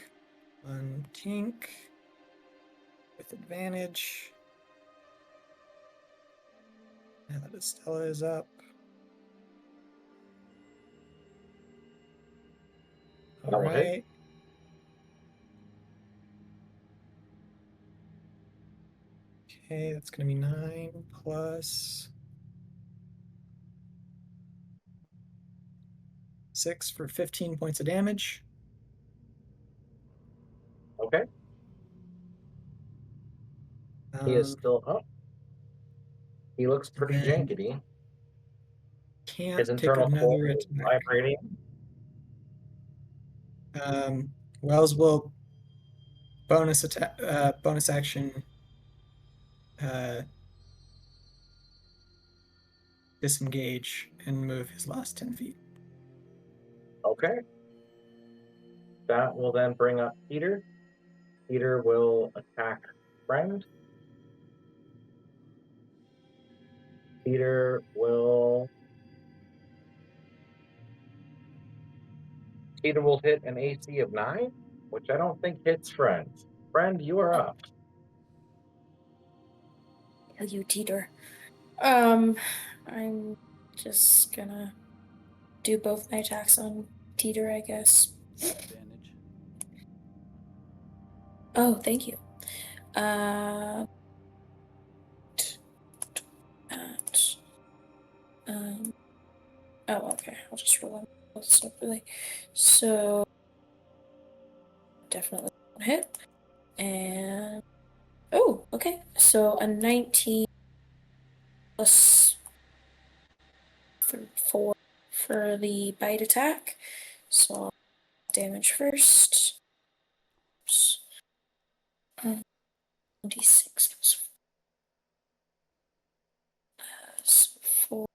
on Tink with advantage. Now that Estella is up. That All will hit. right. Okay, that's going to be 9 plus 6 for 15 points of damage. Okay. He is Um, still up. He looks pretty and jankety. can't His take internal core another is attack. vibrating. Wells will bonus action disengage and move his last 10 feet. Okay. That will then bring up Peter. Peter will attack Friend. Peter will hit an AC of 9, which I don't think hits Friend. Friend, you are up. Kill you, Teeter. I'm just gonna do both my attacks on Teeter, I guess. Advantage. Oh, thank you. Oh, okay. I'll just roll them both separately. So definitely one hit. And oh, okay. So a 19 plus 4 for the bite attack. So damage first. Oops. 26 plus 4.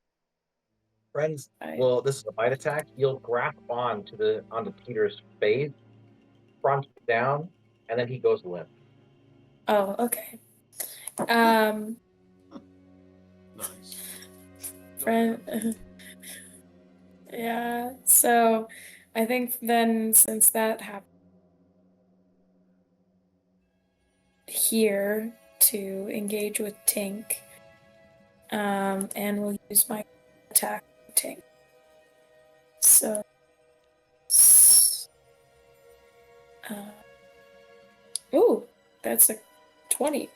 Friends, well, this is a bite attack. You'll grasp onto Peter's face, front down, and then he goes limp. Oh, okay. Nice. Friend. Yeah. So, I think then since that happened here to engage with Tink, and we'll use my attack on Tink. So, ooh, that's a 20.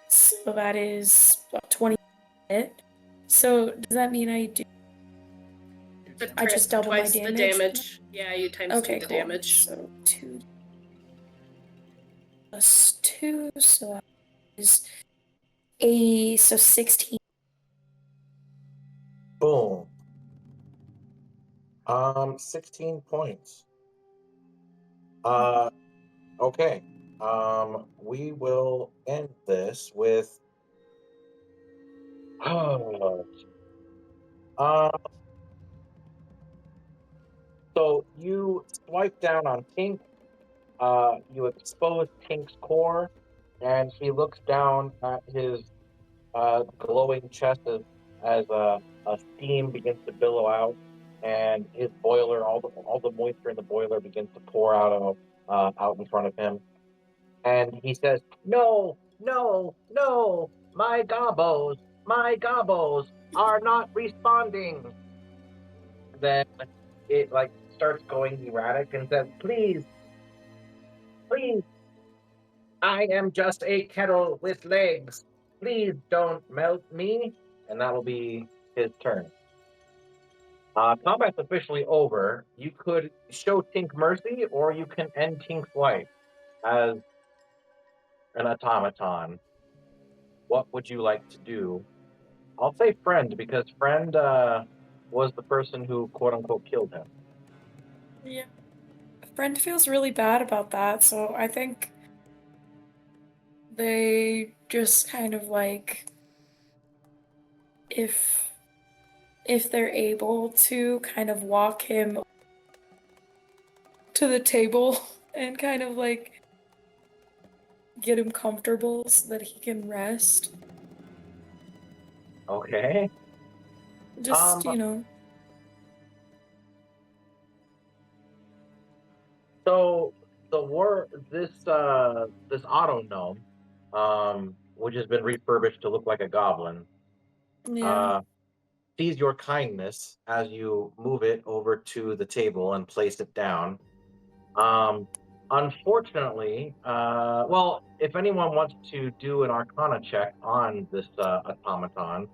So that is about 20 hit. So does that mean I do? I just double my twice damage. the damage. Yeah, you times 2 the cool. damage. So 2. plus 2, so I use a 16. Boom. 16 points. Okay. We will end this with. So you swipe down on Tink. You expose Tink's core, and he looks down at his glowing chest as a steam begins to billow out, and his boiler, all the moisture in the boiler begins to pour out in front of him. And he says, "No, no, no! My gobos are not responding." Then it like starts going erratic and says, "Please, please, I am just a kettle with legs. Please don't melt me." And that will be his turn. Combat's officially over. You could show Tink mercy, or you can end Tink's life as an automaton. What would you like to do? I'll say friend, because friend was the person who quote unquote killed him. Yeah. Friend feels really bad about that, so I think they just kind of like if they're able to kind of walk him to the table and kind of like get him comfortable so that he can rest. Okay. Just, So this auto gnome, which has been refurbished to look like a goblin, yeah. sees your kindness as you move it over to the table and place it down. Unfortunately, well, if anyone wants to do an Arcana check on this automaton,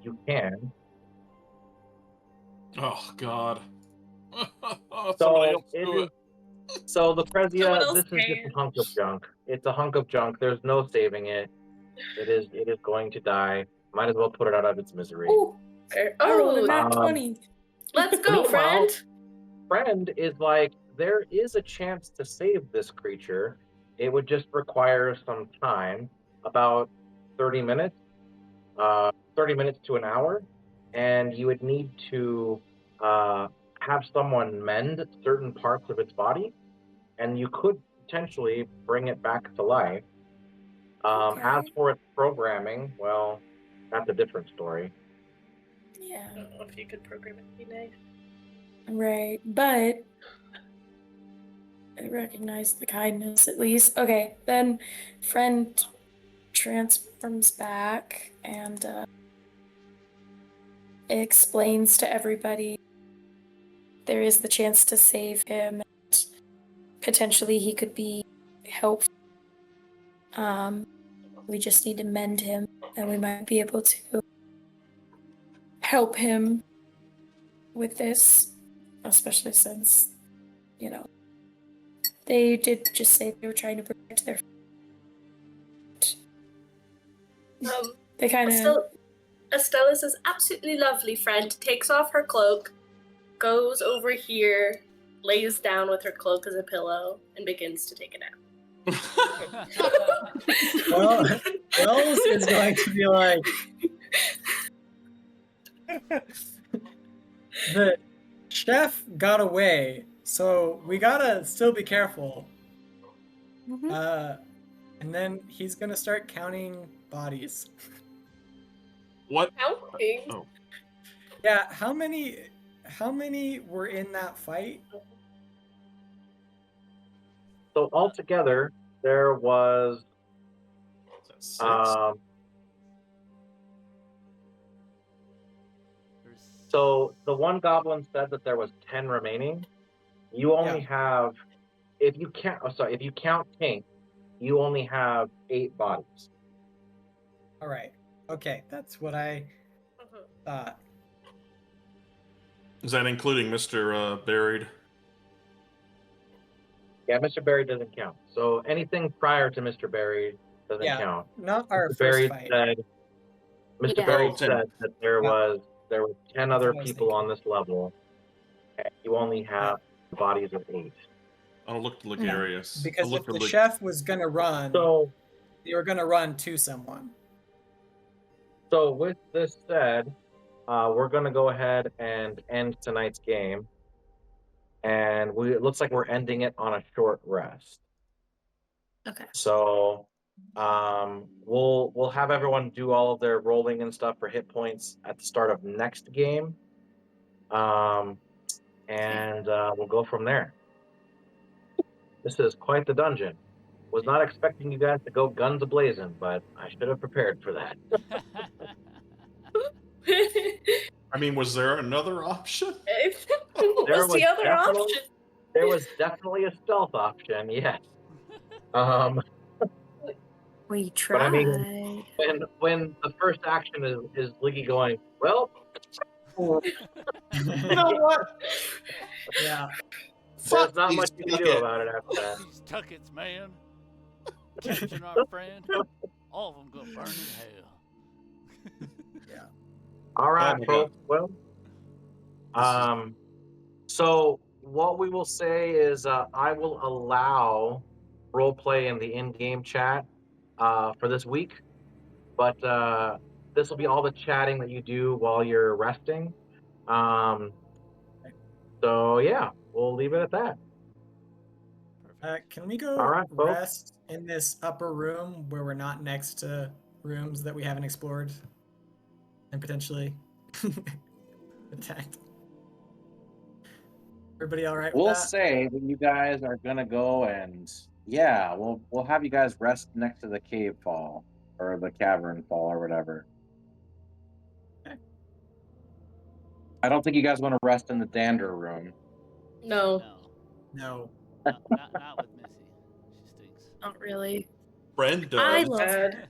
you can. Oh God. Somebody So else do it. So the Someone Prezia, else this is just a can. hunk of junk. It's a hunk of junk. There's no saving it. It is going to die. Might as well put it out of its misery. Oh, I rolled a Oh, nat 20. let's go, Meanwhile, friend. Friend is like, there is a chance to save this creature. It would just require some time, about 30 minutes, 30 minutes to an hour, and you would need to have someone mend certain parts of its body, and you could potentially bring it back to life. Okay. As for its programming, well, that's a different story. Yeah. I don't know if you could program it to be nice. Right, but I recognize the kindness at least. Okay, then friend transforms back and explains to everybody there is the chance to save him and potentially he could be helpful. We just need to mend him and we might be able to help him with this, especially since, they did just say they were trying to protect their they kind of Estella says, absolutely lovely, friend. Takes off her cloak, goes over here, lays down with her cloak as a pillow, and begins to take a nap. Well, Wells is going to be like, the chef got away, so we gotta still be careful. And then he's gonna start counting bodies. What? Counting? Oh. Yeah, how many were in that fight? So altogether, there was Is that 6? So the one goblin said that there was 10 remaining. You only have, if you count Tink, you only have 8 bodies. All right. Okay, that's what I thought. Is that including Mr. Buried? Yeah, Mr. Barry doesn't count. So anything prior to Mr. Barry doesn't Yeah, count. not our Mr. first Barry fight. said. Mr. Yeah. Barry Oh, 10. said that there Yeah. was 10 That's other what I was people on thinking. this level, and you only have bodies of 8. I'll look to Yeah. Ligarius. Because I'll look if to the Lig- chef was gonna run, So they were gonna run to someone. so with this said, we're gonna go ahead and end tonight's game, and it looks like we're ending it on a short rest. Okay. So we'll have everyone do all of their rolling and stuff for hit points at the start of next game. And we'll go from there. This is quite the dungeon. Was not expecting you guys to go guns a-blazing, but I should have prepared for that. I mean, was there another option? What was the other option? There was definitely a stealth option, yes. We But I tried. mean, when the first action is Liggy going, well, You know what? Yeah. there's Fuck not these much you can do Tuckets. about it after that. These Tuckets, man. Changing our friend. All of them gonna burn in hell. All right, Oh my folks. Well, This is- so what we will say is I will allow role play in the in-game chat for this week, but this will be all the chatting that you do while you're resting. So yeah, we'll leave it at that. Perfect. Can we go All right, folks. rest in this upper room where we're not next to rooms that we haven't explored and potentially attacked? Everybody all right with We'll that? say that you guys are gonna go and yeah, we'll have you guys rest next to the cave fall or the cavern fall or whatever. Okay. I don't think you guys want to rest in the dander room. No. No. Not with Missy. She stinks. Not really. friend I does. love her.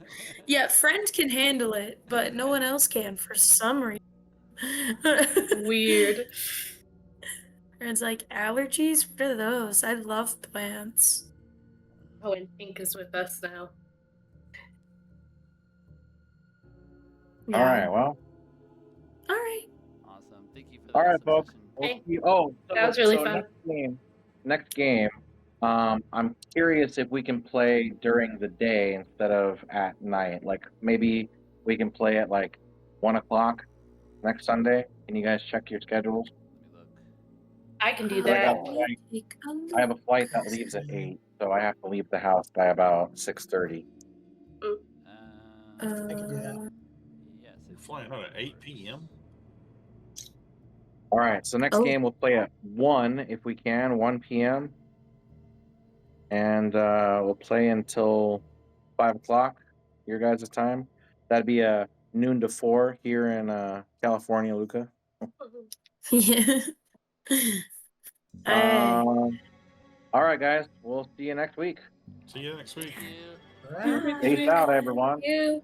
Yeah, friend can handle it, but no one else can for some reason. Weird. Friend's like, allergies? What are those? I love plants. Oh, and Pink is with us now. Yeah. All right, well. All right. Awesome. Thank you for All that right, folks. submission. We'll Hey, see- oh, that was really so fun. Next game. I'm curious if we can play during the day instead of at night. Like maybe we can play at like 1:00 next Sunday. Can you guys check your schedules? Let me look. I can do I got that. a flight. I have a flight that leaves at 8, so I have to leave the house by about 6:30. I can do that. Yes. You're flying out at 8 p.m. All right, so next Oh. game we'll play at 1 if we can, 1 p.m. And we'll play until 5:00 your guys' time. That'd be noon to 4 here in California, Luca. Yeah. All right, guys. We'll see you next week. See you next week. Thank you. All right. Peace out, everyone. You.